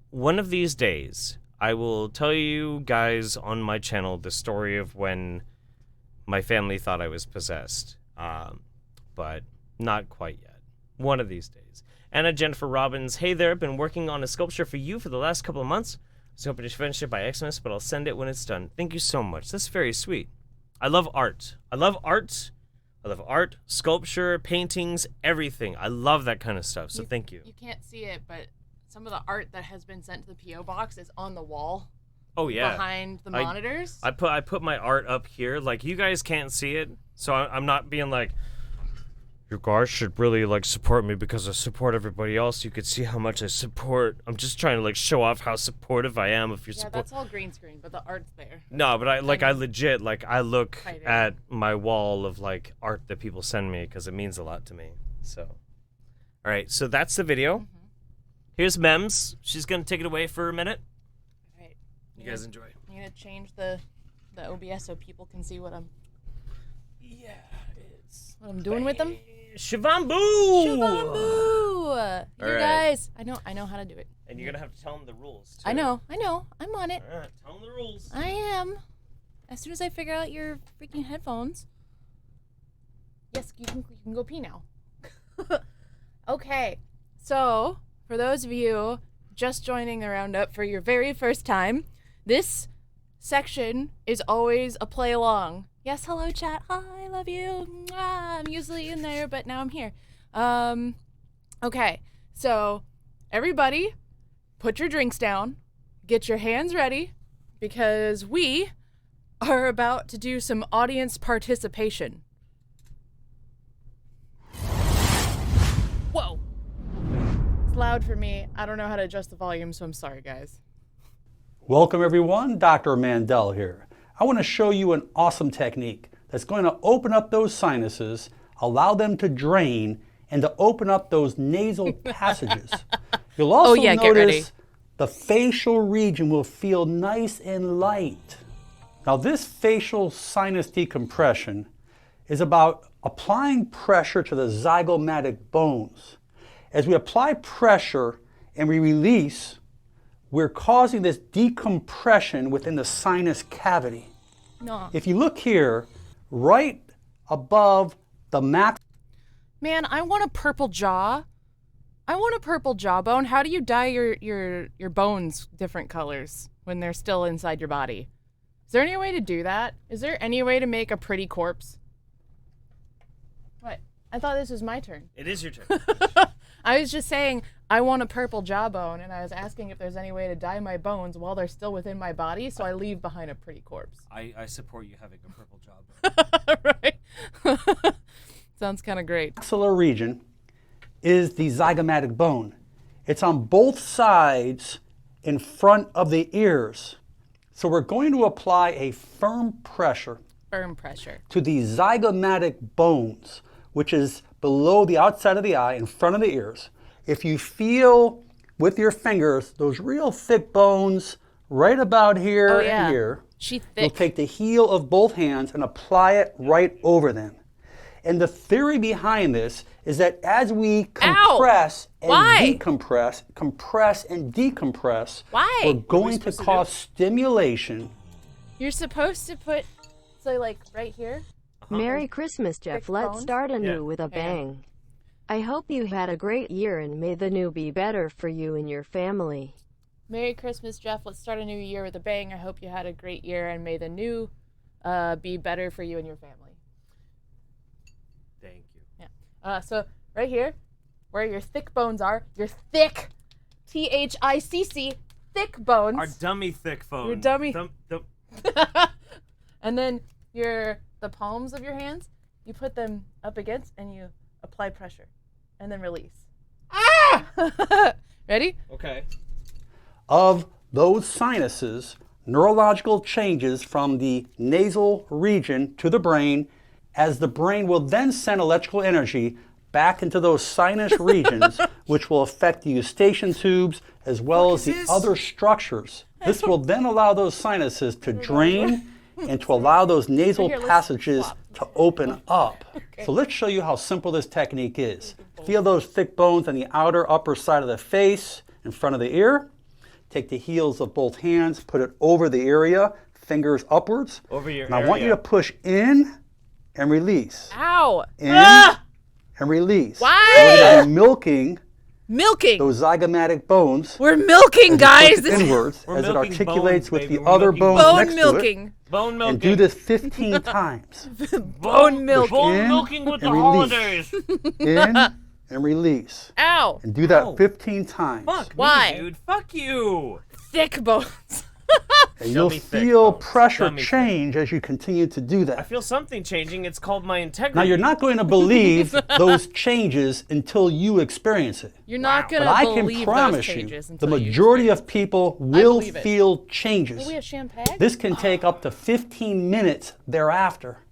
One of these days, I will tell you guys on my channel the story of when my family thought I was possessed. But not quite yet. One of these days. Anna Jennifer Robbins, hey there, been working on a sculpture for you for the last couple of months. I was hoping to finish it by Xmas, but I'll send it when it's done. Thank you so much. That's very sweet. I love art. I love art, sculpture, paintings, everything. I love that kind of stuff, so thank you. You can't see it, but some of the art that has been sent to the P.O. box is on the wall. Oh, yeah. Behind the monitors. I put my art up here. Like, you guys can't see it, so I'm not being like, you guys should really, support me because I support everybody else. You could see how much I support. I'm just trying to, show off how supportive I am if you're Yeah, that's all green screen, but the art's there. No, but I legit, I look at my wall of, art that people send me because it means a lot to me. So, all right, so that's the video. Mm-hmm. Here's Mems. She's going to take it away for a minute. All right. You guys enjoy. I'm going to change the OBS so people can see what I'm doing with them. Shivambu! Shivambu! You guys, I know how to do it. And you're gonna have to tell them the rules, too. I know. I'm on it. All right, tell them the rules. I am. As soon as I figure out your freaking headphones. Yes, you can go pee now. Okay, so for those of you just joining the roundup for your very first time, this section is always a play along. Yes, hello chat. Hi, I love you. Mwah. I'm usually in there, but now I'm here. Okay, so everybody, put your drinks down, get your hands ready, because we are about to do some audience participation. Whoa! It's loud for me. I don't know how to adjust the volume, so I'm sorry, guys. Welcome everyone, Dr. Mandel here. I want to show you an awesome technique that's going to open up those sinuses, allow them to drain, and to open up those nasal passages. You'll also notice the facial region will feel nice and light. Now this facial sinus decompression is about applying pressure to the zygomatic bones. As we apply pressure and we release, we're causing this decompression within the sinus cavity. No. If you look here, right above the max. Man, I want a purple jaw. I want a purple jawbone. How do you dye your bones different colors when they're still inside your body? Is there any way to do that? Is there any way to make a pretty corpse? What? I thought this was my turn. It is your turn. I was just saying I want a purple jawbone, and I was asking if there's any way to dye my bones while they're still within my body, so I leave behind a pretty corpse. I support you having a purple jawbone. Right? Sounds kind of great. Maxilla region is the zygomatic bone. It's on both sides in front of the ears. So we're going to apply a firm pressure to the zygomatic bones, which is below the outside of the eye, in front of the ears. If you feel with your fingers those real thick bones right about here and here, you'll take the heel of both hands and apply it right over them. And the theory behind this is that as we compress and decompress, compress and decompress, we're going to cause stimulation. You're supposed to put, so like right here. Merry Christmas, Jeff. Let's start anew with a bang. I hope you had a great year and may the new be better for you and your family. Merry Christmas, Jeff. Let's start a new year with a bang. I hope you had a great year and may the new be better for you and your family. Thank you. Yeah. So right here, where your thick bones are, your thick, THICC, thick bones. Our dummy thick bones. Your dummy. And then the palms of your hands, you put them up against and you apply pressure, and then release. Ah! Ready? Okay. Of those sinuses, neurological changes from the nasal region to the brain, as the brain will then send electrical energy back into those sinus regions, which will affect the eustachian tubes as well as the other structures. This will then allow those sinuses to drain and to allow those nasal passages to open up. So let's show you how simple this technique is. Feel those thick bones on the outer upper side of the face in front of the ear. Take the heels of both hands, put it over the area, fingers upwards. Over your and I want you to push in and release. Ow! In and release. Why? We're going to be milking those zygomatic bones. We're milking, guys. Inwards as it articulates with the other bones next to it. Bone milking. And do this 15 times. Bone milking. Bone milking with the holidays. In and release. Ow. And do that 15 times. Fuck Why? me, dude. Fuck you. Thick bones. And you'll feel pressure change as you continue to do that. I feel something changing. It's called my integrity. Now, you're not going to believe those changes until you experience it. You're not going But to I believe can promise those you, changes the until you majority of people will believe it. feel changes. Oh, we have champagne? This can take up to 15 minutes thereafter.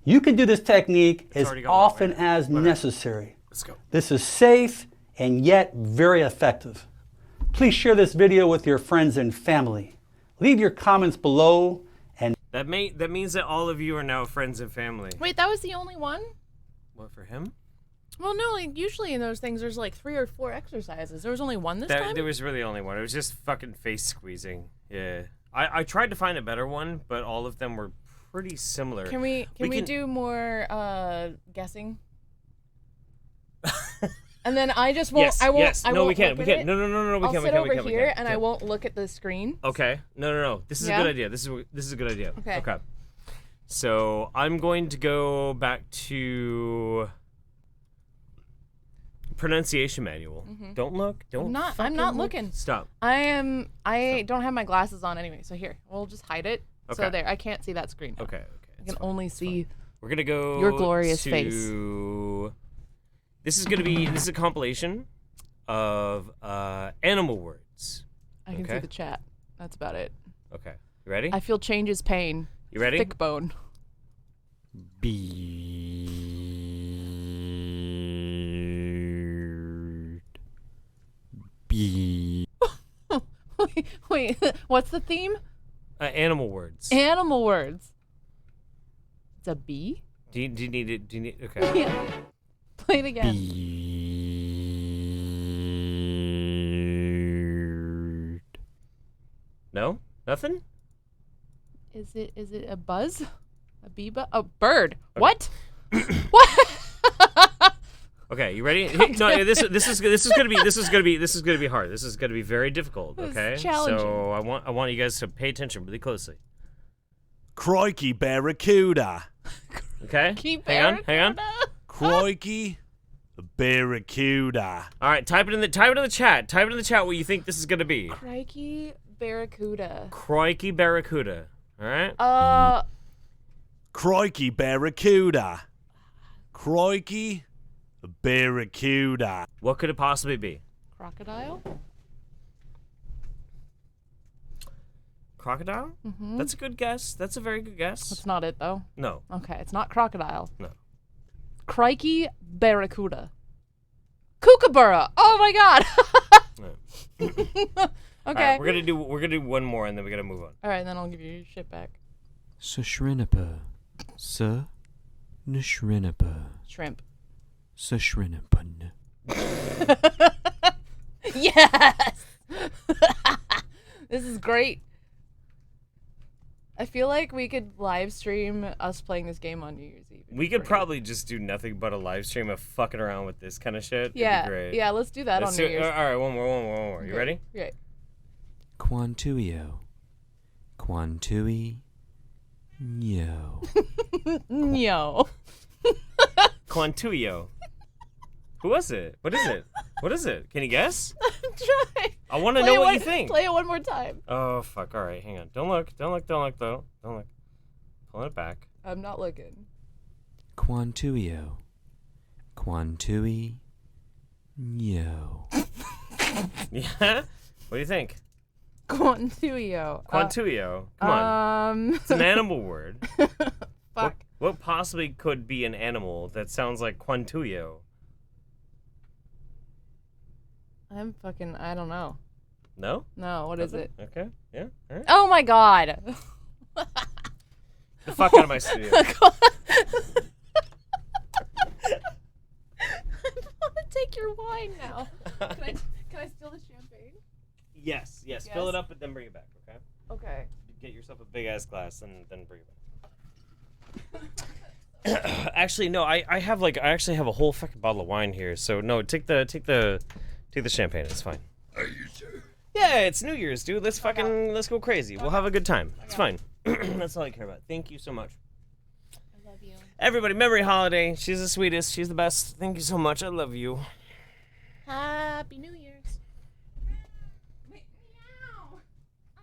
You can do this technique as often as necessary. Let's go. This is safe and yet very effective. Please share this video with your friends and family. Leave your comments below, and that means that all of you are now friends and family. Wait, that was the only one? What, for him? Well, no, like usually in those things there's like 3 or 4 exercises. There was only one this time? There was really only one. It was just fucking face squeezing. Yeah. I tried to find a better one, but all of them were pretty similar. Can we do more guessing? And then I just won't. Yes, I won't. yes. I No, won't we can't. look We at can't. it. No. We I'll can't. sit We over can't. here and I won't look at the screen. Okay. No. This is a good idea. This is a good idea. Okay. So I'm going to go back to pronunciation manual. Mhm. Don't look. Don't. I'm not looking. Stop. I don't have my glasses on anyway. So here, we'll just hide it. Okay. So there, I can't see that screen now. Okay. I can only see. We're gonna go. Your glorious to... face. This is a compilation of animal words. I can see the chat. That's about it. Okay. You ready? I feel change is pain. You ready? Thick bone. Beard. Beard. Wait, what's the theme? Animal words. Animal words. It's a bee? Do you need it? Do you need? Okay. Yeah. Play it again. No? Nothing? Is it a buzz? A bee buzz? Oh, bird. Okay. What? What? Okay, you ready? No, this is gonna be hard. This is gonna be very difficult. Okay, so I want you guys to pay attention really closely. Crikey barracuda. Okay, hang on. Crikey barracuda. All right, type it in the chat. Type it in the chat what you think this is gonna be. Crikey barracuda. Crikey barracuda. All right. Crikey barracuda. Crikey barracuda. What could it possibly be? Crocodile? Crocodile? Mm-hmm. That's a good guess. That's a very good guess. That's not it, though. No. Okay, it's not crocodile. No. Crikey barracuda. Kookaburra! Oh my god! Okay. All right, we're gonna do one more and then we gotta move on. Alright, then I'll give you your shit back. Sashrinapa. Nishrinapa. Shrimp. Sashrinapun. Yes! This is great. I feel like we could live stream us playing this game on New Year's Eve. We could probably just do nothing but a live stream of fucking around with this kind of shit. Yeah, It'd be great. yeah, let's do that on New Year's. All right, one more. You ready? Yeah. Quantuio. Quantui. Nyo. Nyo. Quantuio. Who was it? What is it? What is it? Can you guess? Try. I want to know what you think. Play it one more time. Oh, fuck. All right, hang on. Don't look, though. Don't look. Pulling it back. I'm not looking. Quantuio. Quantui. Nyo. Yeah? What do you think? Quantuio. Quantuio. Come on. It's an animal word. Fuck. What possibly could be an animal that sounds like Quantuio? I don't know. No? No, what is it? Okay, yeah, all right. Oh my god! The fuck out of my studio. I want to take your wine now. Can I steal the champagne? Yes. Fill it up and then bring it back, okay? Okay. Get yourself a big ass glass and then bring it back. Actually, no, I actually have a whole fucking bottle of wine here. So no, take the champagne. It's fine. Are you sure? Yeah, it's New Year's, dude. Let's go crazy. We'll have a good time. It's fine. That's all I care about. Thank you so much. I love you. Everybody, Memory Holiday. She's the sweetest. She's the best. Thank you so much. I love you. Happy New Year's.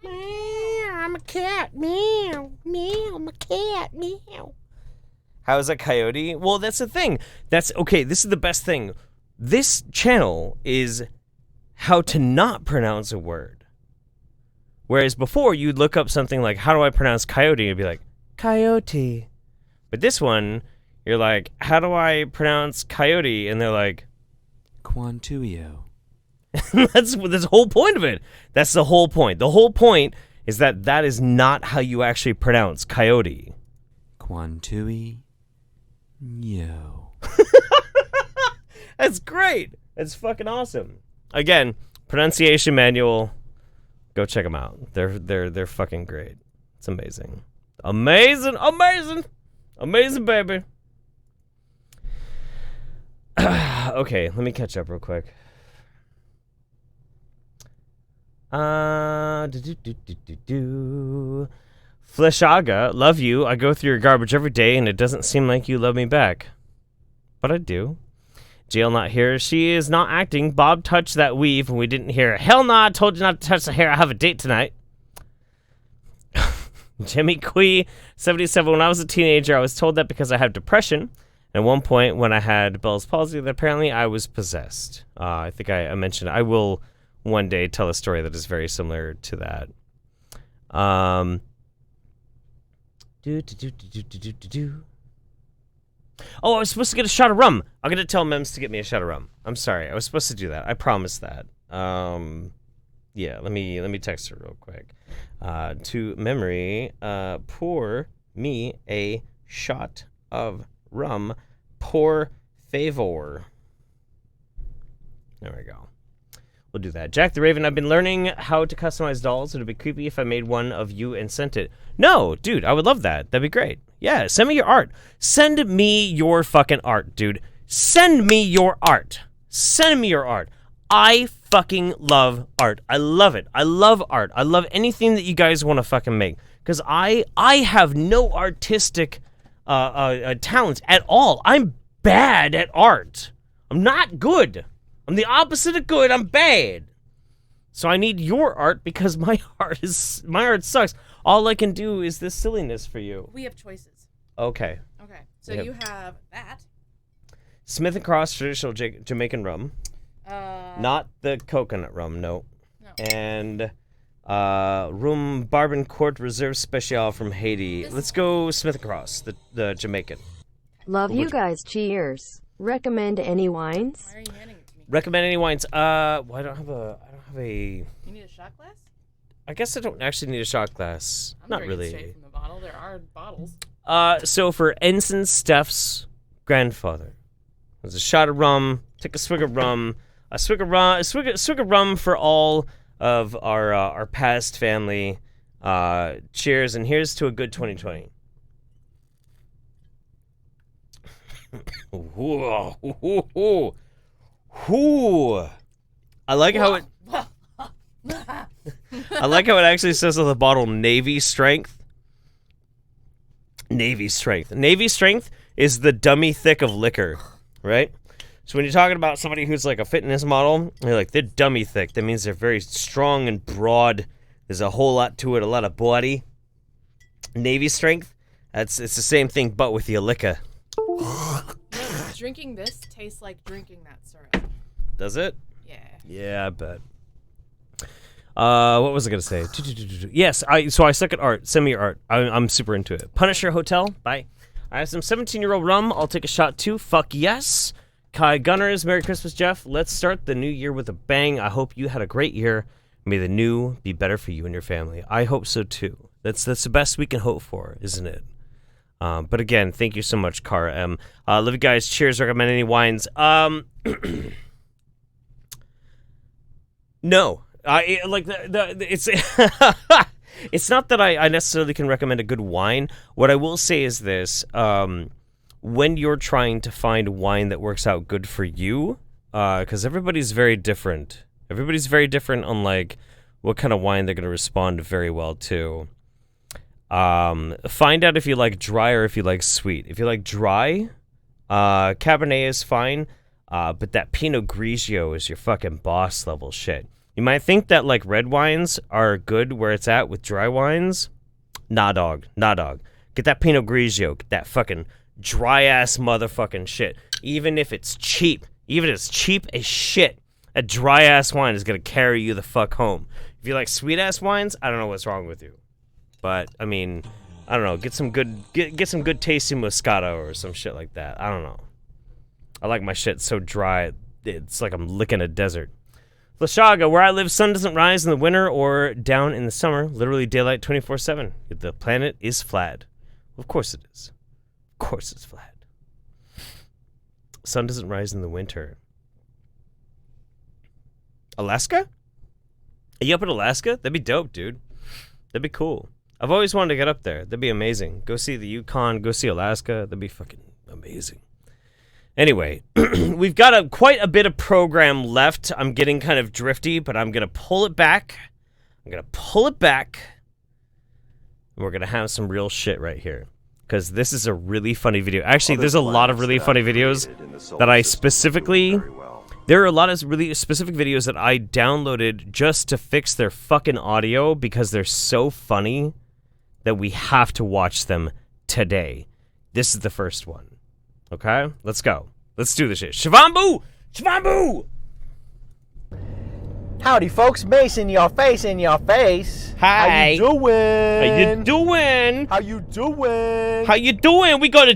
Meow, I'm a cat. Meow, meow, I'm a cat. Meow. How is that coyote? Well, that's the thing. That's okay. This is the best thing. This channel is how to not pronounce a word. Whereas before, you'd look up something like, how do I pronounce coyote? And you'd be like, coyote. But this one, you're like, how do I pronounce coyote? And they're like, Quantuio. That's the whole point of it. That's the whole point. The whole point is that is not how you actually pronounce coyote. Quantui. Nyo. That's great. That's fucking awesome. Again, pronunciation manual. Go check them out. They're fucking great. It's amazing. Amazing, baby. Okay, let me catch up real quick. Fleshaga, love you. I go through your garbage every day, and it doesn't seem like you love me back. But I do. Jail not here. She is not acting. Bob touched that weave, and we didn't hear it. Hell nah, I told you not to touch the hair. I have a date tonight. Jimmy Quee, 77. When I was a teenager, I was told that because I have depression. At one point, when I had Bell's palsy, that apparently I was possessed. I think I mentioned I will one day tell a story that is very similar to that. Oh, I was supposed to get a shot of rum. I'm gonna tell Mems to get me a shot of rum. I'm sorry. I was supposed to do that. I promised that. Yeah, let me text her real quick. To memory, pour me a shot of rum, por favor. There we go. We'll do that. Jack the Raven, I've been learning how to customize dolls. It would be creepy if I made one of you and sent it. No, dude, I would love that. That'd be great. Yeah, send me your art. Send me your fucking art, dude. Send me your art. Send me your art. I fucking love art. I love it. I love art. I love anything that you guys want to fucking make. Because I have no artistic talent at all. I'm bad at art. I'm not good. I'm the opposite of good. I'm bad. So I need your art because my art sucks. All I can do is this silliness for you. We have choices. Okay. Okay. So you have that. Smith & Cross traditional Jamaican rum. Not the coconut rum, no. And Rum Bourbon Court Reserve Special from Haiti. Let's go Smith & Cross, the Jamaican. Love you guys. Cheers. Recommend any wines? Why are you handing it to me? Recommend any wines? Well, I don't have a. You need a shot glass? I guess I don't actually need a shot glass. I'm Not drinking really. straight from the bottle. There are bottles. So for Ensign Steph's grandfather, there's a shot of rum. Take a swig of rum. A swig of rum for all of our past family. Cheers, and here's to a good 2020. I like how it. I like how it actually says on the bottle Navy Strength. Navy Strength. Navy Strength is the dummy thick of liquor, right? So when you're talking about somebody who's like a fitness model, you're like, they're dummy thick. That means they're very strong and broad. There's a whole lot to it, a lot of body. Navy Strength, it's the same thing, but with your liquor. Drinking this tastes like drinking that syrup. Does it? Yeah. Yeah, I bet. What was I gonna say? Yes, I suck at art. Send me your art. I'm super into it. Punisher Hotel. Bye. I have some 17-year-old rum. I'll take a shot too. Fuck yes. Kai Gunners. Merry Christmas, Jeff. Let's start the new year with a bang. I hope you had a great year. May the new be better for you and your family. I hope so too. That's the best we can hope for, isn't it? But again, thank you so much, Cara M. Love you guys. Cheers. Recommend any wines? No. It's it's not that I necessarily can recommend a good wine. What I will say is this: when you're trying to find wine that works out good for you, because everybody's very different. Everybody's very different on like what kind of wine they're going to respond very well to. Find out if you like dry or if you like sweet. If you like dry, Cabernet is fine, but that Pinot Grigio is your fucking boss level shit. You might think that like red wines are good where it's at with dry wines. Nah, dog. Nah, dog. Get that Pinot Grigio. Get that fucking dry ass motherfucking shit. Even if it's cheap. Even if it's cheap as shit. A dry ass wine is gonna carry you the fuck home. If you like sweet ass wines, I don't know what's wrong with you. But I mean, I don't know. Get some good tasting Moscato or some shit like that. I don't know. I like my shit so dry, it's like I'm licking a desert. Lashaga, where I live, sun doesn't rise in the winter or down in the summer. Literally daylight 24/7. The planet is flat. Of course it is. Of course it's flat. Sun doesn't rise in the winter. Alaska? Are you up in Alaska? That'd be dope, dude. That'd be cool. I've always wanted to get up there. That'd be amazing. Go see the Yukon. Go see Alaska. That'd be fucking amazing. Anyway, we've got quite a bit of program left. I'm getting kind of drifty, but I'm going to pull it back. And we're going to have some real shit right here. Because this is a really funny video. Actually, there's a lot of really funny videos that I specifically... There are a lot of really specific videos that I downloaded just to fix their fucking audio because they're so funny that we have to watch them today. This is the first one. Okay? Let's go. Let's do this shit. Shivambu! Shivambu! Howdy, folks. Mace in your face, in your face. Hi. How you doing? How you doing? How you doing? How you doing? We gotta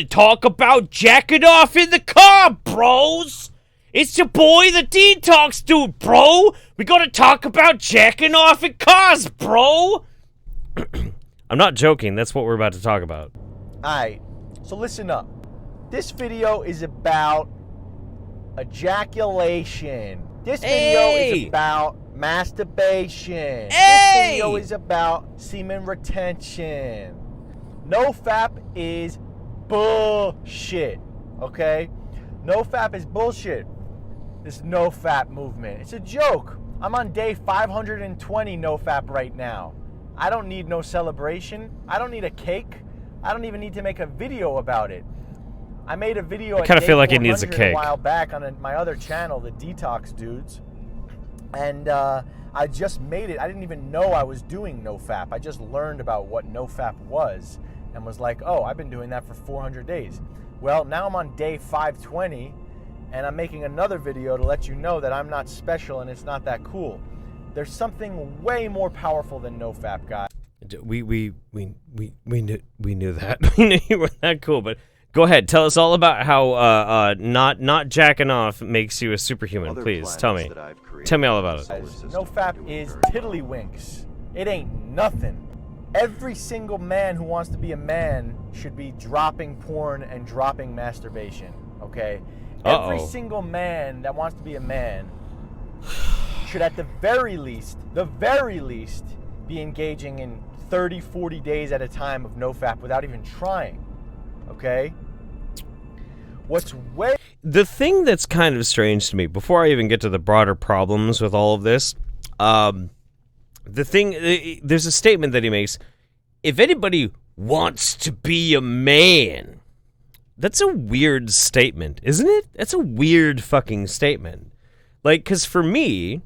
talk about jacking off in the car, bros! It's your boy, the Detox Dude, bro! We gotta talk about jacking off at cars, bro! I'm not joking, that's what we're about to talk about. Alright, so listen up. This video is about ejaculation. This video is about masturbation. This video is about semen retention. NoFap is bullshit, okay? NoFap is bullshit. This NoFap movement, it's a joke. I'm on day 520 NoFap right now. I don't need no celebration. I don't need a cake. I don't even need to make a video about it. I made a video I kind of feel like it needs a cake. a while back on my other channel, the Detox Dudes. And I just made it. I didn't even know I was doing NoFap. I just learned about what NoFap was and was like, oh, I've been doing that for 400 days. Well, now I'm on day 520, and I'm making another video to let you know that I'm not special and it's not that cool. There's something way more powerful than NoFap, guys. We knew that. We knew you were that cool, but go ahead, tell us all about how not jacking off makes you a superhuman. Please tell me. Tell me all about it. NoFap is tiddlywinks. It ain't nothing. Every single man who wants to be a man should be dropping porn and dropping masturbation, okay? Every single man that wants to be a man should at the very least, be engaging in 30, 40 days at a time of NoFap without even trying, okay? The thing that's kind of strange to me, before I even get to the broader problems with all of this, there's a statement that he makes, if anybody wants to be a man. That's a weird statement, isn't it? That's a weird fucking statement. Like, because for me,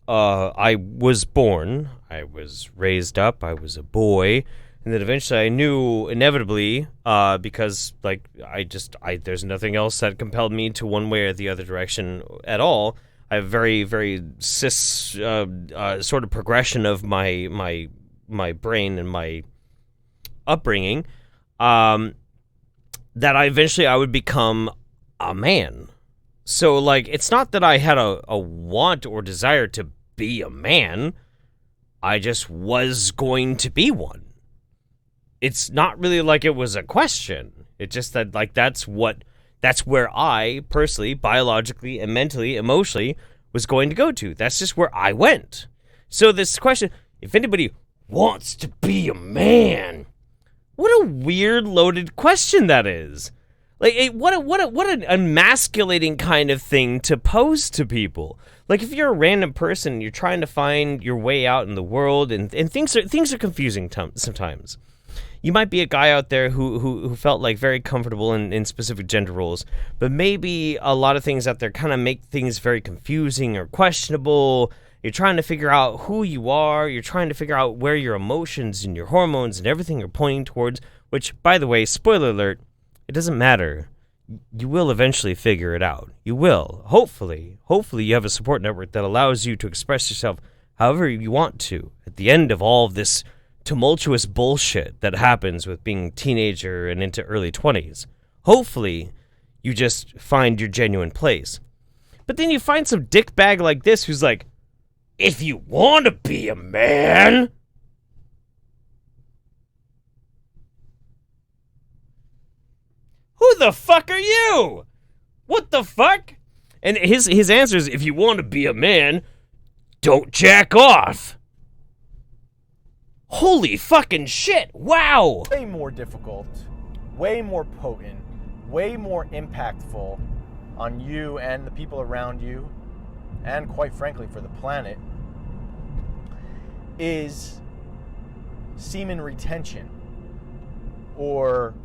I was born, I was raised up, I was a boy, and then eventually I knew inevitably, because, like, there's nothing else that compelled me to one way or the other direction at all. I have very, very cis sort of progression of my brain and my upbringing, that I would become a man. So, like, it's not that I had a want or desire to be a man. I just was going to be one. It's not really like it was a question. It's just that, like, that's where I, personally, biologically and mentally, emotionally, was going to go to. That's just where I went. So this question, if anybody wants to be a man, what a weird, loaded question that is. Like, what an emasculating kind of thing to pose to people. Like, if you're a random person, you're trying to find your way out in the world, and things are confusing sometimes. You might be a guy out there who felt like very comfortable in specific gender roles, but maybe a lot of things out there kind of make things very confusing or questionable. You're trying to figure out who you are. You're trying to figure out where your emotions and your hormones and everything are pointing towards, which, by the way, spoiler alert, it doesn't matter. You will eventually figure it out. You will. Hopefully you have a support network that allows you to express yourself however you want to at the end of all of this tumultuous bullshit that happens with being a teenager and into early 20s. Hopefully, you just find your genuine place. But then you find some dickbag like this who's like, if you want to be a man, who the fuck are you? What the fuck? And his answer is, if you want to be a man, don't jack off. Holy fucking shit, wow! Way more difficult, way more potent, way more impactful on you and the people around you, and quite frankly for the planet, is semen retention, or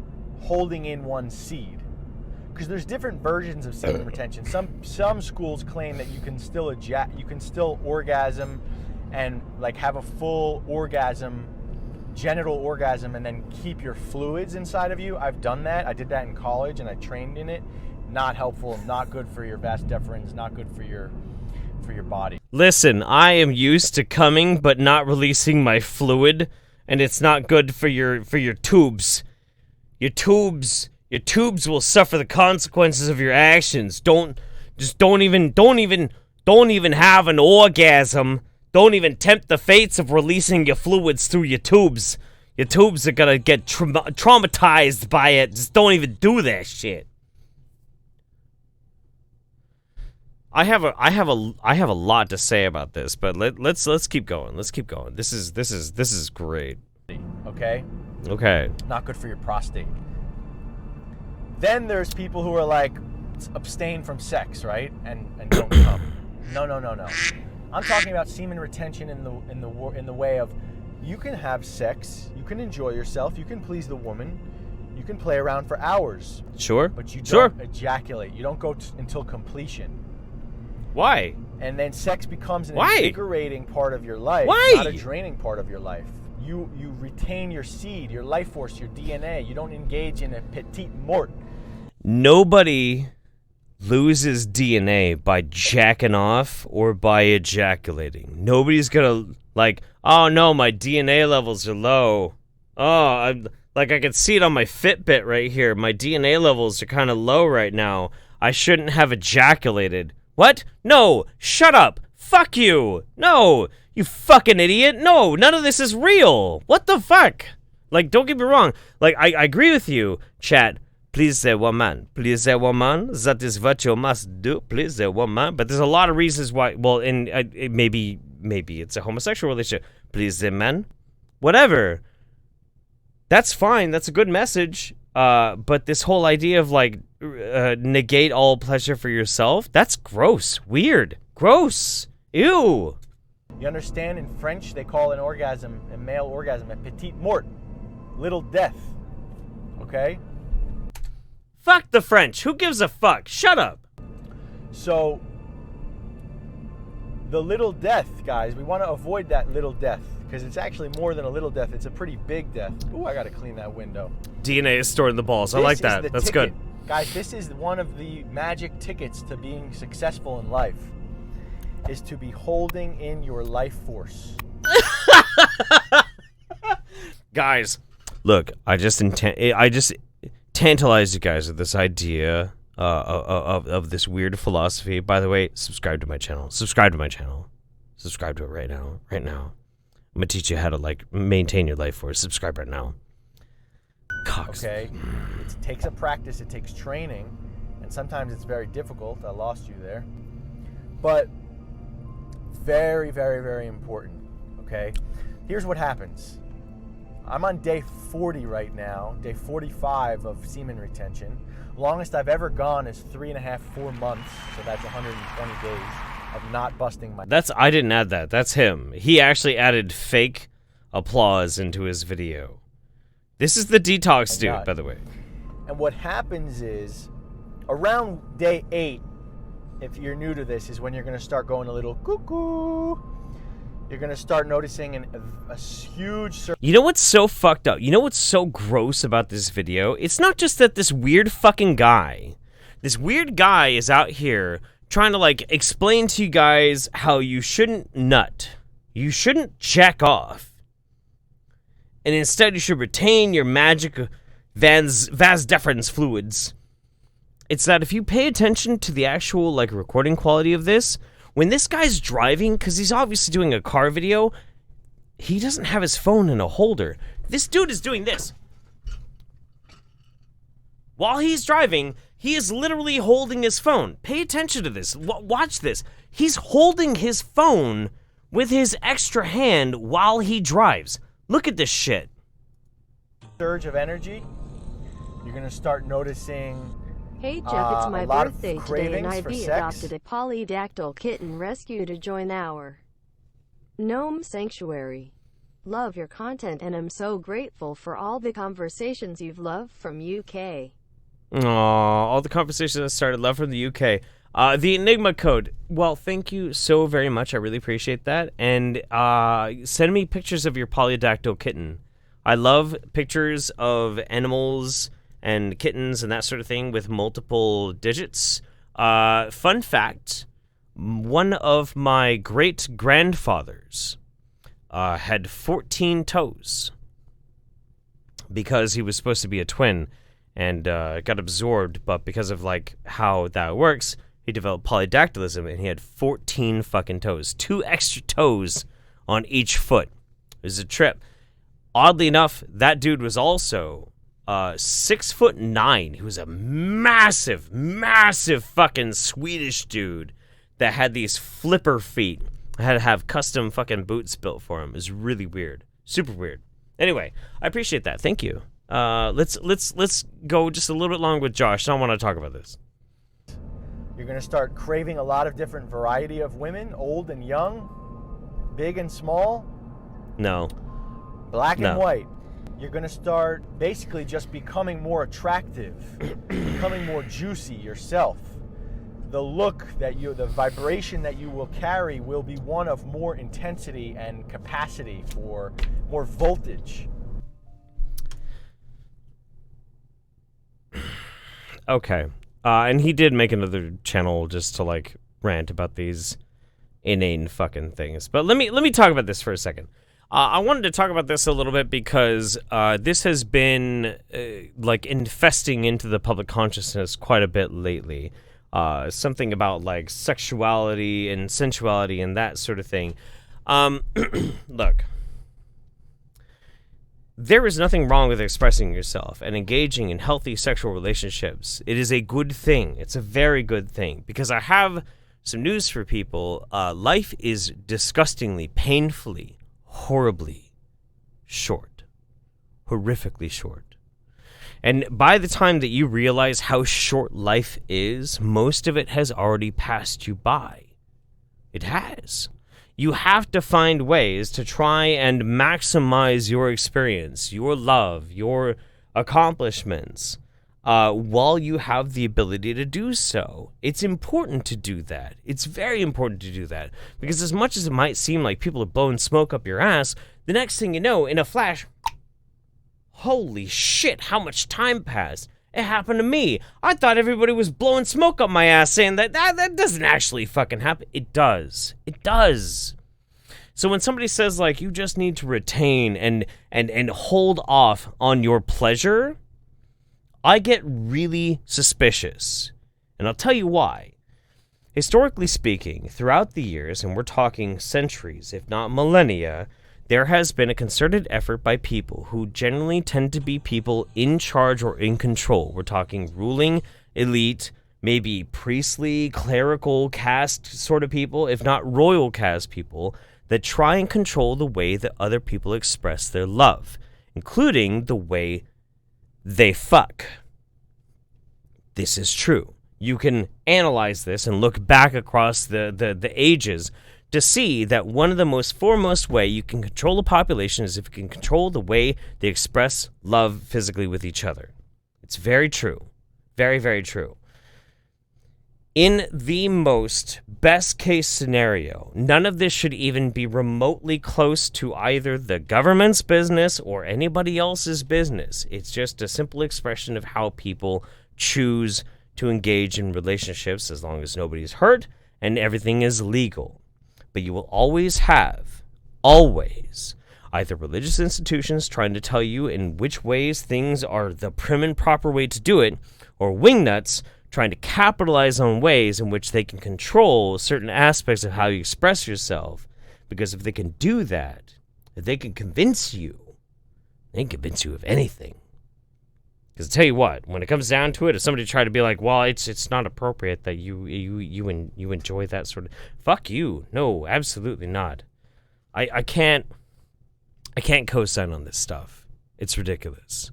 holding in one's seed. Because there's different versions of semen retention. Some schools claim that you can still orgasm and like have a full orgasm, genital orgasm, and then keep your fluids inside of you. I've done that. I did that in college and I trained in it. Not helpful, not good for your vas deferens, not good for your body. Listen, I am used to coming but not releasing my fluid, and it's not good for your tubes. Your tubes will suffer the consequences of your actions. Don't Just don't even have an orgasm. Don't even tempt the fates of releasing your fluids through your tubes. Your tubes are gonna get traumatized by it. Just don't even do that shit. I have a lot to say about this, but let's keep going. Let's keep going. This is great. Okay? Okay. Not good for your prostate. Then there's people who are like, abstain from sex, right? And don't come. No. I'm talking about semen retention in the way of, you can have sex, you can enjoy yourself, you can please the woman, you can play around for hours. Sure. But you don't ejaculate. You don't go until completion. Why? And then sex becomes an Why? invigorating part of your life, Why? not a draining part of your life. You retain your seed, your life force, your DNA. You don't engage in a petit mort. Nobody loses DNA by jacking off or by ejaculating. Nobody's gonna like, oh no, my DNA levels are low. Oh, I can see it on my Fitbit right here. My DNA levels are kind of low right now. I shouldn't have ejaculated. What? No, shut up. Fuck you. No, you fucking idiot. No, none of this is real. What the fuck? Like, don't get me wrong. Like, I agree with you, chat. Please say woman. Please say woman. That is what you must do. Please say woman. But there's a lot of reasons why. Well, and maybe it's a homosexual relationship. Please say man. Whatever. That's fine. That's a good message. But this whole idea of like negate all pleasure for yourself, that's gross. Weird. Gross. Ew. You understand? In French, they call an orgasm, a male orgasm, a petite mort, little death. Okay? Fuck the French. Who gives a fuck? Shut up. So, the little death, guys, we want to avoid that little death because it's actually more than a little death. It's a pretty big death. Ooh, I got to clean that window. DNA is stored in the balls. I like that. That's ticket. good. Guys, this is one of the magic tickets to being successful in life, is to be holding in your life force. Guys, look, I just tantalized you guys with this idea of this weird philosophy. By the way, subscribe to my channel. Subscribe to my channel. Subscribe to it right now. Right now. I'm gonna teach you how to like maintain your life force. Subscribe right now. Cocks. Okay, it takes a practice, it takes training, and sometimes it's very difficult. I lost you there, but very, very, very important. Okay, here's what happens. I'm on day 40 right now, day 45 of semen retention. Longest I've ever gone is 3.5, 4 months, so that's 120 days of not busting my... I didn't add that. That's him. He actually added fake applause into his video. This is the detox dude, by the way. And what happens is, around day 8, if you're new to this, is when you're going to start going a little cuckoo. You're going to start noticing a huge... You know what's so fucked up? You know what's so gross about this video? It's not just that this weird fucking guy, is out here trying to, like, explain to you guys how you shouldn't nut. You shouldn't jack off. And instead you should retain your magic vas deferens fluids. It's that if you pay attention to the actual, like, recording quality of this, when this guy's driving, because he's obviously doing a car video, he doesn't have his phone in a holder. This dude is doing this. While he's driving, he is literally holding his phone. Pay attention to this. Watch this. He's holding his phone with his extra hand while he drives. Look at this shit. Surge of energy. You're going to start noticing... Hey Jeff, it's my birthday today and I've adopted a polydactyl kitten rescue to join our gnome sanctuary. Love your content and I'm so grateful for all the conversations you've loved from UK. Aww, all the conversations that started. Love from the UK. The Enigma code. Well, thank you so very much. I really appreciate that. And send me pictures of your polydactyl kitten. I love pictures of animals and kittens and that sort of thing with multiple digits. Fun fact, one of my great-grandfathers had 14 toes because he was supposed to be a twin and got absorbed, but because of like how that works, he developed polydactylism, and he had 14 fucking toes. 2 extra toes on each foot. It was a trip. Oddly enough, that dude was also 6'9". He was a massive, massive fucking Swedish dude that had these flipper feet. I had to have custom fucking boots built for him. It was really weird. Super weird. Anyway, I appreciate that. Thank you. Let's go just a little bit longer with Josh. I don't want to talk about this. You're going to start craving a lot of different variety of women, old and young, big and small, No. black No. and white. You're going to start basically just becoming more attractive, becoming more juicy yourself. The look that the vibration that you will carry will be one of more intensity and capacity for more voltage. Okay. And he did make another channel just to like rant about these inane fucking things. But let me talk about this for a second. I wanted to talk about this a little bit because this has been like infesting into the public consciousness quite a bit lately. Something about like sexuality and sensuality and that sort of thing. Look, there is nothing wrong with expressing yourself and engaging in healthy sexual relationships. It is a good thing. It's a very good thing, because I have some news for people. Life is disgustingly, painfully, horribly short. Horrifically short. And by the time that you realize how short life is, most of it has already passed you by. It has. You have to find ways to try and maximize your experience, your love, your accomplishments, while you have the ability to do so. It's important to do that. It's very important to do that. Because as much as it might seem like people are blowing smoke up your ass, the next thing you know, in a flash, holy shit, how much time passed. It happened to me. I thought everybody was blowing smoke up my ass saying that doesn't actually fucking happen. It does. It does. So when somebody says, like, you just need to retain and hold off on your pleasure, I get really suspicious. And I'll tell you why. Historically speaking, throughout the years, and we're talking centuries, if not millennia, there has been a concerted effort by people who generally tend to be people in charge or in control. We're talking ruling, elite, maybe priestly, clerical caste sort of people, if not royal caste people, that try and control the way that other people express their love, including the way they fuck. This is true. You can analyze this and look back across the ages to see that one of the most foremost way you can control a population is if you can control the way they express love physically with each other. It's very true. Very, very true. In the most best case scenario, none of this should even be remotely close to either the government's business or anybody else's business. It's just a simple expression of how people choose to engage in relationships as long as nobody's hurt and everything is legal. But you will always have, either religious institutions trying to tell you in which ways things are the prim and proper way to do it, or wingnuts trying to capitalize on ways in which they can control certain aspects of how you express yourself. Because if they can do that, if they can convince you, they can convince you of anything. Because I tell you what, when it comes down to it, if somebody tried to be like, well, it's not appropriate that you enjoy that sort of... Fuck you. No, absolutely not. I can't co-sign on this stuff. It's ridiculous.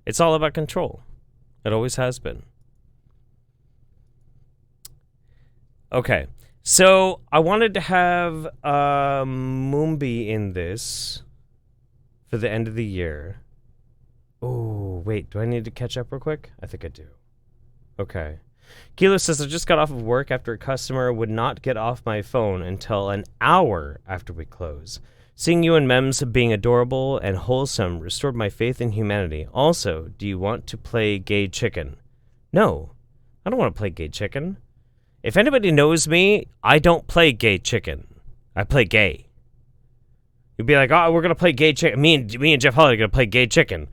It's all about control. It always has been. Okay, so I wanted to have Mumbi in this for the end of the year. Oh, wait, do I need to catch up real quick? I think I do. Okay. Kilo says, I just got off of work after a customer would not get off my phone until an hour after we close. Seeing you and Mems being adorable and wholesome restored my faith in humanity. Also, do you want to play gay chicken? No, I don't want to play gay chicken. If anybody knows me, I don't play gay chicken. I play gay. You'd be like, oh, we're going to play gay chicken. Me and Jeff Holiday are going to play gay chicken.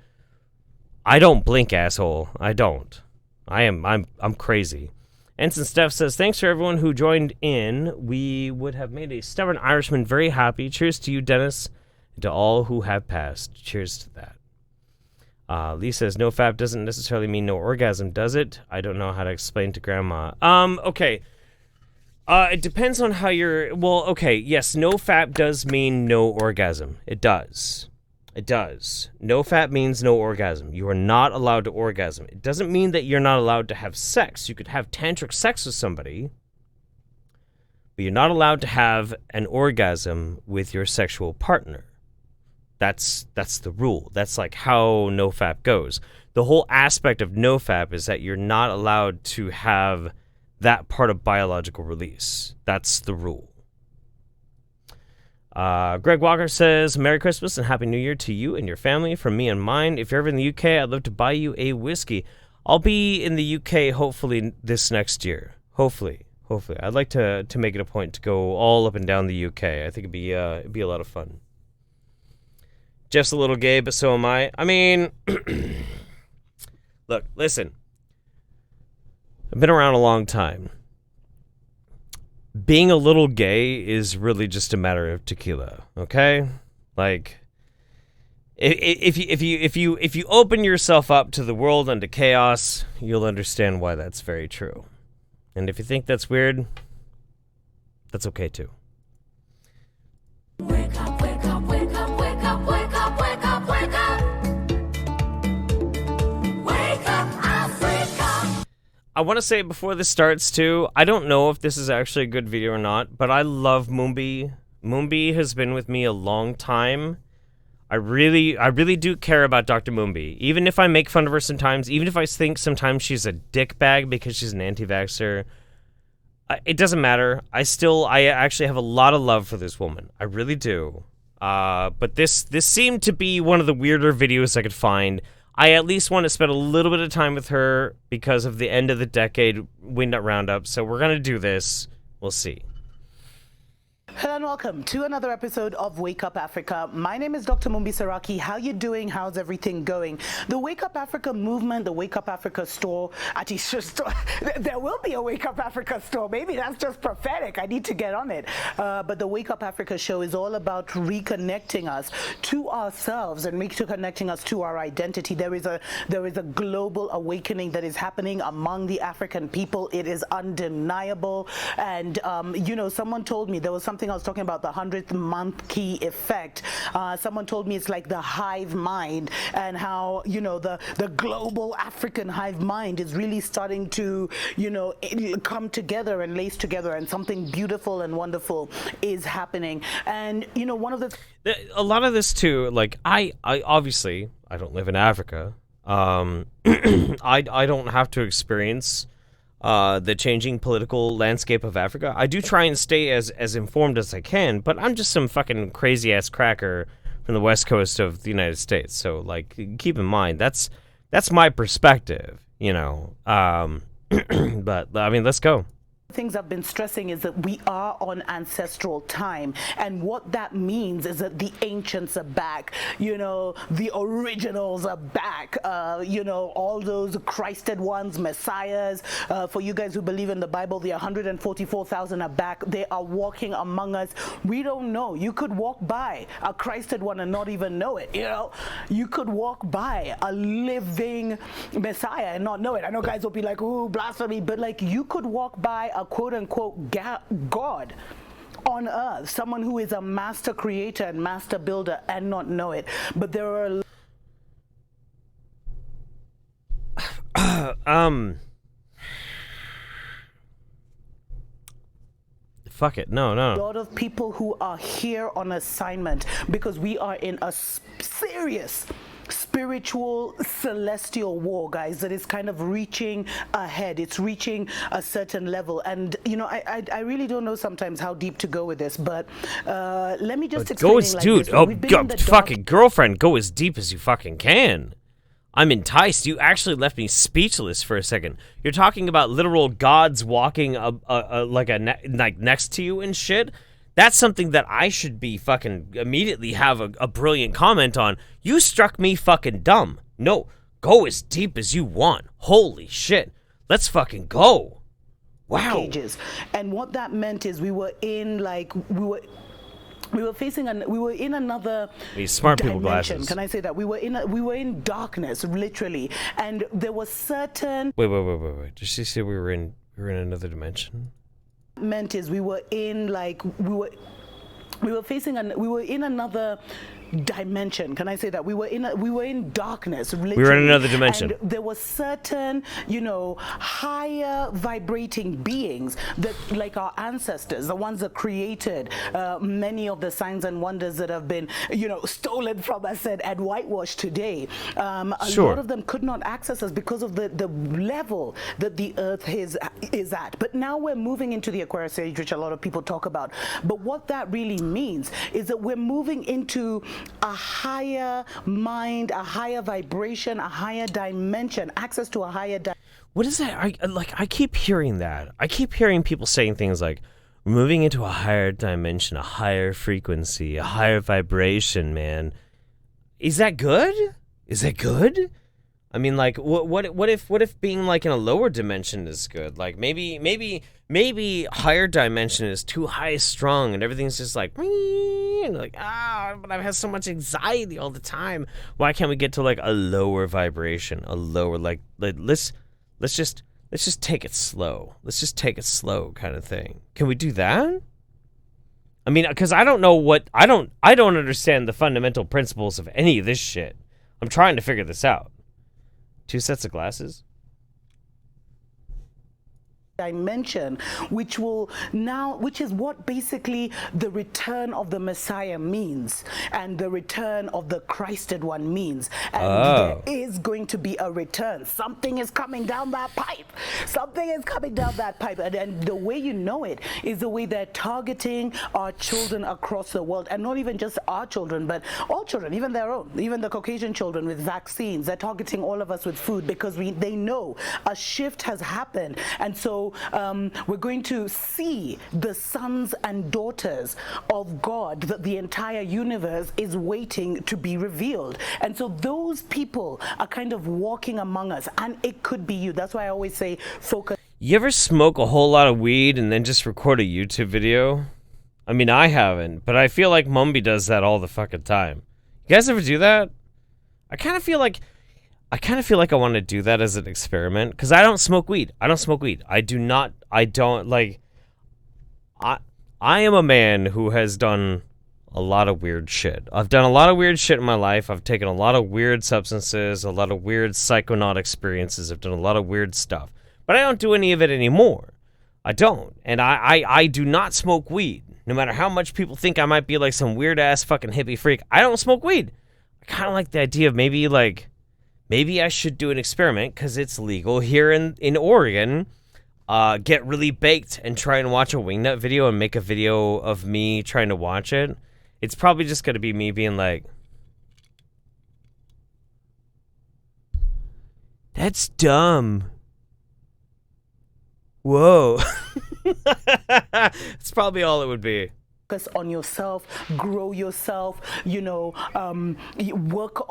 I don't blink, asshole. I don't. I'm crazy. Ensign Steph says, thanks for everyone who joined in. We would have made a stubborn Irishman very happy. Cheers to you, Dennis, and to all who have passed. Cheers to that. Lee says, no fap doesn't necessarily mean no orgasm, does it? I don't know how to explain to Grandma. Okay. It depends on how you're... Well, okay, yes, no fap does mean no orgasm. It does. It does. No fap means no orgasm. You are not allowed to orgasm. It doesn't mean that you're not allowed to have sex. You could have tantric sex with somebody, but you're not allowed to have an orgasm with your sexual partner. That's the rule. That's like how no fap goes. The whole aspect of no fap is that you're not allowed to have that part of biological release. That's the rule. Greg Walker says, Merry Christmas and Happy New Year to you and your family from me and mine. If you're ever in the UK, I'd love to buy you a whiskey. I'll be in the UK hopefully this next year. Hopefully. I'd like to make it a point to go all up and down the UK. I think it'd be a lot of fun. Jeff's a little gay, but so am I. I mean, look, listen. I've been around a long time. Being a little gay is really just a matter of tequila, okay? Like, if you open yourself up to the world and to chaos, you'll understand why that's very true. And if you think that's weird, that's okay too. Wake up, wake up, wake up, wake up, wake up, wake up, wake up. Wake up, Africa. I want to say before this starts too, I don't know if this is actually a good video or not, but I love Moombi. Moombi has been with me a long time. I really do care about Dr. Moombi. Even if I make fun of her sometimes, even if I think sometimes she's a dickbag because she's an anti-vaxxer, it doesn't matter. I actually have a lot of love for this woman. I really do. But this seemed to be one of the weirder videos I could find. I at least want to spend a little bit of time with her because of the end of the decade Wingnut Roundup. So we're going to do this. We'll see. Hello and welcome to another episode of Wake Up Africa. My name is Dr. Mumbi Saraki. How you doing? How's everything going? The Wake Up Africa movement, the Wake Up Africa store, there will be a Wake Up Africa store. Maybe that's just prophetic. I need to get on it. But the Wake Up Africa show is all about reconnecting us to ourselves and reconnecting us to our identity. There is a global awakening that is happening among the African people. It is undeniable. And someone told me there was something I was talking about, the 100th month key effect. Someone told me it's like the hive mind, and how the global African hive mind is really starting to come together and lace together, and something beautiful and wonderful is happening. And one of a lot of this too, like I obviously I don't live in Africa. I don't have to experience the changing political landscape of Africa. I do try and stay as informed as I can, but I'm just some fucking crazy ass cracker from the west coast of the United States. So like, keep in mind that's my perspective, But I mean, let's go. Things I've been stressing is that we are on ancestral time, and what that means is that the ancients are back, the originals are back, all those Christed ones, messiahs. For you guys who believe in the Bible, the 144,000 are back. They are walking among us. We don't know. You could walk by a Christed one and not even know it. You could walk by a living messiah and not know it. I know guys will be like, ooh, blasphemy, but like, you could walk by a quote-unquote God on earth, someone who is a master creator and master builder, and not know it. But there are fuck it, no. a lot of people who are here on assignment because we are in a serious spiritual celestial war, guys, that is kind of reaching ahead. It's reaching a certain level, and I really don't know sometimes how deep to go with this, but let me just explain. Go as fucking girlfriend, go as deep as you fucking can. I'm enticed. You actually left me speechless for a second. You're talking about literal gods walking next to you and shit. That's something that I should be fucking immediately have a brilliant comment on. You struck me fucking dumb. No, go as deep as you want. Holy shit. Let's fucking go. cages. And what that meant is we were in like we were in another These smart people dimension. glasses. Can I say that we were in darkness, literally, and there was certain. Wait. Did she say we were in another dimension? Meant is we were in like we were in another dimension. Can I say that we were in darkness, literally, We were in another dimension. and there were certain higher vibrating beings that, like our ancestors, the ones that created many of the signs and wonders that have been stolen from us and whitewashed today. A lot of them could not access us because of the level that the earth is at. But now we're moving into the Aquarius age, which a lot of people talk about. But what that really means is that we're moving into a higher mind, a higher vibration, a higher dimension, access to a higher What is that? I keep hearing that. I keep hearing people saying things like, we're moving into a higher dimension, a higher frequency, a higher vibration, man. Is that good? Is that good? I mean, like, what if being like in a lower dimension is good? Like maybe higher dimension is too high strung and everything's just like, and like, but I've had so much anxiety all the time. Why can't we get to like a lower vibration, a lower like let's just take it slow. Let's just take it slow, kind of thing. Can we do that? I mean, because I don't understand the fundamental principles of any of this shit. I'm trying to figure this out. 2 sets of glasses? dimension, which is what basically the return of the Messiah means, and the return of the Christed one means. And there is going to be a return. Something is coming down that pipe. Something is coming down that pipe. And the way you know it is the way they're targeting our children across the world, and not even just our children, but all children, even their own, even the Caucasian children with vaccines. They're targeting all of us with food because they know a shift has happened. And so we're going to see the sons and daughters of God, that the entire universe is waiting to be revealed. And so those people are kind of walking among us, and it could be you. That's why I always say focus. You ever smoke a whole lot of weed and then just record a YouTube video? I mean, I haven't, but I feel like Mumby does that all the fucking time. You guys ever do that? I kind of feel like I want to do that as an experiment, because I don't smoke weed. I am a man who has done a lot of weird shit. I've done a lot of weird shit in my life. I've taken a lot of weird substances, a lot of weird psychonaut experiences. I've done a lot of weird stuff. But I don't do any of it anymore. I don't. And I do not smoke weed. No matter how much people think I might be like some weird-ass fucking hippie freak, I don't smoke weed. I kind of like the idea of maybe I should do an experiment, because it's legal here in Oregon. Get really baked and try and watch a Wingnut video and make a video of me trying to watch it. It's probably just going to be me being like, that's dumb. Whoa. That's probably all it would be. Focus on yourself, grow yourself, work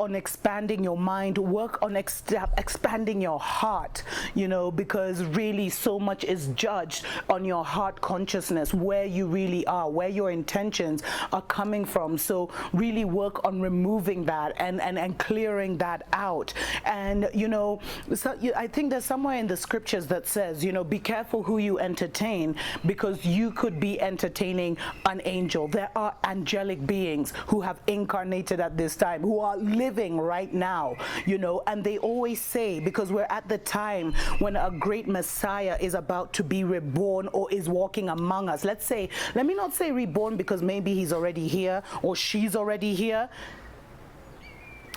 on expanding your mind, work on expanding your heart, because really so much is judged on your heart consciousness, where you really are, where your intentions are coming from. So really work on removing that and clearing that out. And, I think there's somewhere in the scriptures that says, be careful who you entertain, because you could be entertaining an angel. There are angelic beings who have incarnated at this time, who are living right now, and they always say, because we're at the time when a great Messiah is about to be reborn or is walking among us. Let me not say reborn, because maybe he's already here or she's already here.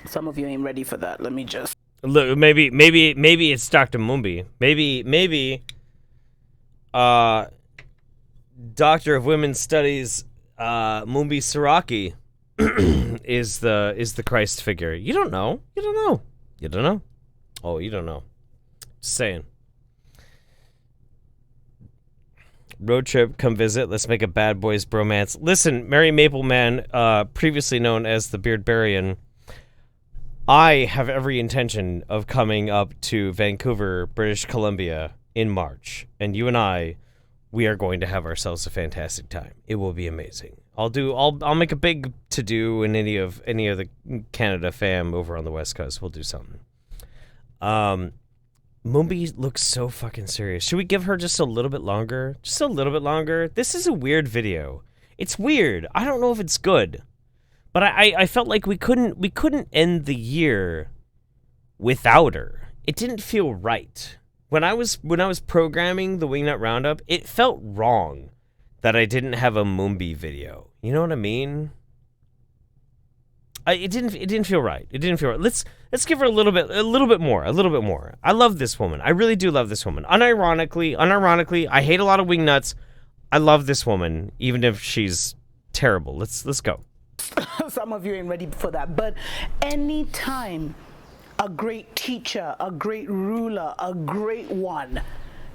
Some of you ain't ready for that. Let me just look. Maybe it's Dr. Mumby. Maybe Doctor of Women's Studies, Mumbi Saraki, is the Christ figure. You don't know. Oh, you don't know. Just saying. Road trip, come visit. Let's make a bad boys bromance. Listen, Mary Maple Man, previously known as the Beardbarian, I have every intention of coming up to Vancouver, British Columbia, in March, and you and we are going to have ourselves a fantastic time. It will be amazing. I'll make a big to-do, and any of the Canada fam over on the West Coast will do something. Mumbi looks so fucking serious. Should we give her just a little bit longer? Just a little bit longer? This is a weird video. It's weird. I don't know if it's good. But I felt like we couldn't end the year without her. It didn't feel right. When I was programming the Wingnut Roundup, it felt wrong that I didn't have a Mumbi video. You know what I mean? It didn't feel right. It didn't feel right. Let's give her a little bit more. I love this woman. I really do love this woman. Unironically, I hate a lot of wingnuts. I love this woman, even if she's terrible. Let's go. Some of you ain't ready for that, but anytime a great teacher, a great ruler, a great one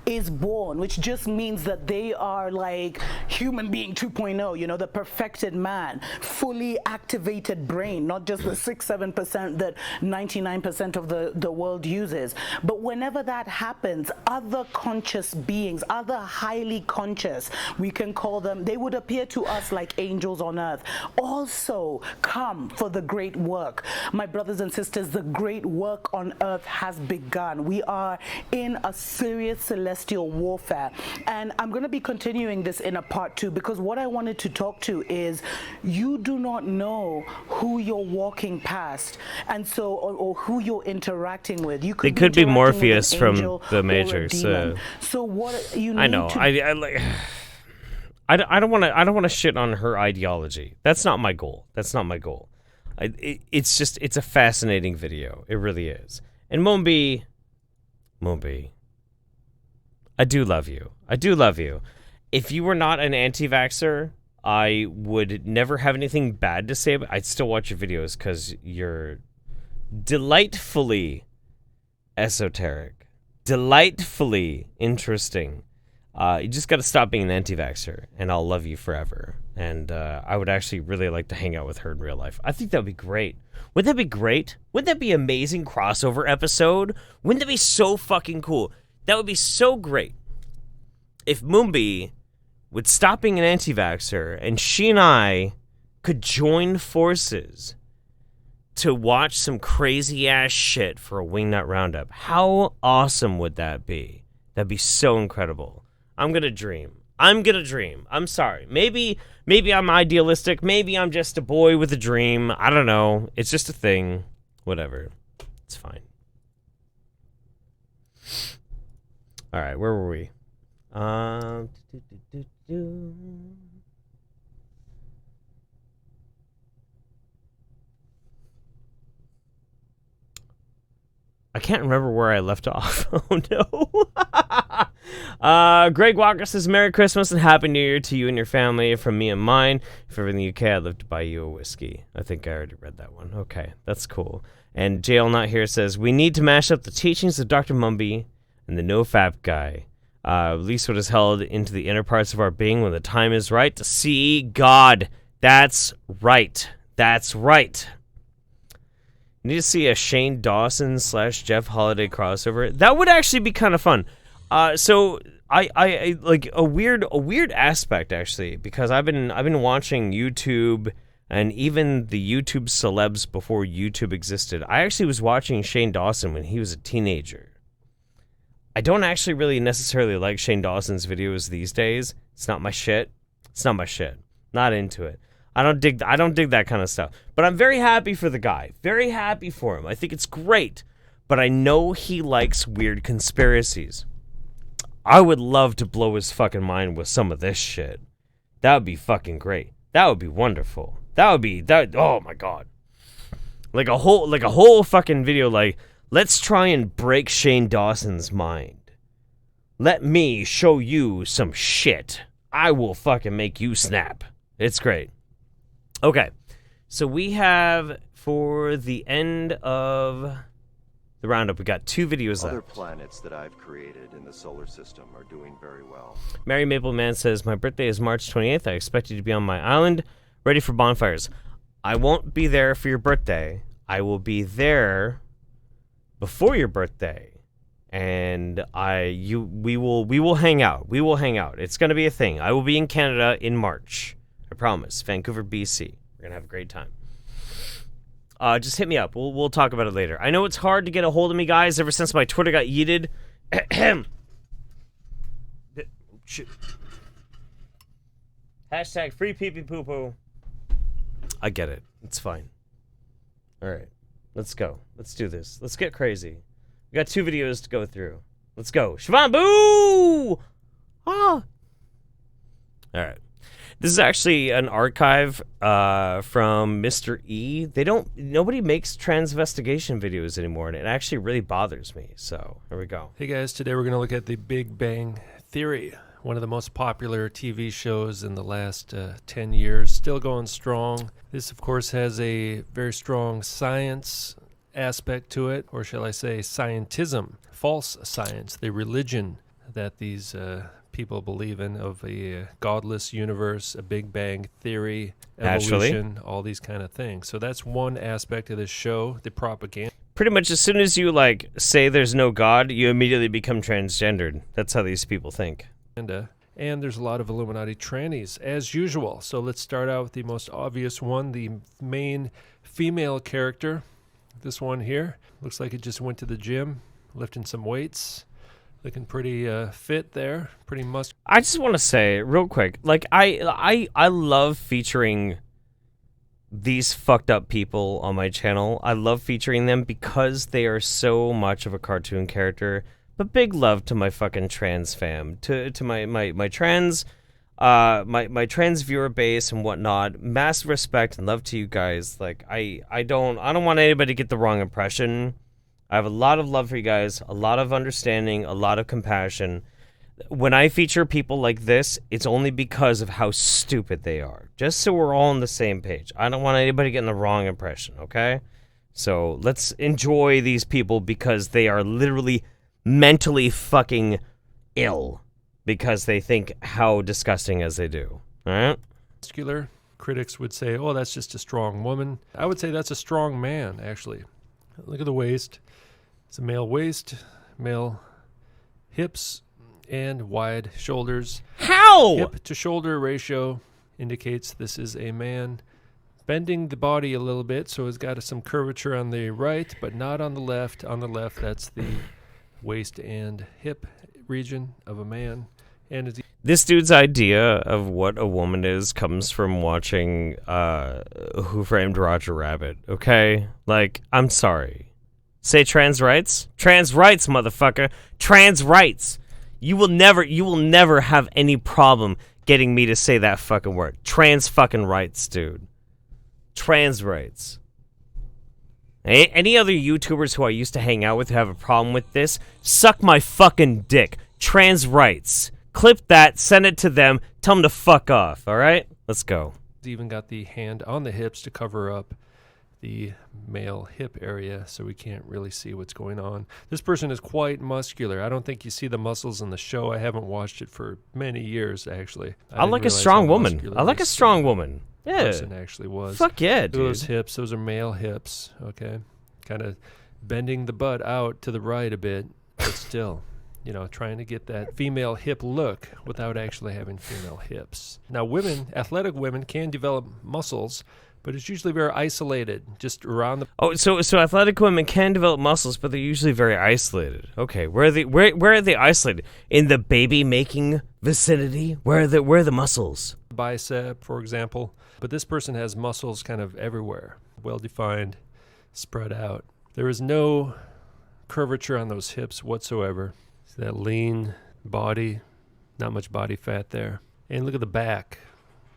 is born, which just means that they are like human being 2.0, you know, the perfected man, fully activated brain, not just the 6-7% that 99% of the world uses. But whenever that happens, other conscious beings, other highly conscious, we can call them, they would appear to us like angels on earth, also come for the great work. My brothers and sisters, the great work on earth has begun. We are in a serious celestial warfare, and I'm going to be continuing this in a part 2, because what I wanted to talk to is, you do not know who you're walking past, and so or who you're interacting with. You could be Morpheus from the Matrix. So what you need I know. I like. I don't want to shit on her ideology. That's not my goal. It's a fascinating video. It really is. And Mumbi, I do love you. If you were not an anti-vaxxer, I would never have anything bad to say, but I'd still watch your videos because you're delightfully esoteric, delightfully interesting. You just got to stop being an anti-vaxxer, and I'll love you forever. And I would actually really like to hang out with her in real life. I think that would be great. Wouldn't that be great? Wouldn't that be an amazing crossover episode? Wouldn't that be so fucking cool? That would be so great if Mumbi would stop being an anti-vaxxer and she and I could join forces to watch some crazy-ass shit for a Wingnut Roundup. How awesome would that be? That'd be so incredible. I'm gonna dream. I'm sorry. Maybe I'm idealistic. Maybe I'm just a boy with a dream. I don't know. It's just a thing. Whatever. It's fine. All right, where were we? I can't remember where I left off. Oh, no. Greg Walker says, Merry Christmas and Happy New Year to you and your family from me and mine. If ever in the UK, I'd love to buy you a whiskey. I think I already read that one. Okay, that's cool. And JL Not Here says, we need to mash up the teachings of Dr. Mumbi and the no-fap guy. Release what is held into the inner parts of our being when the time is right to see God. That's right. You need to see a Shane Dawson / Jeff Holiday crossover. That would actually be kind of fun. So I like a weird aspect actually, because I've been watching YouTube and even the YouTube celebs before YouTube existed. I actually was watching Shane Dawson when he was a teenager. I don't actually really necessarily like Shane Dawson's videos these days. It's not my shit. Not into it. I don't dig that kind of stuff. But I'm very happy for the guy. Very happy for him. I think it's great. But I know he likes weird conspiracies. I would love to blow his fucking mind with some of this shit. That would be fucking great. That would be wonderful. Oh my god. Like a whole fucking video like, let's try and break Shane Dawson's mind. Let me show you some shit. I will fucking make you snap. It's great. Okay, so we have, for the end of the roundup, we got 2 videos left. Other planets that I've created in the solar system are doing very well. Mary Maple Man says, my birthday is March 28th. I expect you to be on my island, ready for bonfires. I won't be there for your birthday. I will be there before your birthday. and we will hang out. We will hang out. It's gonna be a thing. I will be in Canada in March. I promise. Vancouver, BC. We're gonna have a great time. Just hit me up. We'll talk about it later. I know it's hard to get a hold of me, guys. Ever since my Twitter got yeeted. Hashtag free pee pee poo poo. I get it. It's fine. All right, let's go. Let's do this. Let's get crazy. We got 2 videos to go through. Let's go. Shivambu! Ah! All right. This is actually an archive from Mr. E. Nobody makes transvestigation videos anymore, and it actually really bothers me. So, here we go. Hey guys, today we're going to look at the Big Bang Theory, one of the most popular TV shows in the last 10 years, still going strong. This, of course, has a very strong science aspect to it, or shall I say scientism, false science, the religion that these people believe in of a godless universe, a Big Bang Theory, evolution, all these kind of things. So that's one aspect of this show, the propaganda. Pretty much as soon as you, like, say there's no God, you immediately become transgendered. That's how these people think. And there's a lot of Illuminati trannies, as usual. So let's start out with the most obvious one, the main female character. This one here. Looks like it just went to the gym, lifting some weights. Looking pretty fit there, pretty muscular. I just want to say real quick, like I love featuring these fucked up people on my channel. I love featuring them because they are so much of a cartoon character. But big love to my fucking trans fam, to my trans my trans viewer base and whatnot. Massive respect and love to you guys. Like I don't want anybody to get the wrong impression. I have a lot of love for you guys, a lot of understanding, a lot of compassion. When I feature people like this, it's only because of how stupid they are. Just so we're all on the same page. I don't want anybody getting the wrong impression, okay? So let's enjoy these people because they are literally mentally fucking ill because they think how disgusting as they do. All right? Muscular. Critics would say, oh, that's just a strong woman. I would say that's a strong man, actually. Look at the waist. It's a male waist, male hips, and wide shoulders. How? Hip to shoulder ratio indicates this is a man bending the body a little bit, so it's got some curvature on the right, but not on the left. On the left, that's the waist and hip region of a man. And this dude's idea of what a woman is comes from watching Who Framed Roger Rabbit, okay? Like, I'm sorry. Say trans rights? Trans rights, motherfucker. Trans rights. You will never have any problem getting me to say that fucking word. Trans fucking rights, dude. Trans rights. Any other YouTubers who I used to hang out with who have a problem with this, suck my fucking dick. Trans rights. Clip that, send it to them, tell them to fuck off, all right? Let's go. Even got the hand on the hips to cover up the male hip area so we can't really see what's going on. This person is quite muscular. I don't think you see the muscles in the show. I haven't watched it for many years, actually. I like a strong woman. I like a strong woman. Yeah. Person actually was. Fuck yeah, dude. Those hips, those are male hips, okay? Kind of bending the butt out to the right a bit, but still, you know, trying to get that female hip look without actually having female hips. Now, women, athletic women can develop muscles, but it's usually very isolated, just around the... Oh, so athletic women can develop muscles, but they're usually very isolated. Okay, where are they isolated? In the baby-making vicinity? Where are the muscles? Bicep, for example. But this person has muscles kind of everywhere, well-defined, spread out. There is no curvature on those hips whatsoever. See that lean body, not much body fat there. And look at the back.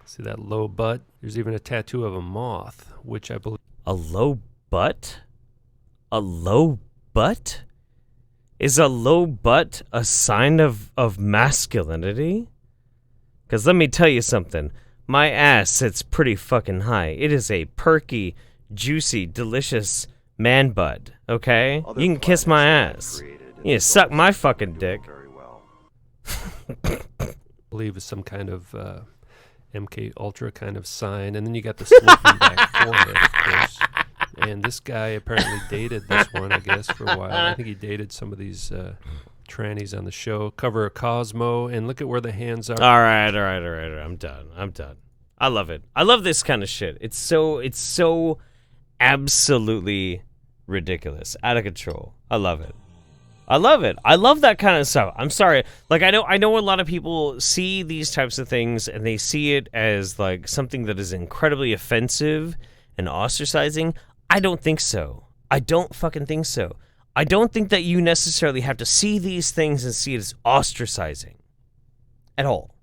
See that low butt? There's even a tattoo of a moth, which I believe... A low butt? A low butt? Is a low butt a sign of masculinity? Because let me tell you something. My ass sits pretty fucking high. It is a perky, juicy, delicious man butt, okay? You can kiss my ass. You can suck my fucking dick. I believe is some kind of... MK Ultra kind of sign, and then you got the sloping back forehead, of course. And this guy apparently dated this one, I guess, for a while. I think he dated some of these trannies on the show. Cover of Cosmo, and look at where the hands are. All right. I'm done. I love it. I love this kind of shit. It's so absolutely ridiculous, out of control. I love it. I love that kind of stuff. I'm sorry. Like, I know a lot of people see these types of things and they see it as like something that is incredibly offensive and ostracizing. I don't think so. I don't fucking think so. I don't think that you necessarily have to see these things and see it as ostracizing at all.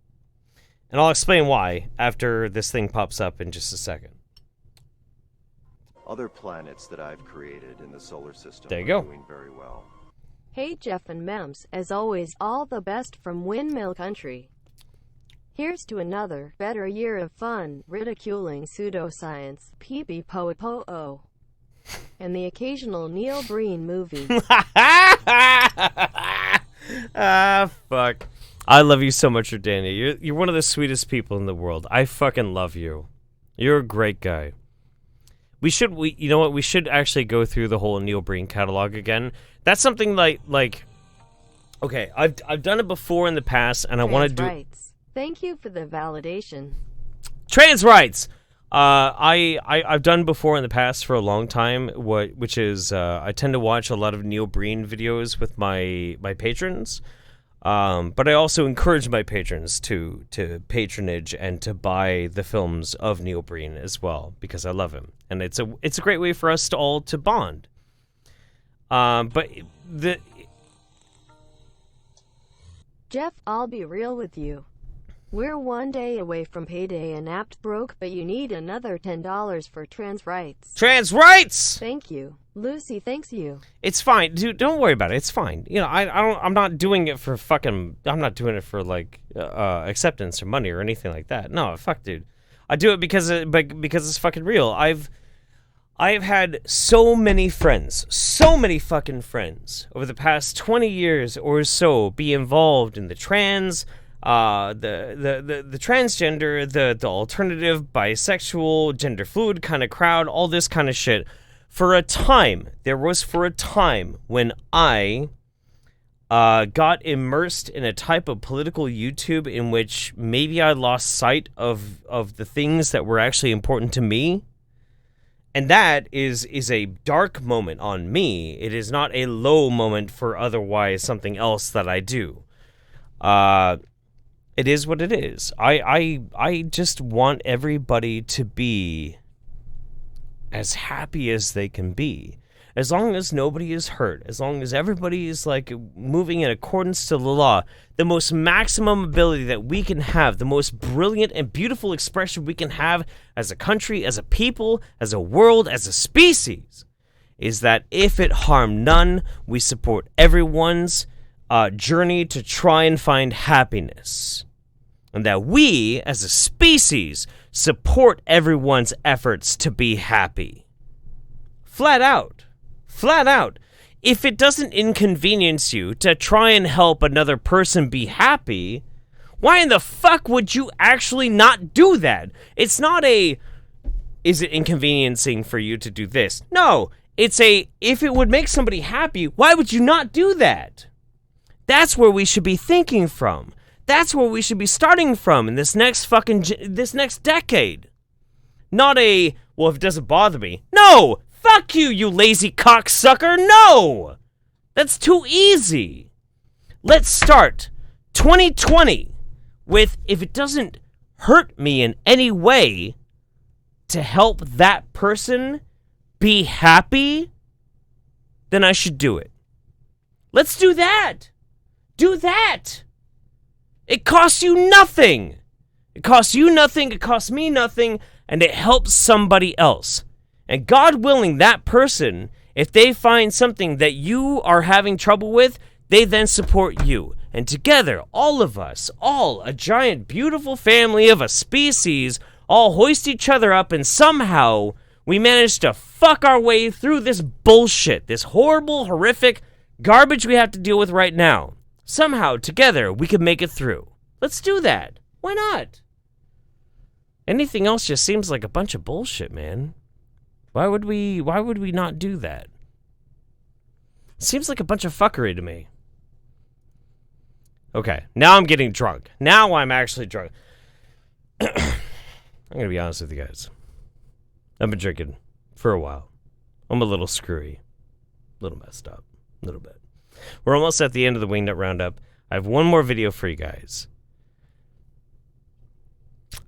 And I'll explain why after this thing pops up in just a second. Other planets that I've created in the solar system There you are go. doing very well. Hey Jeff and Mems, as always, all the best from Windmill Country. Here's to another, better year of fun, ridiculing pseudoscience, pee-pee-po-po-o, and the occasional Neil Breen movie. Fuck. I love you so much, Jordania. You're one of the sweetest people in the world. I fucking love you. You're a great guy. You know what? We should actually go through the whole Neil Breen catalog again. That's something like okay, I've done it before in the past, and I want to do rights. Thank you for the validation. Trans rights. I've done before in the past for a long time. Which is I tend to watch a lot of Neil Breen videos with my patrons. But I also encourage my patrons to patronage and to buy the films of Neil Breen as well, because I love him, and it's a great way for us to all to bond. But Jeff, I'll be real with you. We're one day away from payday and apt broke, but you need another $10 for trans rights. Trans rights! Thank you. Lucy thanks you. It's fine, dude. Don't worry about it. It's fine. You know, I'm not doing it for fucking. I'm not doing it for like acceptance or money or anything like that. No, fuck, dude. I do it because it's fucking real. I've had so many friends, so many fucking friends over the past 20 years or so be involved in the trans, the transgender, the alternative, bisexual, gender fluid kind of crowd, all this kind of shit. For a time when I got immersed in a type of political YouTube in which maybe I lost sight of the things that were actually important to me. And that is a dark moment on me. It is not a low moment for otherwise something else that I do. It is what it is. I just want everybody to be as happy as they can be. As long as nobody is hurt, as long as everybody is like moving in accordance to the law, the most maximum ability that we can have, the most brilliant and beautiful expression we can have as a country, as a people, as a world, as a species, is that if it harm none, we support everyone's journey to try and find happiness. And that we, as a species, support everyone's efforts to be happy. Flat out. Flat out. If it doesn't inconvenience you to try and help another person be happy, why in the fuck would you actually not do that? It's not a, is it inconveniencing for you to do this? No, it's a, if it would make somebody happy, why would you not do that? That's where we should be thinking from. That's where we should be starting from in this next decade. Not a, well, if it doesn't bother me. No! Fuck you, you lazy cocksucker! No! That's too easy. Let's start 2020 with, if it doesn't hurt me in any way to help that person be happy, then I should do it. Let's do that! Do that! It costs you nothing! It costs you nothing, it costs me nothing, and it helps somebody else. And God willing, that person, if they find something that you are having trouble with, they then support you. And together, all of us, all a giant, beautiful family of a species, all hoist each other up, and somehow we manage to fuck our way through this bullshit, this horrible, horrific garbage we have to deal with right now. Somehow, together, we can make it through. Let's do that. Why not? Anything else just seems like a bunch of bullshit, man. Why would we not do that? Seems like a bunch of fuckery to me. Okay, now I'm getting drunk. Now I'm actually drunk. I'm going to be honest with you guys. I've been drinking for a while. I'm a little screwy. A little messed up. A little bit. We're almost at the end of the Wingnut Roundup. I have one more video for you guys.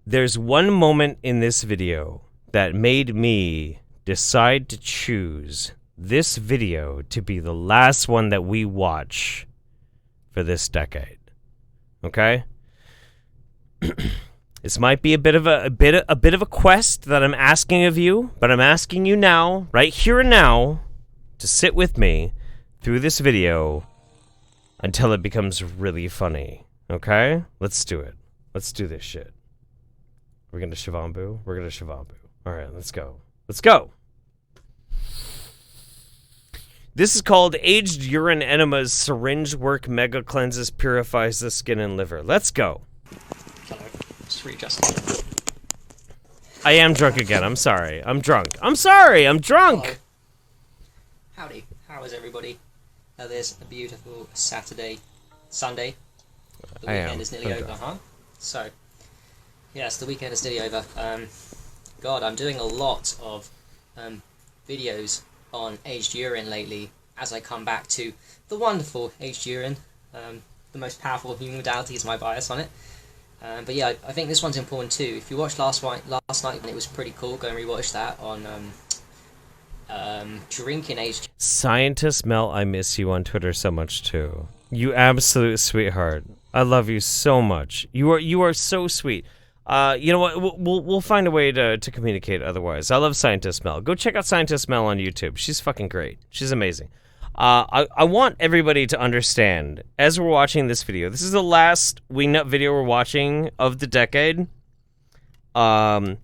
There's one moment in this video that made me decide to choose this video to be the last one that we watch for this decade. Okay? This might be a bit of a quest that I'm asking of you, but I'm asking you now, right here and now, to sit with me through this video until it becomes really funny. Okay? Let's do it. Let's do this shit. We're gonna Shivambu? We're gonna Shivambu. Alright, let's go. Let's go! This is called Aged Urine Enemas Syringe Work Mega Cleanses Purifies the Skin and Liver. Let's go. Hello. Just readjusting. I am drunk again. I'm sorry. I'm drunk. I'm sorry. I'm drunk. Hello. Howdy. How is everybody? There's a beautiful Sunday. The weekend is nearly over, huh? So, yes, the weekend is nearly over. God, I'm doing a lot of videos on aged urine lately as I come back to the wonderful aged urine. The most powerful human modality is my bias on it. But yeah, I think this one's important too. If you watched last night, and it was pretty cool, go and rewatch that on drinking aged. Scientist Mel, I miss you on Twitter so much too. You absolute sweetheart. I love you so much. You are so sweet. You know what? We'll find a way to communicate otherwise. I love Scientist Mel. Go check out Scientist Mel on YouTube. She's fucking great. She's amazing. I want everybody to understand, as we're watching this video, this is the last Wingnut video we're watching of the decade. But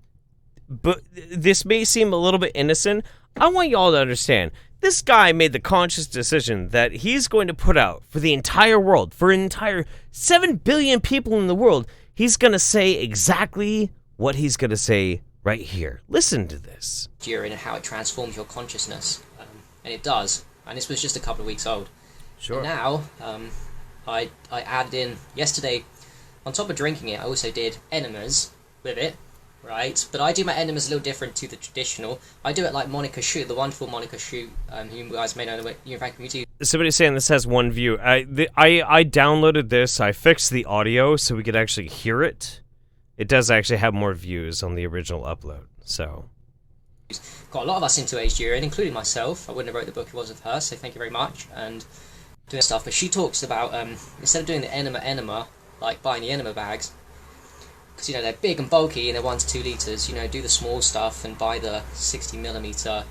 this may seem a little bit innocent. I want y'all to understand, this guy made the conscious decision that he's going to put out for the entire world, for an entire 7 billion people in the world, he's going to say exactly what he's going to say right here. Listen to this. Urine and how it transforms your consciousness. And it does. And this was just a couple of weeks old. Sure. And now, I added in, yesterday, on top of drinking it, I also did enemas with it, right? But I do my enemas a little different to the traditional. I do it like Monica Shu, the wonderful Monica Shu, who you guys may know in the Unified Community. Somebody's saying this has one view. I downloaded this. I fixed the audio so we could actually hear it. It does actually have more views on the original upload. So got a lot of us into aged urine, including myself. I wouldn't have wrote the book if it wasn't for her, so thank you very much. And doing stuff, but she talks about instead of doing the enema, like buying the enema bags, because you know they're big and bulky and they're 1 to 2 liters. You know, do the small stuff and buy the 60 millimeter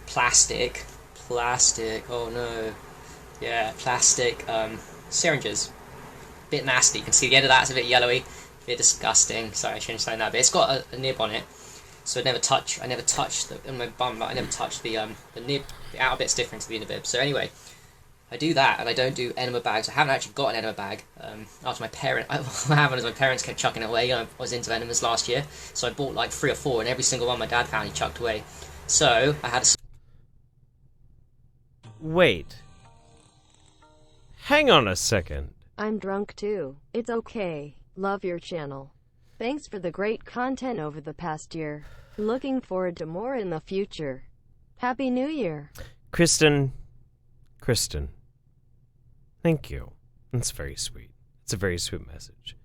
plastic. Oh no, yeah, plastic syringes. Bit nasty. You can see the end of that. It's a bit yellowy, a bit disgusting. Sorry, I shouldn't say that, but it's got a nib on it. So I never touch the nib. The outer bit's different to the inner bib. So anyway, I do that, and I don't do enema bags. I haven't actually got an enema bag. After my parents kept chucking it away. I was into enemas last year, so I bought like 3 or 4, and every single one my dad found he chucked away. So I had a. Wait. Hang on a second. I'm drunk too. It's okay. Love your channel. Thanks for the great content over the past year. Looking forward to more in the future. Happy New Year. Kristen. Thank you. That's very sweet. It's a very sweet message.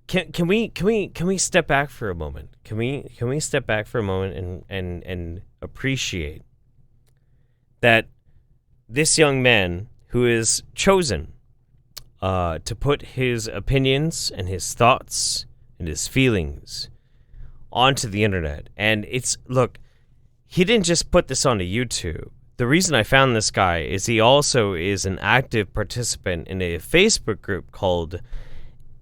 Can we step back for a moment? Can we step back for a moment and appreciate that this young man who is chosen to put his opinions and his thoughts and his feelings onto the internet. And look, he didn't just put this onto YouTube. The reason I found this guy is he also is an active participant in a Facebook group called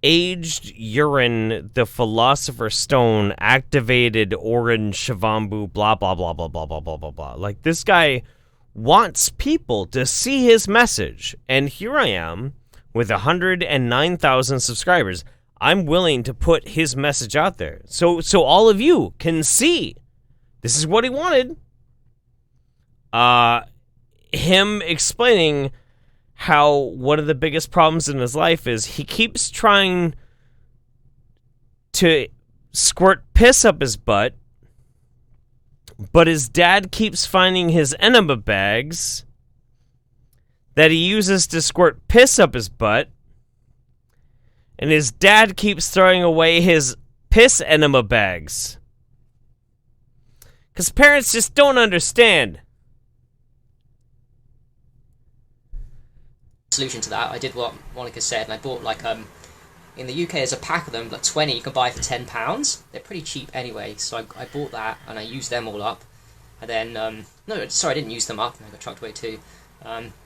Aged Urine, the Philosopher's Stone, Activated Orange Shivambu, blah, blah, blah, blah, blah, blah, blah, blah, blah. Like, this guy wants people to see his message. And here I am with 109,000 subscribers. I'm willing to put his message out there so all of you can see This is what he wanted. Him explaining how one of the biggest problems in his life is he keeps trying to squirt piss up his butt, but his dad keeps finding his enema bags that he uses to squirt piss up his butt, and his dad keeps throwing away his piss enema bags. Because parents just don't understand. Solution to that, I did what Monica said, and I bought like in the UK there's a pack of them, like 20 you can buy for £10. They're pretty cheap anyway, so I bought that and I used them all up. And then no, sorry, I didn't use them up. I got chucked away too.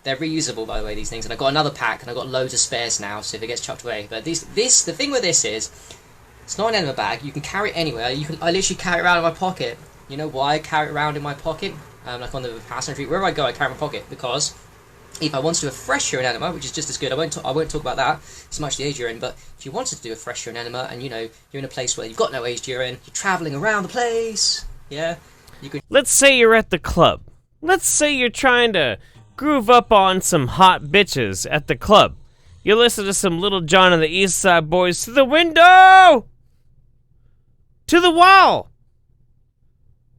They're reusable, by the way, these things, and I got another pack and I got loads of spares now, so if it gets chucked away. But the thing with this is, it's not an enema bag. You can carry it anywhere. I literally carry it around in my pocket. You know why I carry it around in my pocket? Like on the passenger seat, wherever I go, I carry it in my pocket, because if I want to do a fresh urine enema, which is just as good, I won't talk about that so much, the aged urine, but if you wanted to do a fresh urine enema and, you know, you're in a place where you've got no aged urine, you're travelling around the place, yeah, you could... Let's say you're at the club. Let's say you're trying to groove up on some hot bitches at the club. You listen to some Little John and the East Side Boys, to the window! To the wall!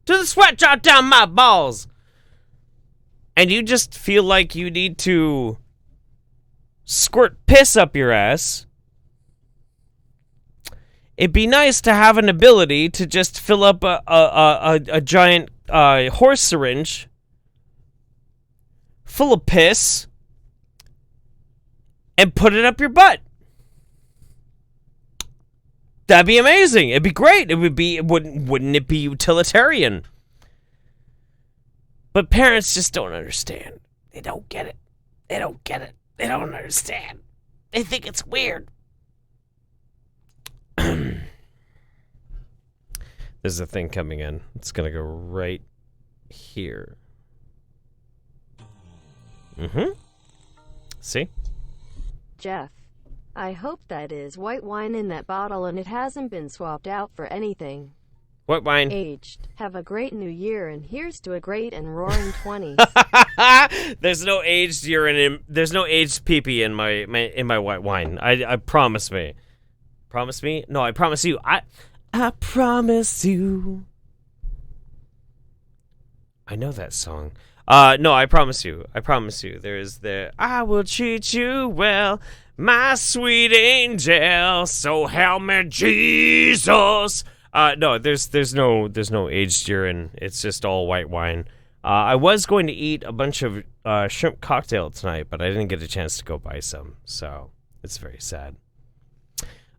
To the sweat drop down my balls! And you just feel like you need to squirt piss up your ass. It'd be nice to have an ability to just fill up a giant horse syringe full of piss and put it up your butt. That'd be amazing. It'd be great. It would be. Wouldn't it be utilitarian? But parents just don't understand. They don't get it. They don't get it. They don't understand. They think it's weird. There's a thing coming in. It's going to go right here. See? Jeff, I hope that is white wine in that bottle and it hasn't been swapped out for anything. What wine? Aged. Have a great new year, and here's to a great and roaring 20. There's no aged urine in. There's no aged pee-pee in my white wine. I promise me. Promise me? No, I promise you. I promise you. I know that song. No, I promise you. I promise you. There's the I will treat you well, my sweet angel. So help me, Jesus. No, there's no aged urine. It's just all white wine. I was going to eat a bunch of shrimp cocktail tonight, but I didn't get a chance to go buy some, so it's very sad.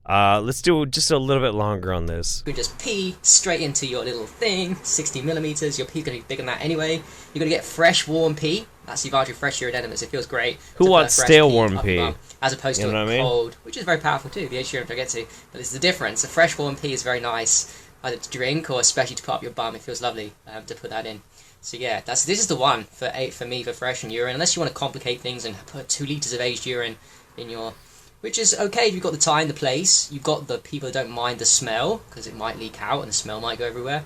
Let's do just a little bit longer on this. You can just pee straight into your little thing, 60 millimeters. Your pee's gonna be bigger than that anyway. You're gonna get fresh, warm pee. That's Zygomatic fresh urine enemas. It feels great. Who wants stale warm pee? As opposed to a cold, which is very powerful too. The aged urine I get to, but this is the difference. A fresh, warm pee is very nice, either to drink or especially to put up your bum. It feels lovely to put that in. So yeah, this is the one for me for fresh and urine. Unless you want to complicate things and put 2 liters of aged urine in your. Which is okay if you've got the time, the place. You've got the people who don't mind the smell, because it might leak out and the smell might go everywhere.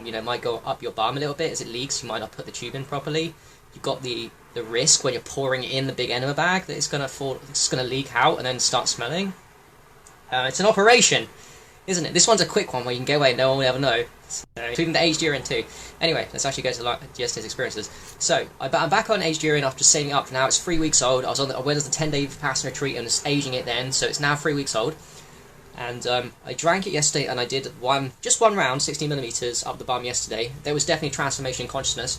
You know, it might go up your bum a little bit as it leaks. You might not put the tube in properly. You've got the risk when you're pouring it in the big enema bag that it's gonna fall, it's gonna leak out and then start smelling. It's an operation, isn't it? This one's a quick one where you can get away and no one will ever know. So, including the aged urine too. Anyway, let's actually go to yesterday's experiences. So, I'm back on aged urine after saving up for now. It's 3 weeks old. I went on the 10-day Vipassana retreat and was aging it then, so it's now 3 weeks old. And I drank it yesterday and I did just one round, 60 millimeters up the bum yesterday. There was definitely transformation in consciousness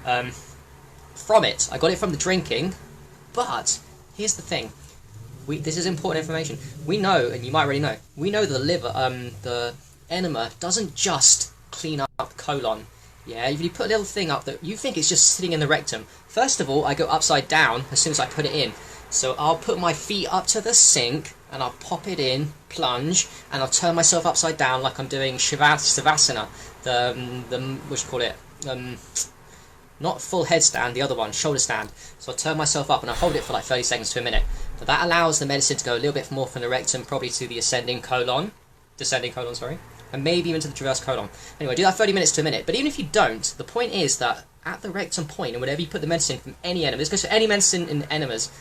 from it. I got it from the drinking, but here's the thing. This is important information. We know, and you might already know, we know the liver, the enema doesn't just clean up colon. Yeah, if you put a little thing up that you think is just sitting in the rectum. First of all, I go upside down as soon as I put it in. So I'll put my feet up to the sink and I'll pop it in, plunge, and I'll turn myself upside down like I'm doing Shavasana, what you call it, not full headstand, the other one, shoulder stand. So I'll turn myself up and I'll hold it for like 30 seconds to a minute. So that allows the medicine to go a little bit more from the rectum, probably to the descending colon, sorry. and maybe even to the transverse colon. Anyway, do that 30 minutes to a minute. But even if you don't, the point is that at the rectum point, and whenever you put the medicine from any enema, this goes for any medicine in enemas,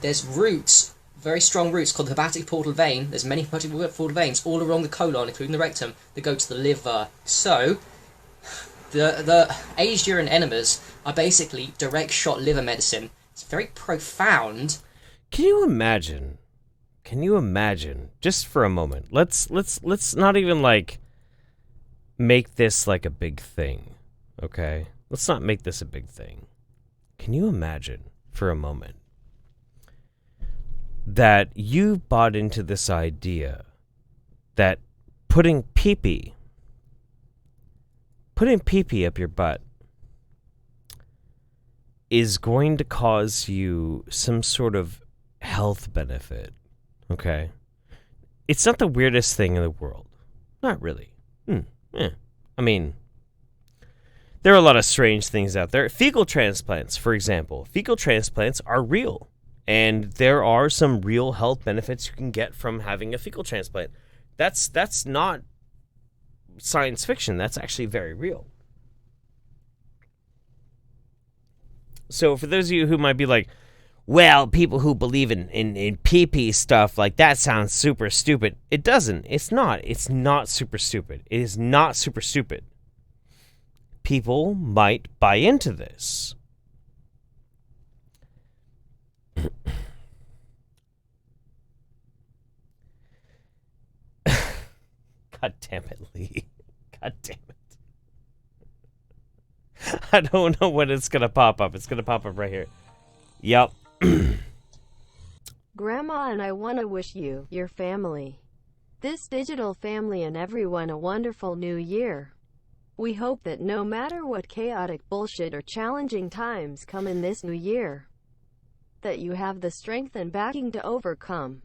there's roots, very strong roots called the hepatic portal vein. There's many hepatic portal veins all along the colon, including the rectum, that go to the liver. So, the aged urine enemas are basically direct shot liver medicine. It's very profound. Can you imagine, just for a moment, let's not even, like, make this, like, a big thing, okay? Let's not make this a big thing. Can you imagine, for a moment, that you bought into this idea that putting pee-pee up your butt is going to cause you some sort of health benefit, okay? It's not the weirdest thing in the world. Not really. I mean, there are a lot of strange things out there. Fecal transplants, for example. Fecal transplants are real. And there are some real health benefits you can get from having a fecal transplant. That's not science fiction. That's actually very real. So for those of you who might be like, well, people who believe in pee-pee stuff, like, that sounds super stupid. It doesn't. It's not. It's not super stupid. It is not super stupid. People might buy into this. God damn it, Lee. God damn it. I don't know when it's going to pop up. It's going to pop up right here. Yep. Grandma and I want to wish you, your family, this digital family, and everyone a wonderful new year. We hope that no matter what chaotic bullshit or challenging times come in this new year, that you have the strength and backing to overcome.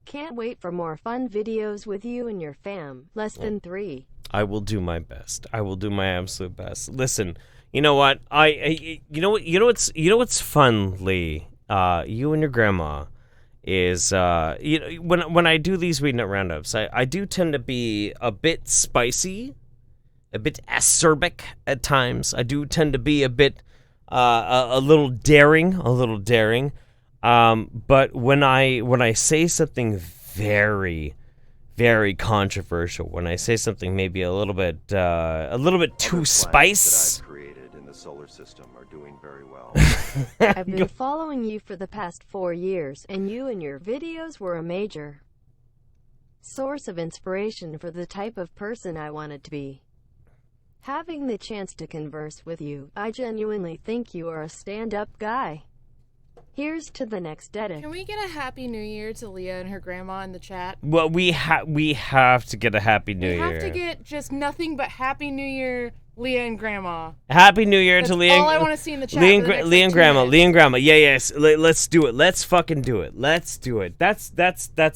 Can't wait for more fun videos with you and your fam. Less than 3. I will do my best. I will do my absolute best. Listen, you know what? You know what's fun, Lee? You and your grandma is when I do these Wingnut Roundups, I do tend to be a bit spicy, a bit acerbic at times. I do tend to be a bit a little daring. But when I say something very, very controversial, when I say something maybe a little bit too spice, that I've created in the solar system are doing very well. I've been following you for the past 4 years, and you and your videos were a major source of inspiration for the type of person I wanted to be. Having the chance to converse with you, I genuinely think you are a stand-up guy. Here's to the next edit. Can we get a Happy New Year to Leah and her grandma in the chat? well, we have to get a Happy New Year. We have to get just nothing but Happy New Year, Leah and grandma. Happy New Year to Leah. That's all I want to see in the chat. Leah for the next, and like, 2 grandma. minutes. Leah and grandma. Yes. Let's do it. Let's fucking do it. Let's do it. That's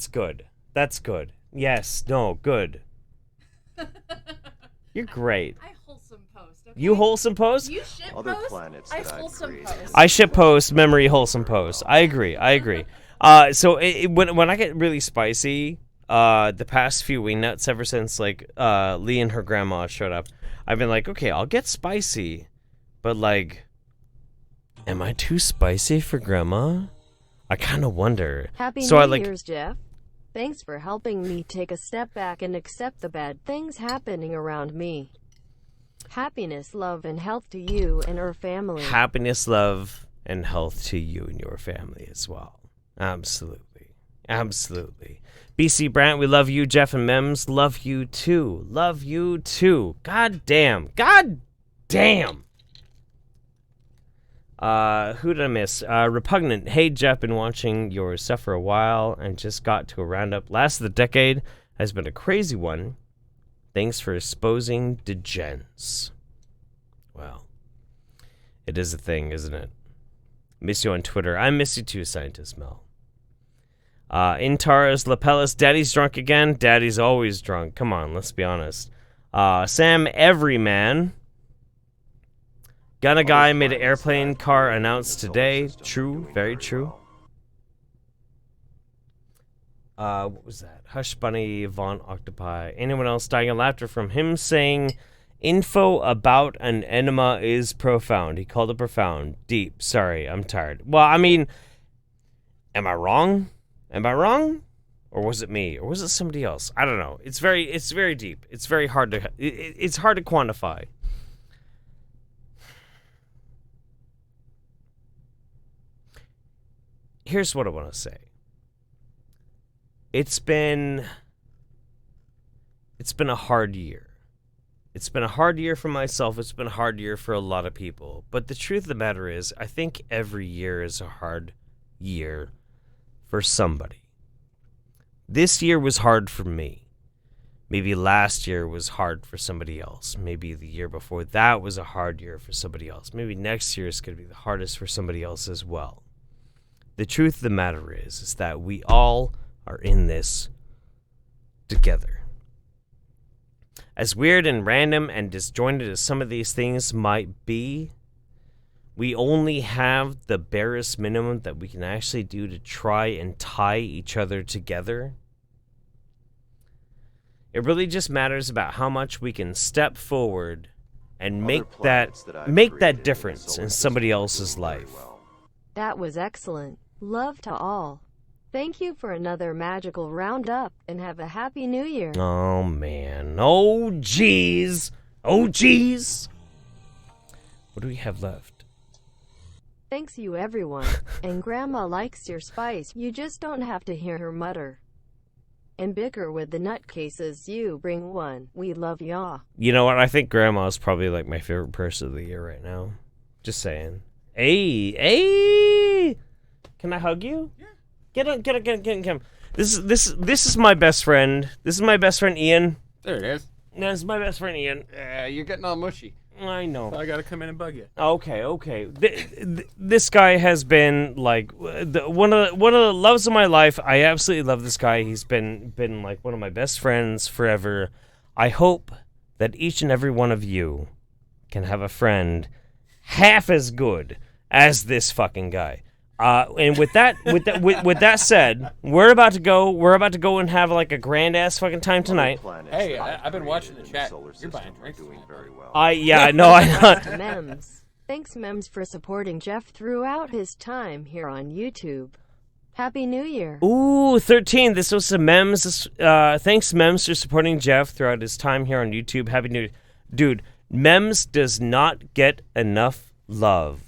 good. That's good. Yes. No. Good. You're great. I wholesome post. Okay? You wholesome post? You shit Other post. planets I that I've wholesome created. post. I shit post, memory wholesome post. I agree. So when I get really spicy, the past few Wingnuts, ever since like Lee and her grandma showed up, I've been like, okay, I'll get spicy, but like, am I too spicy for grandma? I kind of wonder. Happy so New Year's, Jeff. Thanks for helping me take a step back and accept the bad things happening around me. Happiness, love, and health to you and your family. Happiness, love, and health to you and your family as well. Absolutely. BC Brant, we love you. Jeff and Mems, love you too. God damn. Who did I miss? Repugnant. Hey, Jeff, been watching your stuff for a while and just got to a roundup. Last of the decade has been a crazy one. Thanks for exposing degens. Well, it is a thing, isn't it? Miss you on Twitter. I miss you too, Scientist Mel. Intaras Lapellis, Daddy's drunk again. Daddy's always drunk. Come on, let's be honest. Sam Everyman. Gunna Guy made an airplane car announced today. True, very true. What was that? Hush Bunny, Von Octopi. Anyone else dying of laughter from him saying, info about an enema is profound. He called it profound. Deep. Sorry, I'm tired. Well, I mean, am I wrong? Am I wrong? Or was it me? Or was it somebody else? I don't know. It's very deep. It's very hard to, it's hard to quantify. Here's what I want to say. It's been a hard year. It's been a hard year for myself. It's been a hard year for a lot of people. But the truth of the matter is, I think every year is a hard year for somebody. This year was hard for me. Maybe last year was hard for somebody else. Maybe the year before that was a hard year for somebody else. Maybe next year is going to be the hardest for somebody else as well. The truth of the matter is that we all are in this together. As weird and random and disjointed as some of these things might be, we only have the barest minimum that we can actually do to try and tie each other together. It really just matters about how much we can step forward and make that difference in somebody else's life. That was excellent. Love to all. Thank you for another magical roundup, and have a happy new year. Oh, man. Oh, jeez. Oh, jeez. What do we have left? Thanks you, everyone. And Grandma likes your spice. You just don't have to hear her mutter and bicker with the nutcases you bring one. We love ya. You know what? I think Grandma's probably like my favorite person of the year right now. Just saying. Hey. Can I hug you? Yeah. Get him. This is my best friend. This is my best friend Ian. There it is. This is my best friend Ian. You're getting all mushy. I know. So I gotta come in and bug you. Okay. This guy has been like one of the loves of my life. I absolutely love this guy. He's been like one of my best friends forever. I hope that each and every one of you can have a friend half as good as this fucking guy. And with that said, we're about to go and have like a grand ass fucking time tonight. Hey, I've been watching the chat. You're buying drinks. Mems. Thanks, Mems, for supporting Jeff throughout his time here on YouTube. Happy New Year. Ooh, 13. This was some Mems. Thanks, Mems, for supporting Jeff throughout his time here on YouTube. Happy New Year. Dude, Mems does not get enough love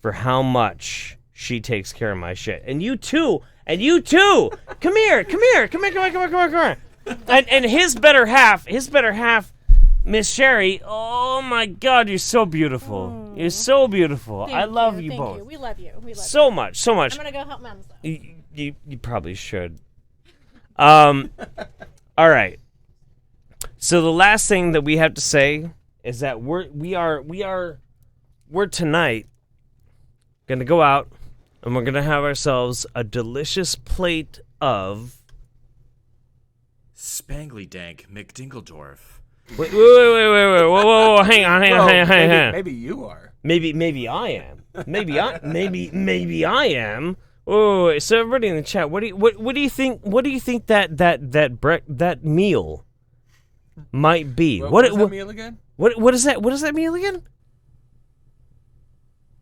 for how much she takes care of my shit. And you too. Come here. And his better half, Miss Sherry. Oh my God, you're so beautiful. You're so beautiful. I love you both. We love you. So much. I'm gonna go help Mom. You probably should. All right. So the last thing that we have to say is that we're tonight gonna go out and we're gonna have ourselves a delicious plate of Spangly Dank McDingledorf. Wait, whoa, hang on. Maybe you are. Maybe I am. Maybe I am. Oh, so everybody in the chat, what do you think that meal might be? What is that meal again? What is that? What is that meal again?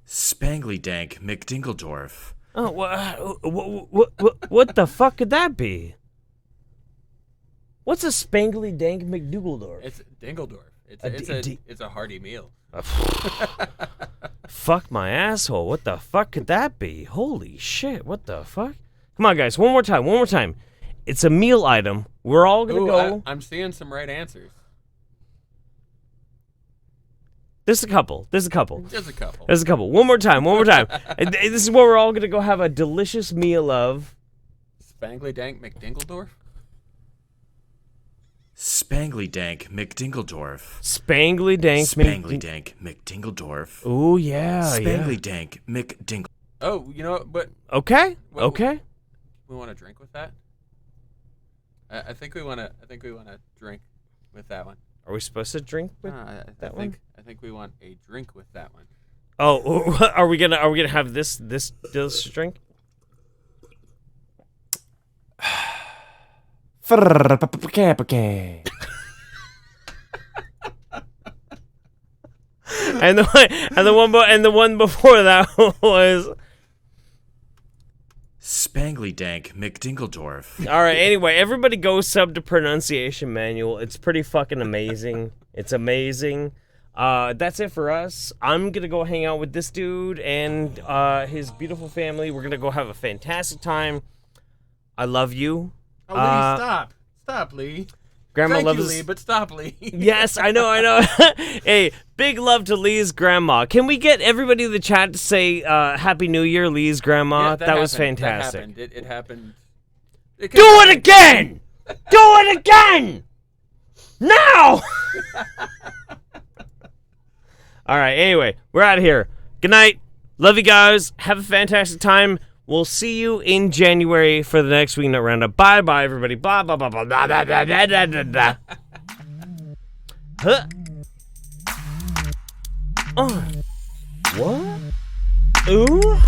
Spangly Dank McDingledorf. Oh, what the fuck could that be? What's a Spangly Dank McDougeldorf? It's Dingledorf. It's a hearty meal. Fuck my asshole. What the fuck could that be? Holy shit, what the fuck? Come on, guys, one more time. It's a meal item. We're all gonna go. I'm seeing some right answers. There's a couple. Just a couple. One more time. This is where we're all gonna go have a delicious meal of Spangly Dank McDingledorf? Spangly Dank McDingledorf. Spangly Dank McDingledorf. Oh yeah. Spangly Dank McDingledorf. Oh, you know what? But okay. We want to drink with that. I think we want to drink with that one. Are we supposed to drink with that one? I think we want a drink with that one. Oh, are we gonna have this delicious drink? And the one before that was Spangly Dank McDingledorf. All right, anyway, everybody go sub to Pronunciation Manual. It's pretty fucking amazing. It's amazing. That's it for us. I'm going to go hang out with this dude and his beautiful family. We're going to go have a fantastic time. I love you. Oh, Lee, stop. Stop, Lee. Grandma Thank loves you, Lee, but stop, Lee. Yes, I know. Hey, big love to Lee's grandma. Can we get everybody in the chat to say Happy New Year, Lee's grandma? Yeah, that was happened. fantastic. That happened. It happened. Do it again! Do it again! Now! All right, anyway, we're out of here. Good night. Love you guys. Have a fantastic time. We'll see you in January for the next Wingnut Roundup. Bye-bye, everybody. Blah, blah, blah, blah, blah, blah, blah, blah, blah, blah, blah. Huh? What? Ooh?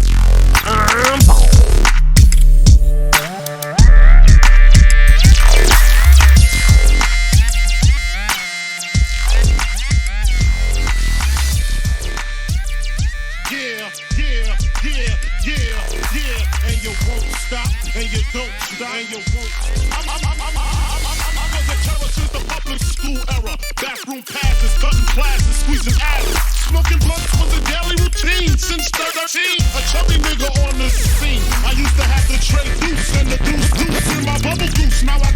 And you won't stop, and you don't stop, and you won't. I was a terror since the public school era. Bathroom passes, cutting classes, squeezing asses. Smoking blunts was a daily routine since 13. A chubby nigga on the scene. I used to have the tray deuce and the deuce in my bubble goose. Now I